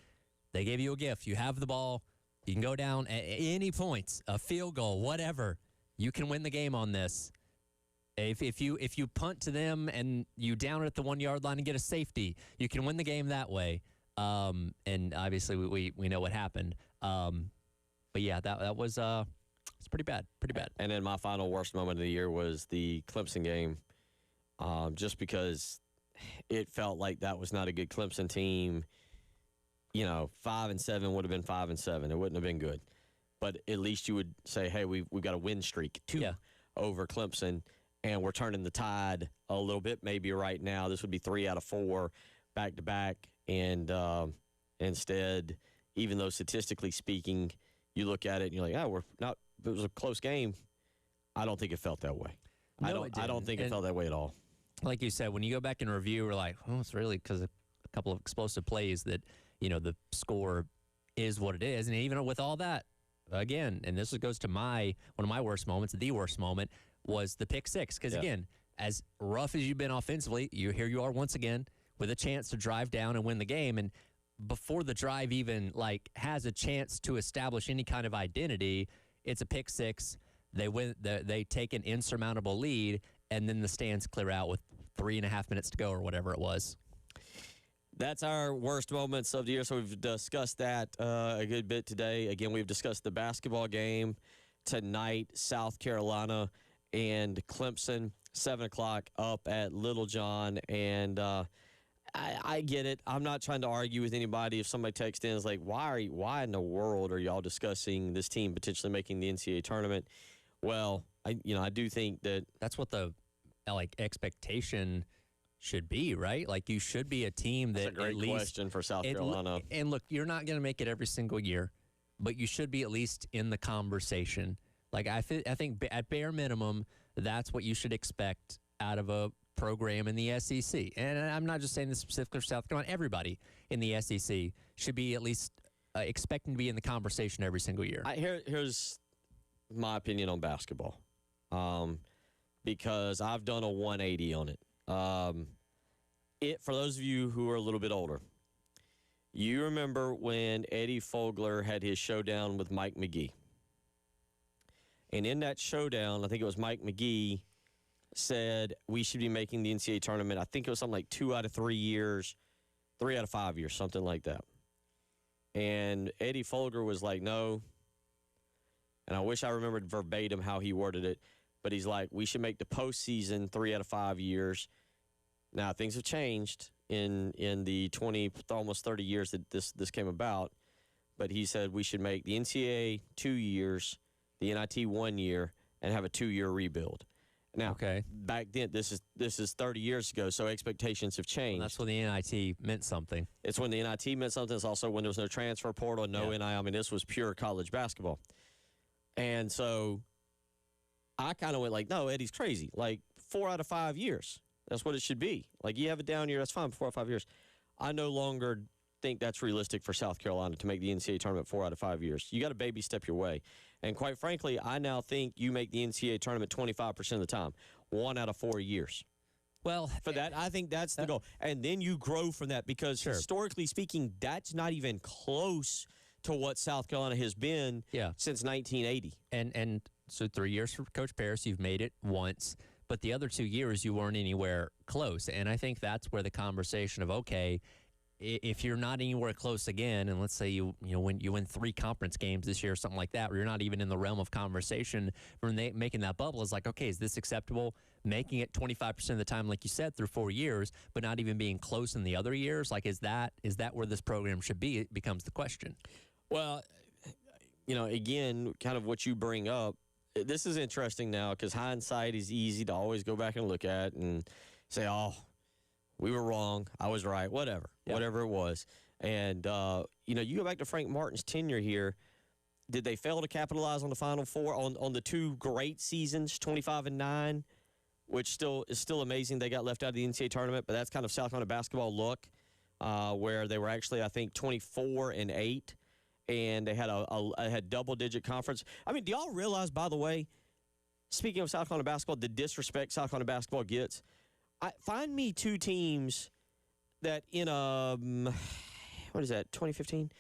they gave you a gift. You have the ball. You can go down at any points, a field goal, whatever. You can win the game on this. If you punt to them and you down it at the 1 yard line and get a safety, you can win the game that way. And obviously we know what happened. But yeah, that was it's pretty bad, and then my final worst moment of the year was the Clemson game, just because it felt like that was not a good Clemson team. 5-7 would have been 5-7. It wouldn't have been good, but at least you would say, hey, we've got a win streak over Clemson. And we're turning the tide a little bit maybe right now. This would be 3 out of 4 back-to-back. And instead, even though statistically speaking, you look at it and you're like, we're not – it was a close game. I don't think it felt that way. No, I don't think it felt that way at all. Like you said, when you go back and review, we're like, it's really because of a couple of explosive plays that, the score is what it is. And even with all that, again, and this goes to one of my worst moments, the worst moment, was the pick six. Because, again, as rough as you've been offensively, here you are once again with a chance to drive down and win the game. And before the drive even, has a chance to establish any kind of identity, it's a pick six. They win. They take an insurmountable lead, and then the stands clear out with 3.5 minutes to go or whatever it was. That's our worst moments of the year. So we've discussed that a good bit today. Again, we've discussed the basketball game tonight, South Carolina and Clemson, 7 o'clock up at Little John. And I get it. I'm not trying to argue with anybody. If somebody texts in, it's like, why in the world are y'all discussing this team potentially making the NCAA tournament? Well, I do think that that's what the expectation should be, right? You should be a team that that's a great at least question for South Carolina. And look, you're not going to make it every single year, but you should be at least in the conversation. I think at bare minimum, that's what you should expect out of a program in the SEC. And I'm not just saying this specifically for South Carolina. Everybody in the SEC should be at least expecting to be in the conversation every single year. Here's my opinion on basketball, because I've done a 180 on it. For those of you who are a little bit older, you remember when Eddie Fogler had his showdown with Mike McGee. And in that showdown, I think it was Mike McGee said we should be making the NCAA tournament. I think it was something like 2 out of 3 years, 3 out of 5 years, something like that. And Eddie Folger was like, no. And I wish I remembered verbatim how he worded it. But he's like, we should make the postseason 3 out of 5 years. Now, things have changed in the 20, almost 30 years that this came about. But he said we should make the NCAA 2 years, the NIT 1 year, and have a 2-year rebuild. Now, back then, this is 30 years ago, so expectations have changed. Well, that's when the NIT meant something. It's when the NIT meant something. It's also when there was no transfer portal, no NIL. I mean, this was pure college basketball. And so I kind of went like, no, Eddie's crazy. 4 out of 5 years. That's what it should be. You have a down year, that's fine, 4 out of 5 years. I no longer think that's realistic for South Carolina to make the NCAA tournament 4 out of 5 years. You got to baby step your way. And quite frankly, I now think you make the NCAA tournament 25% of the time, 1 out of 4 years. Well, for that, I think that's the goal. And then you grow from that because historically speaking, that's not even close to what South Carolina has been since 1980. And so 3 years for Coach Paris, you've made it once. But the other 2 years, you weren't anywhere close. And I think that's where the conversation of, okay, if you're not anywhere close again, and let's say you win 3 conference games this year or something like that, where you're not even in the realm of conversation for making that bubble, is like, okay, is this acceptable? Making it 25% of the time, like you said, through 4 years, but not even being close in the other years, is that where this program should be? It becomes the question. Well, again, kind of what you bring up, this is interesting now because hindsight is easy to always go back and look at and say, oh, we were wrong. I was right. Whatever. Yeah. Whatever it was. And, you go back to Frank Martin's tenure here. Did they fail to capitalize on the Final Four, on the two great seasons, 25-9, which is still amazing. They got left out of the NCAA tournament, but that's kind of South Carolina basketball look, where they were actually, I think, 24-8, and they had had double-digit conference. I mean, do y'all realize, by the way, speaking of South Carolina basketball, the disrespect South Carolina basketball gets? Find me two teams that in what is that, 2015?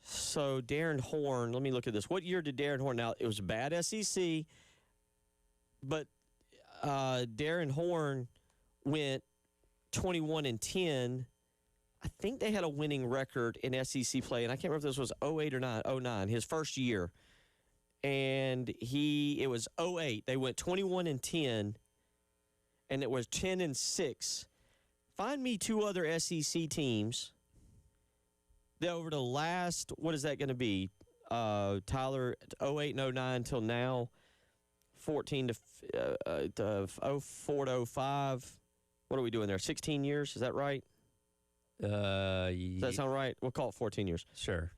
So Darren Horn, let me look at this. What year did Darren Horn? Now, it was a bad SEC, but Darren Horn went 21-10. I think they had a winning record in SEC play, and I can't remember if this was 08 or 09, his first year. And it was 08. They went 21-10, and it was 10-6. Find me two other SEC teams that over the last, what is that going to be, Tyler, 08 and 09 till now, 14 to 04 to 05. What are we doing there? 16 years? Is that right? Does that sound right? We'll call it 14 years. Sure.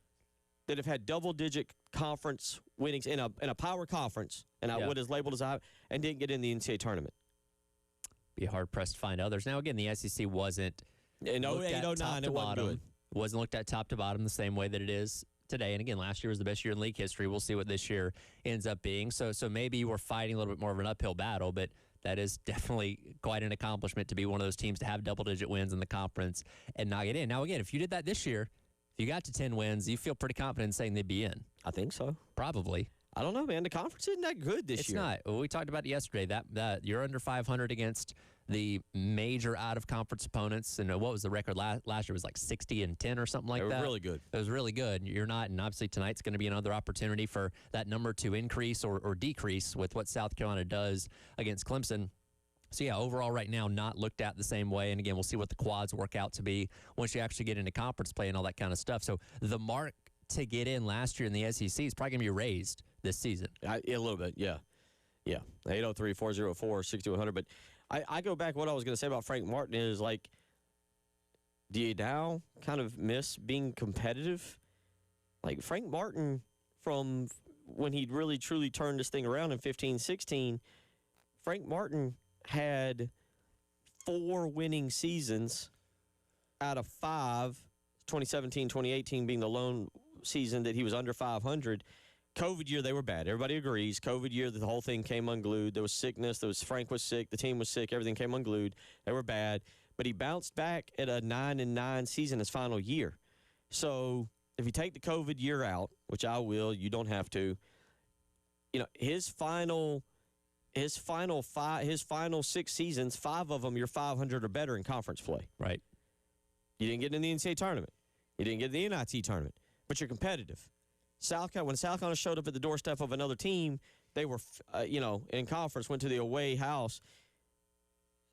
That have had double-digit conference winnings in a power conference, and what is labeled as and didn't get in the NCAA tournament. Be hard-pressed to find others. Now, again, the SEC wasn't in 08, 09, it wasn't good. Wasn't looked at top to bottom the same way that it is today. And again, last year was the best year in league history. We'll see what this year ends up being. So maybe you were fighting a little bit more of an uphill battle, but that is definitely quite an accomplishment to be one of those teams to have double-digit wins in the conference and not get in. Now, again, if you did that this year, if you got to 10 wins, you feel pretty confident in saying they'd be in. I think so. Probably. I don't know, man. The conference isn't that good this year. It's not. Well, we talked about it yesterday. That you're under 500 against the major out-of-conference opponents. And what was the record last year? It was like 60-10 or something like that. It was really good. It was really good. You're not, and obviously tonight's going to be another opportunity for that number to increase or decrease with what South Carolina does against Clemson. So, yeah, overall right now not looked at the same way. And, again, we'll see what the quads work out to be once you actually get into conference play and all that kind of stuff. So the mark to get in last year in the SEC is probably going to be raised this season. A little bit, yeah. Yeah, 803-404-6100. But I go back, what I was going to say about Frank Martin is, like, do you now kind of miss being competitive? Like, Frank Martin, from when he really truly turned this thing around in 15-16, Frank Martin had 4 winning seasons out of 5, 2017, 2018 being the lone season that he was under 500. COVID year, they were bad. Everybody agrees. COVID year, the whole thing came unglued. There was sickness. Frank was sick. The team was sick. Everything came unglued. They were bad. But he bounced back at a 9-9 season his final year. So if you take the COVID year out, which I will, you don't have to, his final 6 seasons, 5 of them you're 500 or better in conference play. Right. You didn't get in the NCAA tournament. You didn't get in the NIT tournament. But you're competitive. When South Carolina showed up at the doorstep of another team, they were, in conference, went to the away house.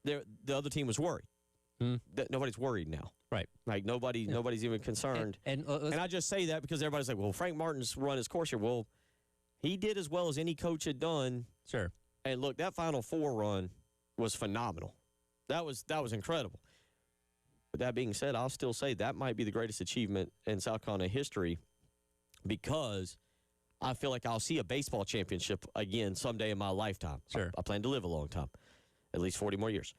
The other team was worried. Nobody's worried now. Right. Like, nobody's even concerned. And I just say that because everybody's like, well, Frank Martin's run his course here. Well, he did as well as any coach had done. Sure. And look, that Final Four run was phenomenal. That was incredible. But that being said, I'll still say that might be the greatest achievement in South Carolina history, because I feel like I'll see a baseball championship again someday in my lifetime. Sure. I plan to live a long time, at least 40 more years.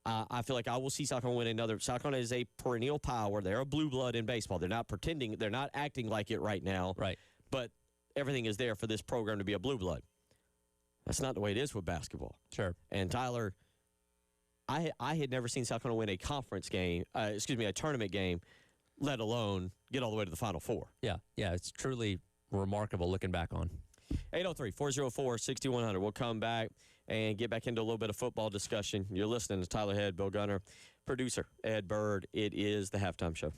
I feel like I will see South Carolina win another. South Carolina is a perennial power. They're a blue blood in baseball. They're not pretending. They're not acting like it right now. Right. But everything is there for this program to be a blue blood. That's not the way it is with basketball. Sure. And Tyler, I had never seen South Carolina win a conference game, a tournament game, let alone get all the way to the Final Four. Yeah, it's truly remarkable looking back on. 803-404-6100. We'll come back and get back into a little bit of football discussion. You're listening to Tyler Head, Bill Gunner, producer Ed Bird. It is the Halftime Show.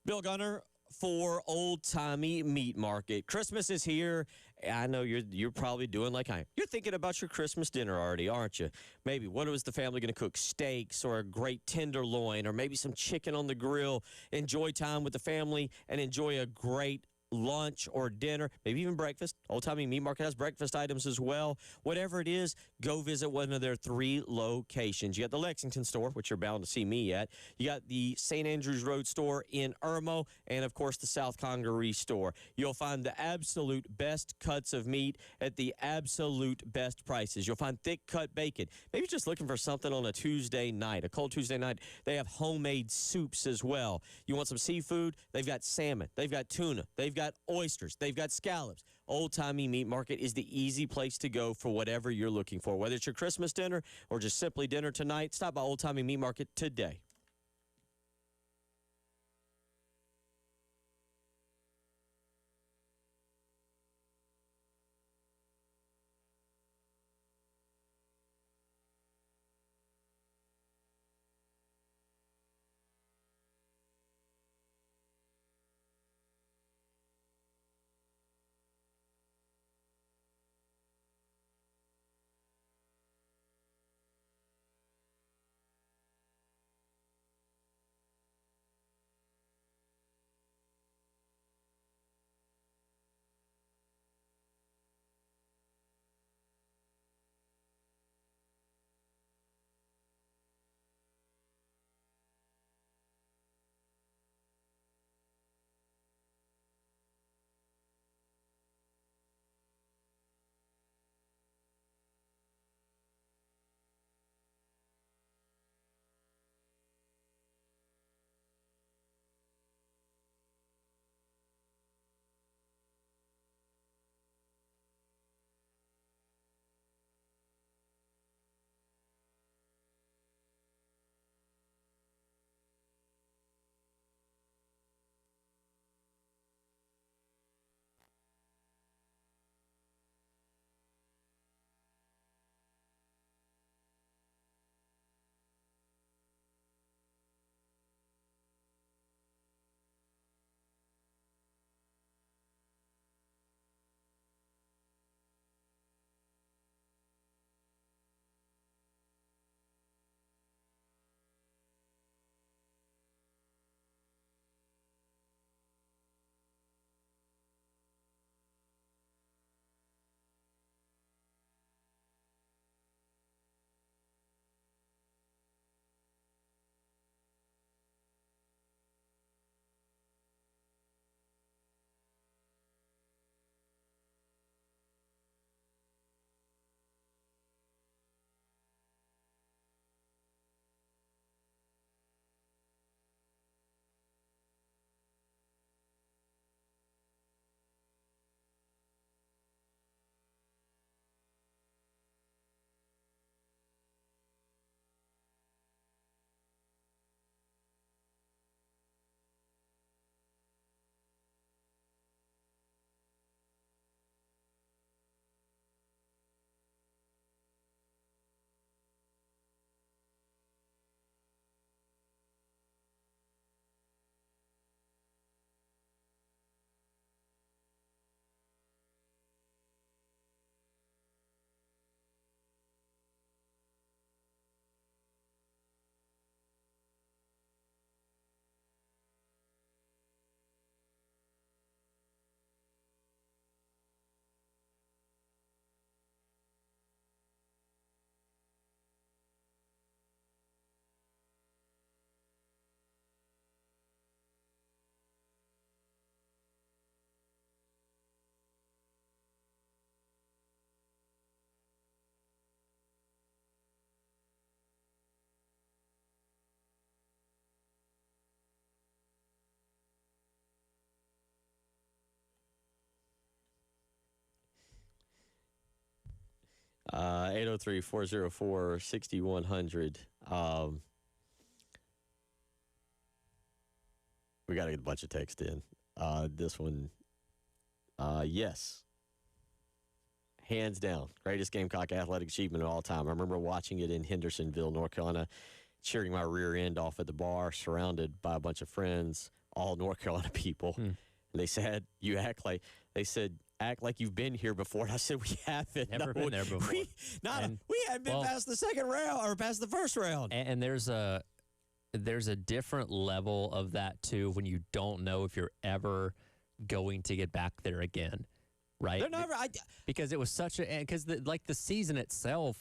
Bill Gunner for Old Timey Meat Market. Christmas is here. I know you're probably doing like I am. You're thinking about your Christmas dinner already, aren't you? Maybe what was the family going to cook? Steaks or a great tenderloin or maybe some chicken on the grill. Enjoy time with the family and enjoy a great lunch or dinner, maybe even breakfast. Old Timey Meat Market has breakfast items as well. Whatever it is, go visit one of their 3 locations. You got the Lexington store, which you're bound to see me at. You got the St. Andrews Road store in Irmo, and of course the South Congaree store. You'll find the absolute best cuts of meat at the absolute best prices. You'll find thick cut bacon. Maybe just looking for something on a Tuesday night, a cold Tuesday night. They have homemade soups as well. You want some seafood? They've got salmon. They've got tuna. They've got oysters. They've got scallops. Old Timey Meat Market is the easy place to go for whatever you're looking for. Whether it's your Christmas dinner or just simply dinner tonight, stop by Old Timey Meat Market today. Uh, 803-404-6100. We got to get a bunch of text in. This one, yes. Hands down, greatest Gamecock athletic achievement of all time. I remember watching it in Hendersonville, North Carolina, cheering my rear end off at the bar, surrounded by a bunch of friends, all North Carolina people. And they said, act like you've been here before. And I said, we haven't. Never been there before. We haven't been past the second round or past the first round. And there's a different level of that too when you don't know if you're ever going to get back there again, right? They're never. Because it was such a because the season itself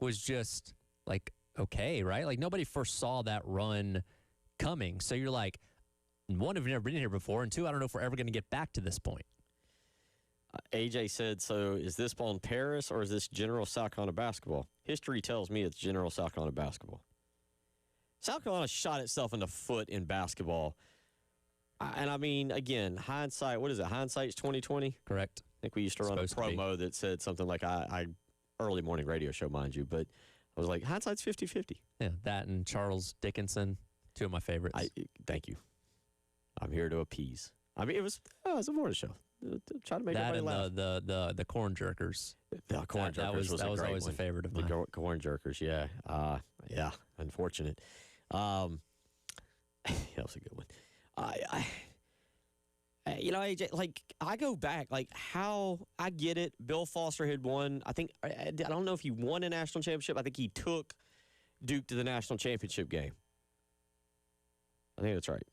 was just like okay, right? Like nobody foresaw that run coming. So you're like, one, I've never been here before, and two, I don't know if we're ever going to get back to this point. AJ said, so is this on Paris or is this general South Carolina basketball? History tells me it's general South Carolina basketball. South Carolina shot itself in the foot in basketball. And I mean, again, hindsight, what is it? Hindsight's 20/20? Correct. I think we used to run a promo that said something like, I early morning radio show, mind you, but I was like, hindsight's 50-50. Yeah, that and Charles Dickinson, two of my favorites. Thank you. I'm here to appease. I mean, it was a morning show. Try to make that everybody and laugh. the corn jerkers. The corn jerkers that was a great always one. a favorite of mine. The corn jerkers, yeah. Yeah, unfortunate. That was a good one. AJ, like, I go back, like, how I get it. Bill Foster had won. I think, I don't know if he won a national championship. I think he took Duke to the national championship game. I think that's right.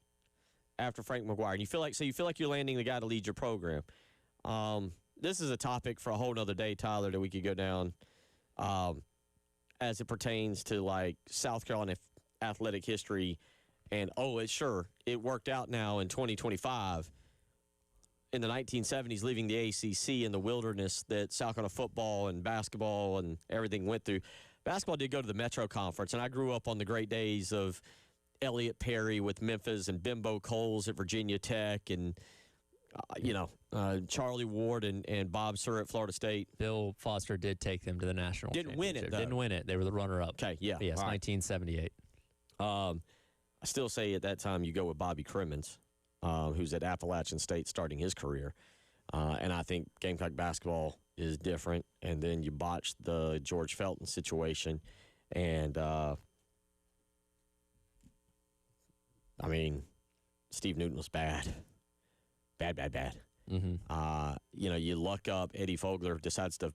After Frank McGuire. And you feel like you're landing the guy to lead your program. This is a topic for a whole nother day, Tyler, that we could go down as it pertains to, like, South Carolina athletic history. And, it worked out now in 2025. In the 1970s, leaving the ACC and the wilderness that South Carolina football and basketball and everything went through. Basketball did go to the Metro Conference, and I grew up on the great days of Elliot Perry with Memphis and Bimbo Coles at Virginia Tech and, Charlie Ward and Bob Sir at Florida State. Bill Foster did take them to the national Didn't win it, though. Didn't win it. They were the runner-up. Okay, yeah. Yes, all right. 1978. I still say at that time you go with Bobby Crimmins, who's at Appalachian State starting his career. And I think Gamecock basketball is different. And then you botched the George Felton situation. And, Steve Newton was bad. Bad. Mm-hmm. You luck up. Eddie Fogler decides to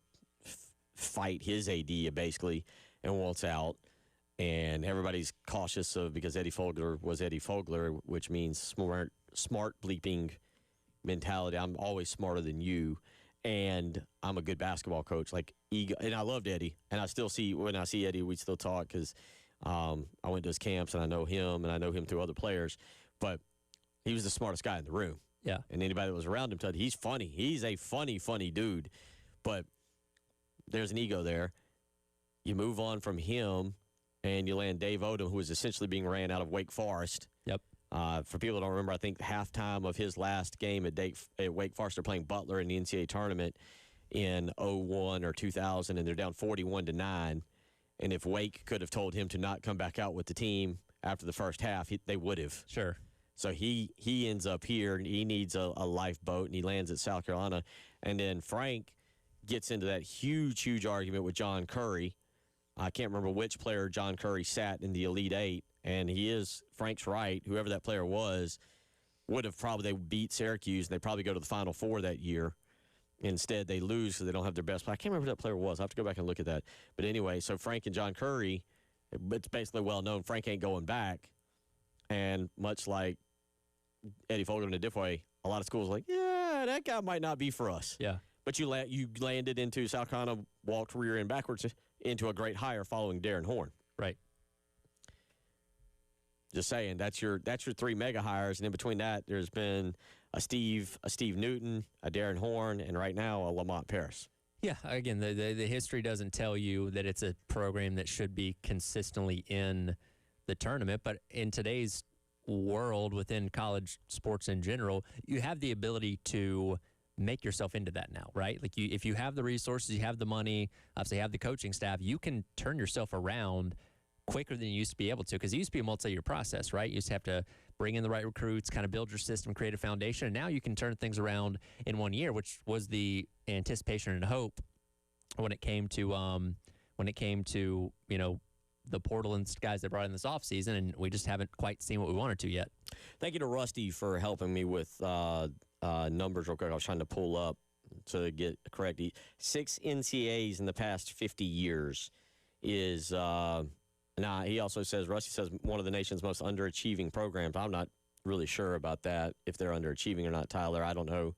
fight his AD basically and wants out. And everybody's cautious because Eddie Fogler was Eddie Fogler, which means smart bleeping mentality. I'm always smarter than you, and I'm a good basketball coach. Like ego, and I loved Eddie, and I still see when I see Eddie, we still talk because I went to his camps and I know him through other players. But he was the smartest guy in the room. Yeah, and anybody that was around him told he's funny. He's a funny dude. But there's an ego there. You move on from him. And you land Dave Odom, who was essentially being ran out of Wake Forest. Yep. For people that don't remember, I think halftime of his last game at Wake Forest, they're playing Butler in the NCAA tournament in 2001 or 2000, and they're down 41-9. And if Wake could have told him to not come back out with the team after the first half, they would have. Sure. So he ends up here, and he needs a lifeboat, and he lands at South Carolina. And then Frank gets into that huge argument with John Curry. I can't remember which player John Curry sat in the Elite Eight, and Frank's right, whoever that player was, would have they beat Syracuse, and they probably go to the Final Four that year. Instead, they lose because they don't have their best player. I can't remember who that player was. I have to go back and look at that. But anyway, so Frank and John Curry, it's basically well known, Frank ain't going back. And much like Eddie Fogler and Adifwe, a lot of schools are like, yeah, that guy might not be for us. Yeah. But you landed into South Carolina, walked rear end backwards into a great hire following Darren Horn. Right. Just saying, that's your three mega hires, and in between that, there's been a Steve Newton, a Darren Horn, and right now a Lamont Paris. Yeah. Again, the history doesn't tell you that it's a program that should be consistently in the tournament, but in today's world within college sports in general, you have the ability to make yourself into that now, right? Like if you have the resources, you have the money, obviously you have the coaching staff, you can turn yourself around quicker than you used to be able to, because it used to be a multi-year process, right? You used to have to bring in the right recruits, kind of build your system, create a foundation, and now you can turn things around in 1 year, which was the anticipation and hope when it came to the portal and guys they brought in this offseason, and we just haven't quite seen what we wanted to yet. Thank you to Rusty for helping me with numbers real quick. I was trying to pull up to get correct. 6 NCAAs in the past 50 years is now he also says, Rusty says, one of the nation's most underachieving programs. I'm not really sure about that, if they're underachieving or not, Tyler. I don't know.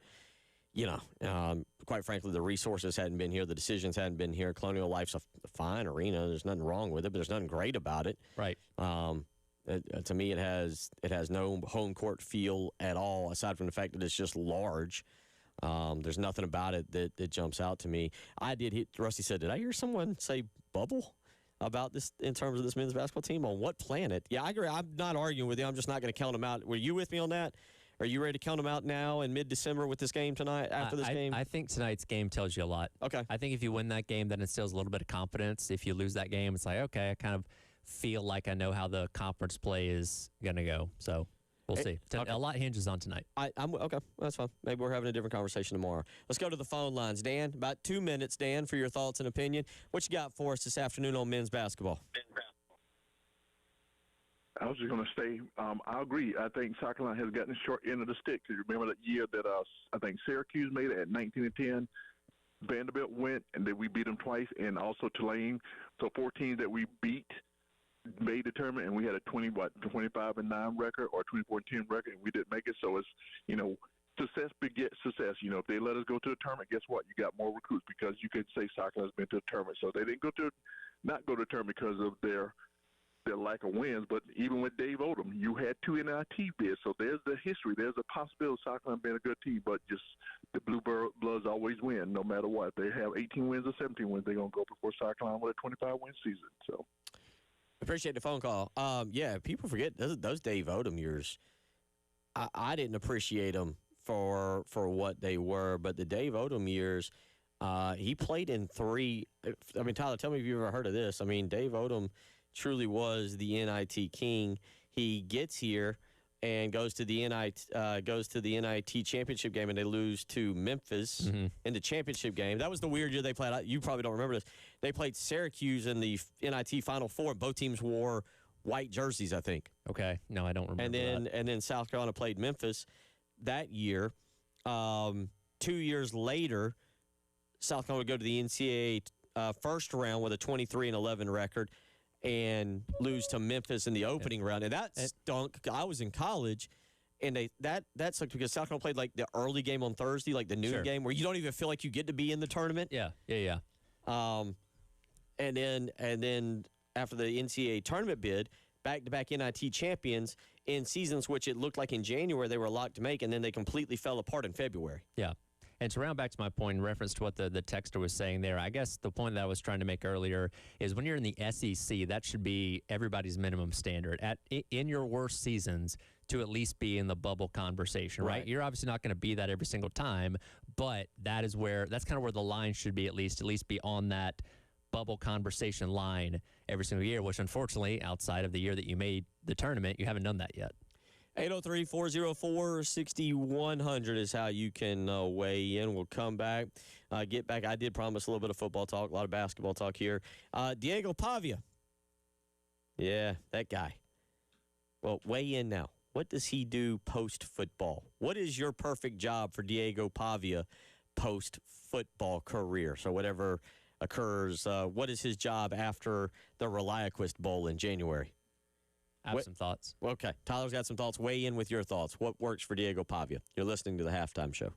Quite frankly, the resources hadn't been here. The decisions hadn't been here. Colonial Life's a fine arena. There's nothing wrong with it, but there's nothing great about it. Right. To me, it has no home court feel at all, aside from the fact that it's just large. There's nothing about it that jumps out to me. Rusty said, did I hear someone say bubble about this in terms of this men's basketball team? On what planet? Yeah, I agree. I'm not arguing with you. I'm just not going to count them out. Were you with me on that? Are you ready to count them out now in mid-December with this game tonight, after this game? I think tonight's game tells you a lot. Okay. I think if you win that game, then it instills a little bit of confidence. If you lose that game, it's like, okay, I kind of feel like I know how the conference play is going to go. So we'll see. Okay. A lot hinges on tonight. I'm okay. That's fine. Maybe we're having a different conversation tomorrow. Let's go to the phone lines. Dan, about 2 minutes, Dan, for your thoughts and opinion. What you got for us this afternoon on men's basketball? I was just going to say, I agree. I think South Carolina has gotten the short end of the stick. Because remember that year that I think Syracuse made it at 19-10. Vanderbilt went, and then we beat them twice, and also Tulane. So 4 teams that we beat made the tournament, and we had a 25-9 record or 24-10 record, and we didn't make it. So it's, success begets success. If they let us go to the tournament, guess what? You got more recruits, because you could say South Carolina's been to the tournament. So they didn't not go to the tournament because of their lack of wins. But even with Dave Odom, you had 2 NIT bids. So there's the history. There's a possibility of South Carolina being a good team, but just the Blue Bloods always win no matter what. They have 18 wins or 17 wins. They're going to go before South Carolina with a 25-win season. So Appreciate the phone call. Yeah, people forget those Dave Odom years. I didn't appreciate them for what they were, but the Dave Odom years, he played in 3. I mean, Tyler, tell me if you've ever heard of this. I mean, Dave Odom truly was the NIT king. He gets here and goes to the NIT championship game, and they lose to Memphis in the championship game. That was the weird year they played. You probably don't remember this. They played Syracuse in the NIT Final Four. Both teams wore white jerseys, I think. Okay. No, I don't remember And then South Carolina played Memphis that year. 2 years later, South Carolina would go to the NCAA first round with a 23-11 record and lose to Memphis in the opening round. And that stunk. I was in college, and that sucked because South Carolina played like the early game on Thursday, like the noon game, where you don't even feel like you get to be in the tournament. Yeah. And then after the NCAA tournament bid, back-to-back NIT champions in seasons which it looked like in January they were locked to make, and then they completely fell apart in February. Yeah. And to round back to my point in reference to what the texter was saying there, I guess the point that I was trying to make earlier is when you're in the SEC, that should be everybody's minimum standard. In your worst seasons, to at least be in the bubble conversation, right? You're obviously not going to be that every single time, but that's kind of where the line should be, at least be on that bubble conversation line every single year, which unfortunately, outside of the year that you made the tournament, you haven't done that yet. 803-404-6100 is how you can weigh in. We'll come back, get back. I did promise a little bit of football talk, a lot of basketball talk here. Diego Pavia. Yeah, that guy. Well, weigh in now. What does he do post-football? What is your perfect job for Diego Pavia post-football career? So whatever occurs, what is his job after the ReliaQuest Bowl in January? I have some thoughts. Okay. Tyler's got some thoughts. Weigh in with your thoughts. What works for Diego Pavia? You're listening to the Halftime Show.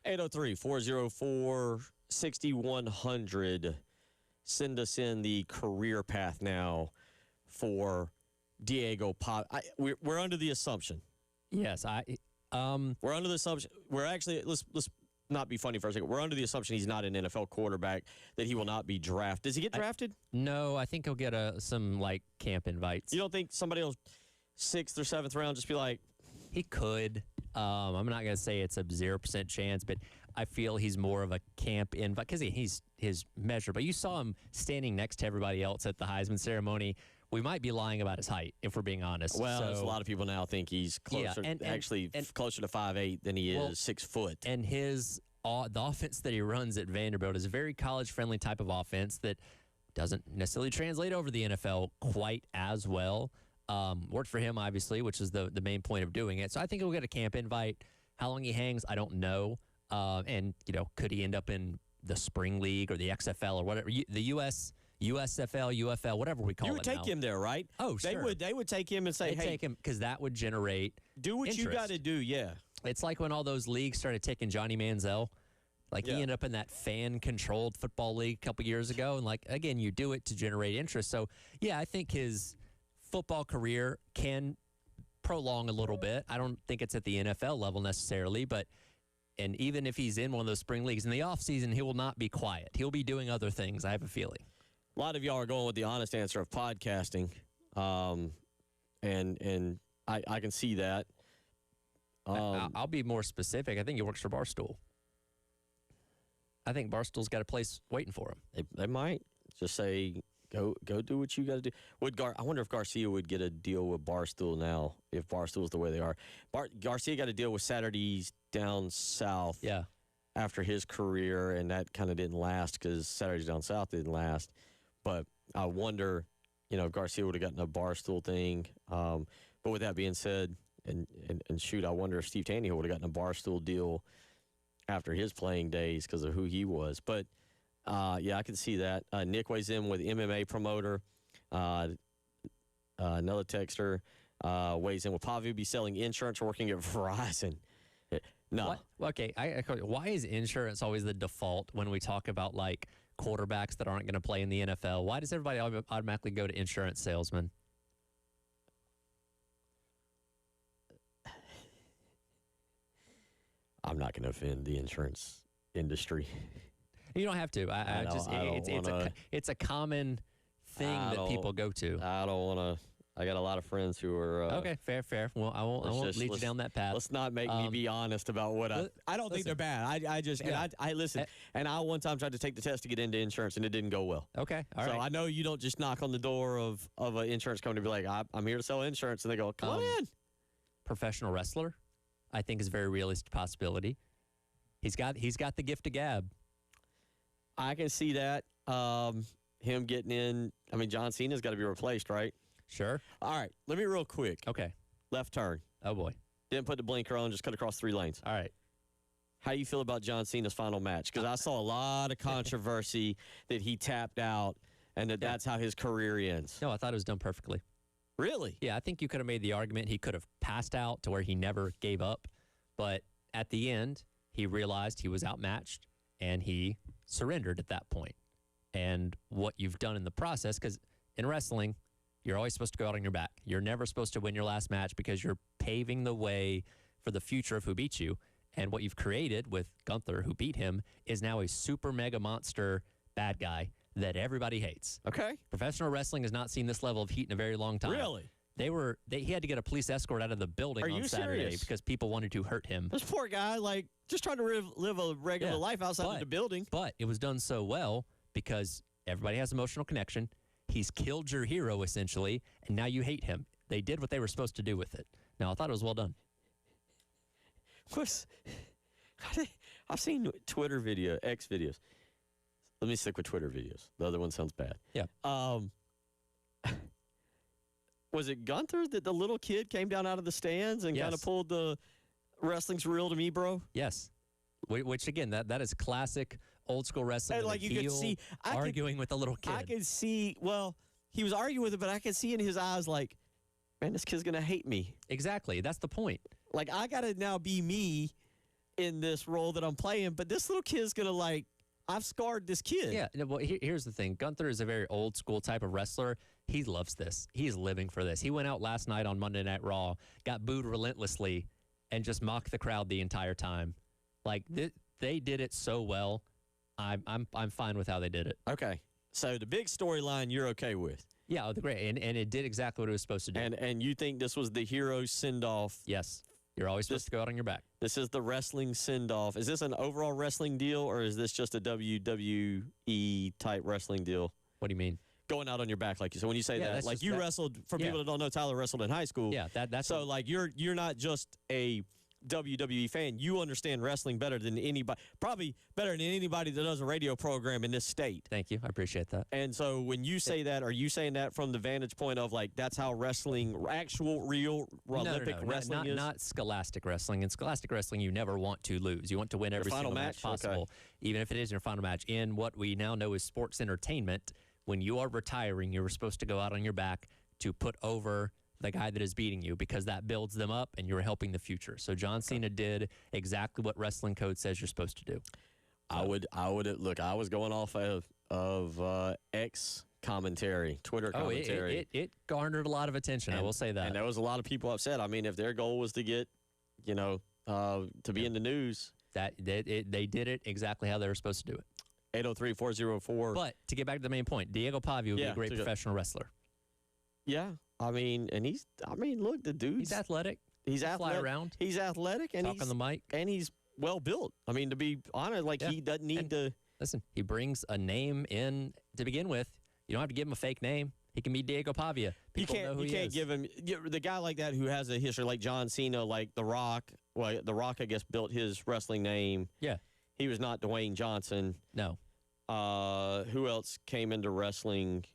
803-404-6100. Send us in the career path now for Diego Pop. We're under the assumption. Yes, We're under the assumption. We're actually let's not be funny for a second. We're under the assumption he's not an NFL quarterback, that he will not be drafted. Does he get drafted? No, I think he'll get some like camp invites. You don't think somebody will 6th or 7th round just be like, He could. I'm not going to say it's a 0% chance, but I feel he's more of a camp invite because he's his measure. But you saw him standing next to everybody else at the Heisman ceremony. We might be lying about his height if we're being honest. well, so, there's a lot of people now think he's closer, and closer to 5'8" than he is 6 foot. And the offense that he runs at Vanderbilt is a very college-friendly type of offense that doesn't necessarily translate over the NFL quite as well. Worked for him, obviously, which is the main point of doing it. So I think he'll get a camp invite. How long he hangs, I don't know. And, could he end up in the Spring League or the XFL or whatever, the USFL, UFL, whatever we call it. You would take him there, right? Oh, sure. They would take him and say, They'd hey, take him because that would generate do what you got to do, yeah. It's like when all those leagues started taking Johnny Manziel. Like, he ended up in that fan-controlled football league a couple years ago. And, again, you do it to generate interest. So, yeah, I think his football career can prolong a little bit. I don't think it's at the NFL level necessarily, and even if he's in one of those spring leagues in the offseason, he will not be quiet. He'll be doing other things, I have a feeling. A lot of y'all are going with the honest answer of podcasting, and I can see that. I'll be more specific. I think he works for Barstool. I think Barstool's got a place waiting for him. They might just say, go do what you got to do. I wonder if Garcia would get a deal with Barstool now, if Barstool's the way they are. Garcia got a deal with Saturdays Down South after his career, and that kind of didn't last because Saturdays Down South didn't last. But I wonder, if Garcia would have gotten a Barstool thing. But with that being said, and shoot, I wonder if Steve Tannehill would have gotten a Barstool deal after his playing days because of who he was. But, I can see that. Nick weighs in with MMA promoter. Another texter weighs in with Pavu be selling insurance working at Verizon. No. What? Okay, why is insurance always the default when we talk about, quarterbacks that aren't going to play in the NFL? Why does everybody automatically go to insurance salesman? I'm not going to offend the insurance industry. You don't have to. It's a common thing that people go to. I don't want to. I got a lot of friends who are. Okay, fair. Well, I won't lead you down that path. Let's not make me be honest about what I don't think they're bad. I listen. And I one time tried to take the test to get into insurance, and it didn't go well. Okay, all right. So I know you don't just knock on the door of an insurance company and be like, I'm here to sell insurance, and they go, come on in. Professional wrestler, I think is a very realistic possibility. He's got the gift of gab. I can see that. Him getting in. I mean, John Cena's got to be replaced, right? Sure. All right. Let me real quick. Okay. Left turn. Oh, boy. Didn't put the blinker on, just cut across 3 lanes. All right. How do you feel about John Cena's final match? Because I saw a lot of controversy that he tapped out and that's how his career ends. No, I thought it was done perfectly. Really? Yeah, I think you could have made the argument he could have passed out to where he never gave up. But at the end, he realized he was outmatched, and he surrendered at that point. And what you've done in the process, because in wrestling, you're always supposed to go out on your back. You're never supposed to win your last match because you're paving the way for the future of who beat you. And what you've created with Gunther, who beat him, is now a super mega monster bad guy that everybody hates. Okay. Professional wrestling has not seen this level of heat in a very long time. Really? He had to get a police escort out of the building on Saturday serious? because people wanted to hurt him. This poor guy, just trying to live a regular life outside of the building. But it was done so well because everybody has emotional connection. He's killed your hero, essentially, and now you hate him. They did what they were supposed to do with it. Now, I thought it was well done. I've seen Twitter X videos. Let me stick with Twitter videos. The other one sounds bad. Yeah. Was it Gunther that the little kid came down out of the stands and kind of pulled the wrestling's real to me, bro? Yes. Which, again, that is classic old school wrestling. And you could see arguing with a little kid. I could see, he was arguing with it, but I could see in his eyes man, this kid's going to hate me. Exactly. That's the point. I got to now be me in this role that I'm playing, but this little kid's going to like, I've scarred this kid. Yeah, no, well, here's the thing. Gunther is a very old school type of wrestler. He loves this. He's living for this. He went out last night on Monday Night Raw, got booed relentlessly, and just mocked the crowd the entire time. Like they did it so well. I'm fine with how they did it. Okay. So the big storyline you're okay with. Yeah, great, and it did exactly what it was supposed to do. And you think this was the hero send-off? Yes, you're always supposed to go out on your back. This is the wrestling send-off. Is this an overall wrestling deal, or is this just a WWE type wrestling deal? What do you mean? Going out on your back, like you said. When you say Yeah, that, that's like just you that- wrestled. For yeah. people that don't know, Tyler wrestled in high school. Yeah, that's So like you're not just a WWE fan. You understand wrestling better than anybody, probably better than anybody that does a radio program in this state. Thank you, I appreciate that. And so when you say that, are you saying that from the vantage point of like that's how wrestling, actual, real Olympic wrestling not, is? not scholastic wrestling. In scholastic wrestling, you never want to lose. You want to win every final single match match? Okay. possible, even if it is your final match. In what we now know is sports entertainment, when you are retiring, you're supposed to go out on your back to put over the guy that is beating you because that builds them up and you're helping the future. So John Cena did exactly what wrestling code says you're supposed to do. I would look. I was going off of X commentary, Twitter commentary. It garnered a lot of attention. I will say that. And there was a lot of people upset. I mean, if their goal was to get, to be in the news, They did it exactly how they were supposed to do it. 803-404. But to get back to the main point, Diego Pavia would be Yeah, a great to go- professional wrestler. Yeah, I mean, and look, the dude's He's athletic. He's Fly athletic. around. He's athletic, and Talk on the mic. and he's well built. I mean, to be honest, like Yeah. he doesn't need And- to. Listen, he brings a name in to begin with. You don't have to give him a fake name. He can be Diego Pavia. People know who You he can't is. give him the guy like that who has a history like John Cena, like The Rock. Well, The Rock, I guess, built his wrestling name. Yeah. He was not Dwayne Johnson. No. Who else came into wrestling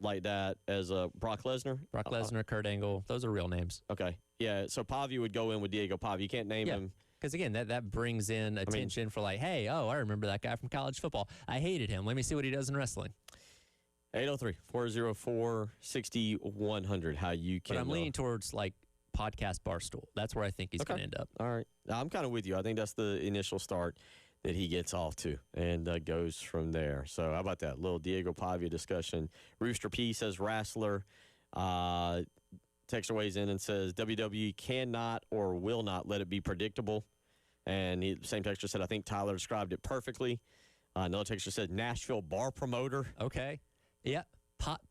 like that as Brock Lesnar? Brock Lesnar, Kurt Angle, those are real names. Okay. Yeah. So Pavia would go in with Diego Pavia. You can't name Yeah. him. Because again, that brings in attention for like, hey, I remember that guy from college football. I hated him. Let me see what he does in wrestling. 803-404-6100. How you can. But I'm leaning towards like podcast Barstool. That's where I think he's Okay. going to end up. All right. I'm kind of with you. I think that's the initial start that he gets off to and goes from there. So how about that little Diego Pavia discussion? Rooster P says wrestler. Texter weighs in and says WWE cannot or will not let it be predictable. And the same texter said, I think Tyler described it perfectly. Another texter said Nashville bar promoter. Okay. Yeah.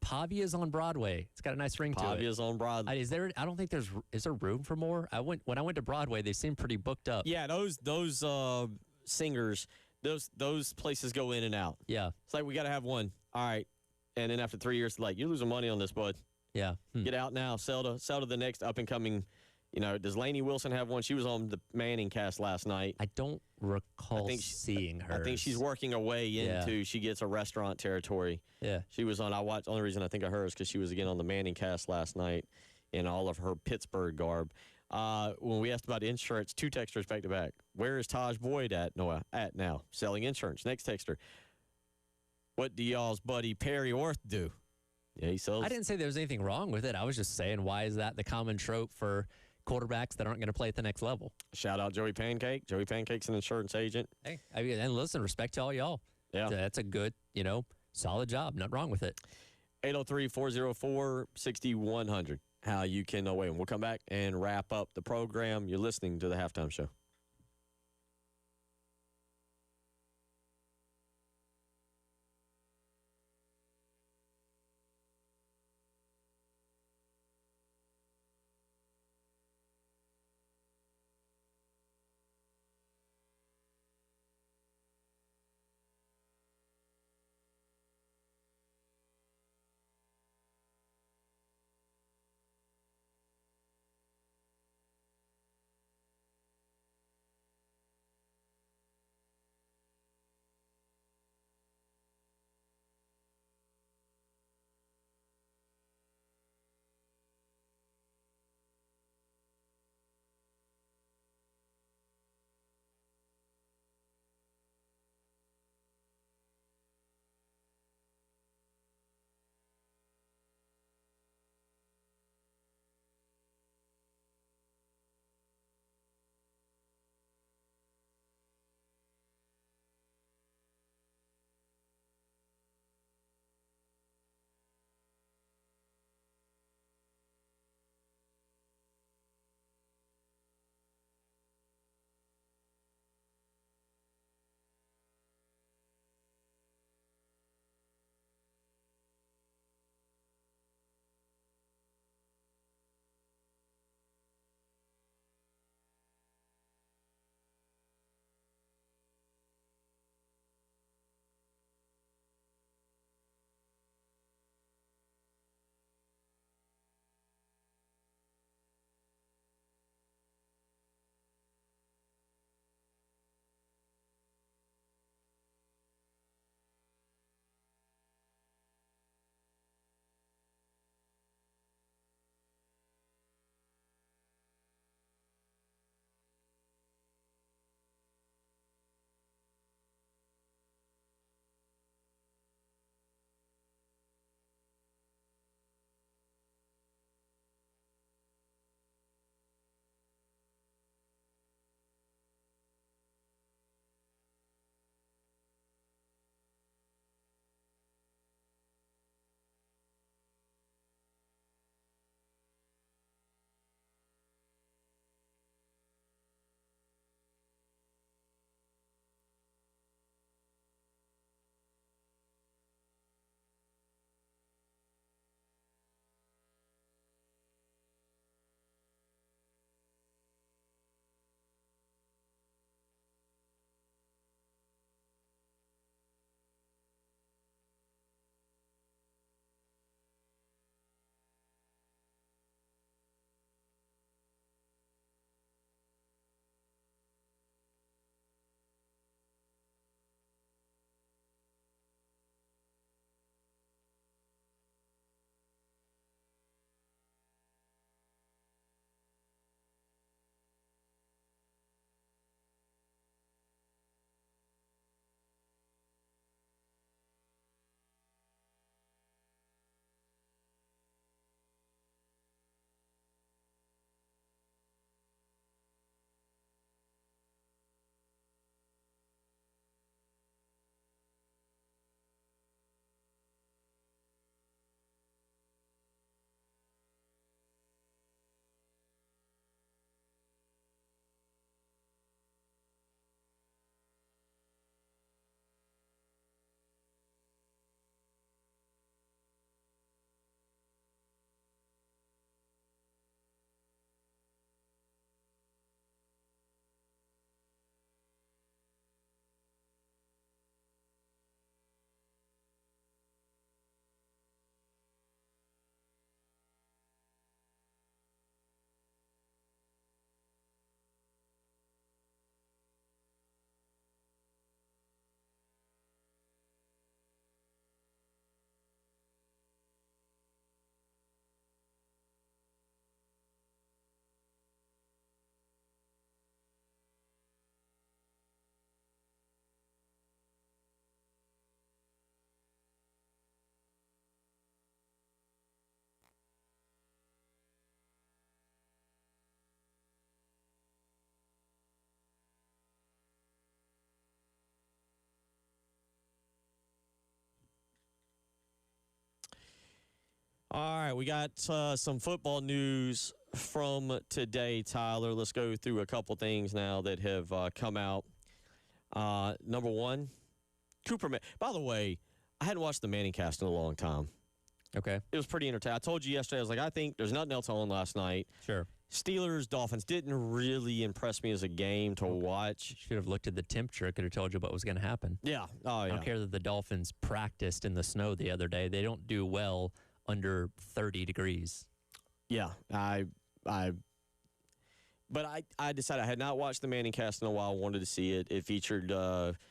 Pavia's on Broadway. It's got a nice ring to it. Pavia's on Broadway. Is there? I don't think is there room for more? When I went to Broadway, they seemed pretty booked up. Yeah, those singers, those places go in and out. Yeah. It's like we got to have one. All right, and then after 3 years, like you're losing money on this, bud. Yeah. Get out now. Sell to the next up and coming. Does Lainey Wilson have one? She was on the Manning cast last night. I don't recall think seeing her. I think she's working her way Yeah. into. She gets a restaurant territory. Yeah. She was on. I watched. Only reason I think of her is because she was again on the Manning cast last night in all of her Pittsburgh garb. When we asked about insurance, two texters back to back. Where is Taj Boyd at now? Selling insurance. Next texter. What do y'all's buddy Perry Orth do? Yeah, he sells. I didn't say there was anything wrong with it. I was just saying, why is that the common trope for quarterbacks that aren't going to play at the next level? Shout out Joey Pancake. Joey Pancake's an insurance agent. Hey, and listen, respect to all y'all. Yeah. That's a good, solid job. Nothing wrong with it. 803-404-6100. How you can weigh in. We'll come back and wrap up the program. You're listening to the Halftime Show. All right, we got some football news from today, Tyler. Let's go through a couple things now that have come out. Number one, Cooper. By the way, I hadn't watched the Manning cast in a long time. Okay. It was pretty entertaining. I told you yesterday, I was like, I think there's nothing else on last night. Sure. Steelers, Dolphins didn't really impress me as a game to watch. Should have looked at the temperature. I could have told you what was going to happen. Yeah. Oh, yeah. I don't care that the Dolphins practiced in the snow the other day. They don't do well under 30 degrees. Yeah. But I decided I had not watched the Manning cast in a while. I wanted to see it. It featured Eli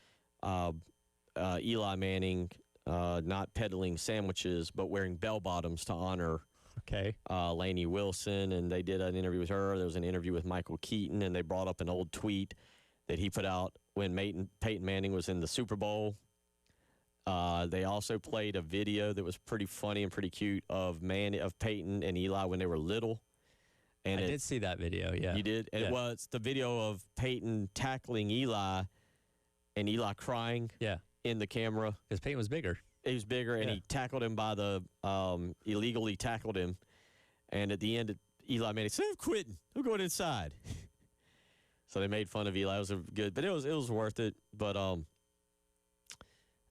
Manning not peddling sandwiches, but wearing bell bottoms to honor Lainey Wilson. And they did an interview with her. There was an interview with Michael Keaton, and they brought up an old tweet that he put out when Peyton Manning was in the Super Bowl. They also played a video that was pretty funny and pretty cute of Peyton and Eli when they were little. And I did see that video, yeah. You did? And yeah. It was the video of Peyton tackling Eli and Eli crying in the camera. Because Peyton was bigger. He was bigger, and he tackled him by the illegally tackled him. And at the end, Eli Manning said, "I'm quitting. I'm going inside." So they made fun of Eli. It was good, but it was worth it. But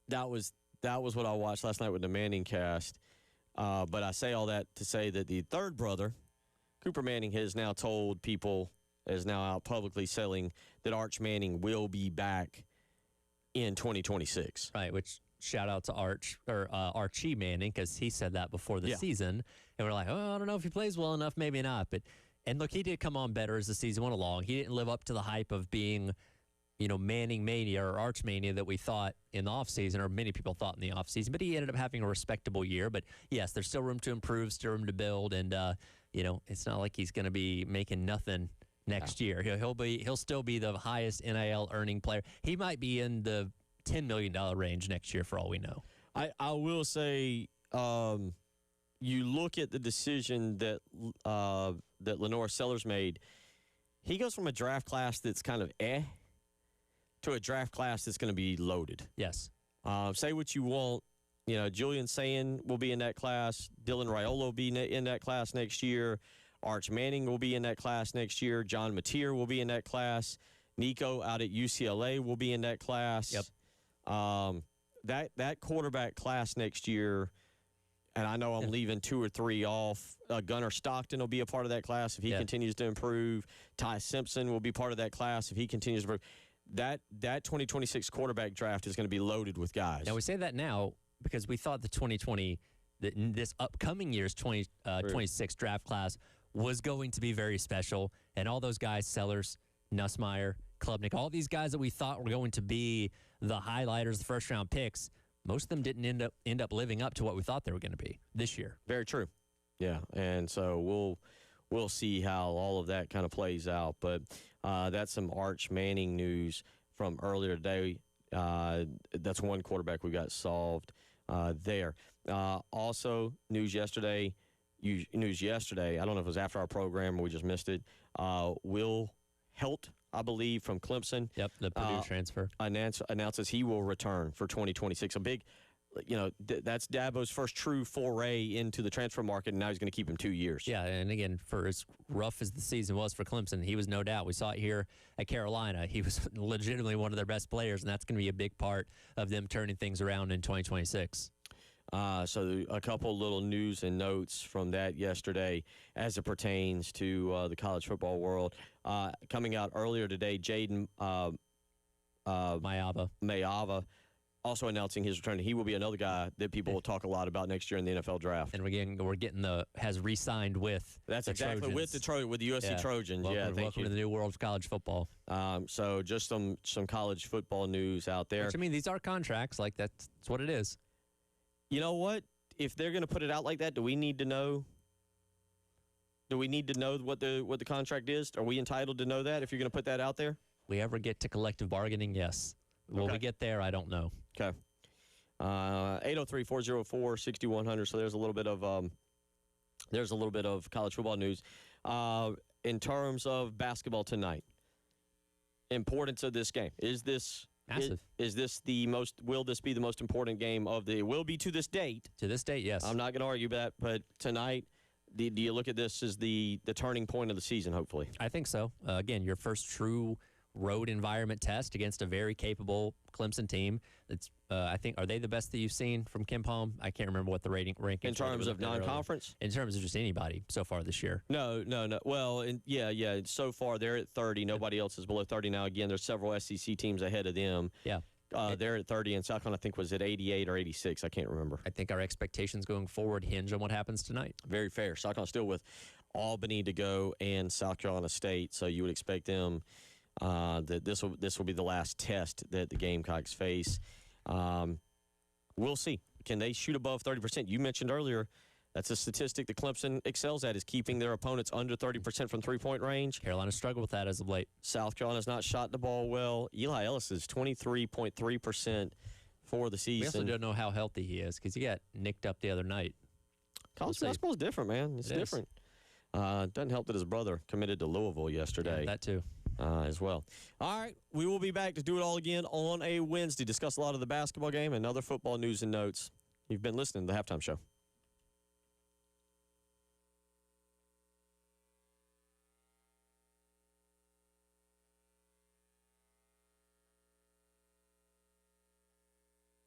that was what I watched last night with the Manning cast. But I say all that to say that the third brother, Cooper Manning, has now told people, is now out publicly selling that Arch Manning will be back in 2026. Right, which shout out to Archie Manning, because he said that before the season. And we're like, oh, I don't know if he plays well enough, maybe not. And look, he did come on better as the season went along. He didn't live up to the hype of being, Manning mania or Arch mania that we thought in the offseason, or many people thought in the offseason. But he ended up having a respectable year. But yes, there's still room to improve, still room to build. And, it's not like he's going to be making nothing next year. He'll still be the highest NIL earning player. He might be in the $10 million range next year for all we know. I will say, you look at the decision that Lenore Sellers made. He goes from a draft class that's kind of to a draft class that's going to be loaded. Yes. Say what you want. Julian Sand will be in that class. Dylan Raiola will be in that class next year. Arch Manning will be in that class next year. John Mateer will be in that class. Nico out at UCLA will be in that class. Yep. That quarterback class next year, and I know I'm leaving 2 or 3 off. Gunnar Stockton will be a part of that class if he continues to improve. Ty Simpson will be part of that class if he continues to improve. That 2026 quarterback draft is going to be loaded with guys. Now, we say that now because we thought this upcoming year's 2026 draft class was going to be very special. And all those guys, Sellers, Nussmeier, Klubnik, all these guys that we thought were going to be the highlighters, the first-round picks, most of them didn't end up living up to what we thought they were going to be this year. Very true. Yeah, and so we'll see how all of that kind of plays out. But that's some Arch Manning news from earlier today. That's one quarterback we got solved there. Also, news yesterday. I don't know if it was after our program or we just missed it. Will Helt, I believe, from Clemson. Yep, the Purdue transfer. Announces he will return for 2026. A big, that's Dabo's first true foray into the transfer market, and now he's going to keep him 2 years. Yeah, and again, for as rough as the season was for Clemson, he was no doubt. We saw it here at Carolina. He was legitimately one of their best players, and that's going to be a big part of them turning things around in 2026. So a couple little news and notes from that yesterday as it pertains to the college football world. Coming out earlier today, Jaden Mayava also announcing his return. He will be another guy that people will talk a lot about next year in the NFL draft. And we're getting has re-signed with That's the exactly Trojans. with the USC Trojans. Welcome to the new world of college football. So just some college football news out there. Which, I mean, these are contracts. Like, that's what it is. You know what? If they're going to put it out like that, do we need to know? Do we need to know what the contract is? Are we entitled to know that if you're going to put that out there? We ever get to collective bargaining? Yes. Will we get there? I don't know. Okay. 803-404-6100. So there's a little bit of college football news. In terms of basketball tonight, importance of this game. Is this Massive. Is this the most? Will this be the most important game of the? Will be to this date. To this date, yes. I'm not going to argue that, but tonight, do you look at this as the turning point of the season? Hopefully, I think so. Again, your first true road environment test against a very capable Clemson team. That's I think, are they the best that you've seen from Ken Palm? I can't remember what the rankings in terms of non-conference. In terms of just anybody so far this year. No. Well, yeah. So far, they're at 30. Nobody else is below 30 now. Again, there's several SEC teams ahead of them. Yeah. They're at 30, and South Carolina, I think, was at 88 or 86. I can't remember. I think our expectations going forward hinge on what happens tonight. Very fair. South Carolina still with Albany to go and South Carolina State, so you would expect them that this will be the last test that the Gamecocks face. We'll see. Can they shoot above 30%? You mentioned earlier that's a statistic that Clemson excels at, is keeping their opponents under 30% from three-point range. Carolina struggled with that as of late. South Carolina's not shot the ball well. Eli Ellis is 23.3% for the season. We also don't know how healthy he is because he got nicked up the other night. College basketball is different, man. It's different. Doesn't help that his brother committed to Louisville yesterday. Yeah, that too. As well. All right, we will be back to do it all again on a Wednesday. Discuss a lot of the basketball game and other football news and notes. You've been listening to The Halftime Show.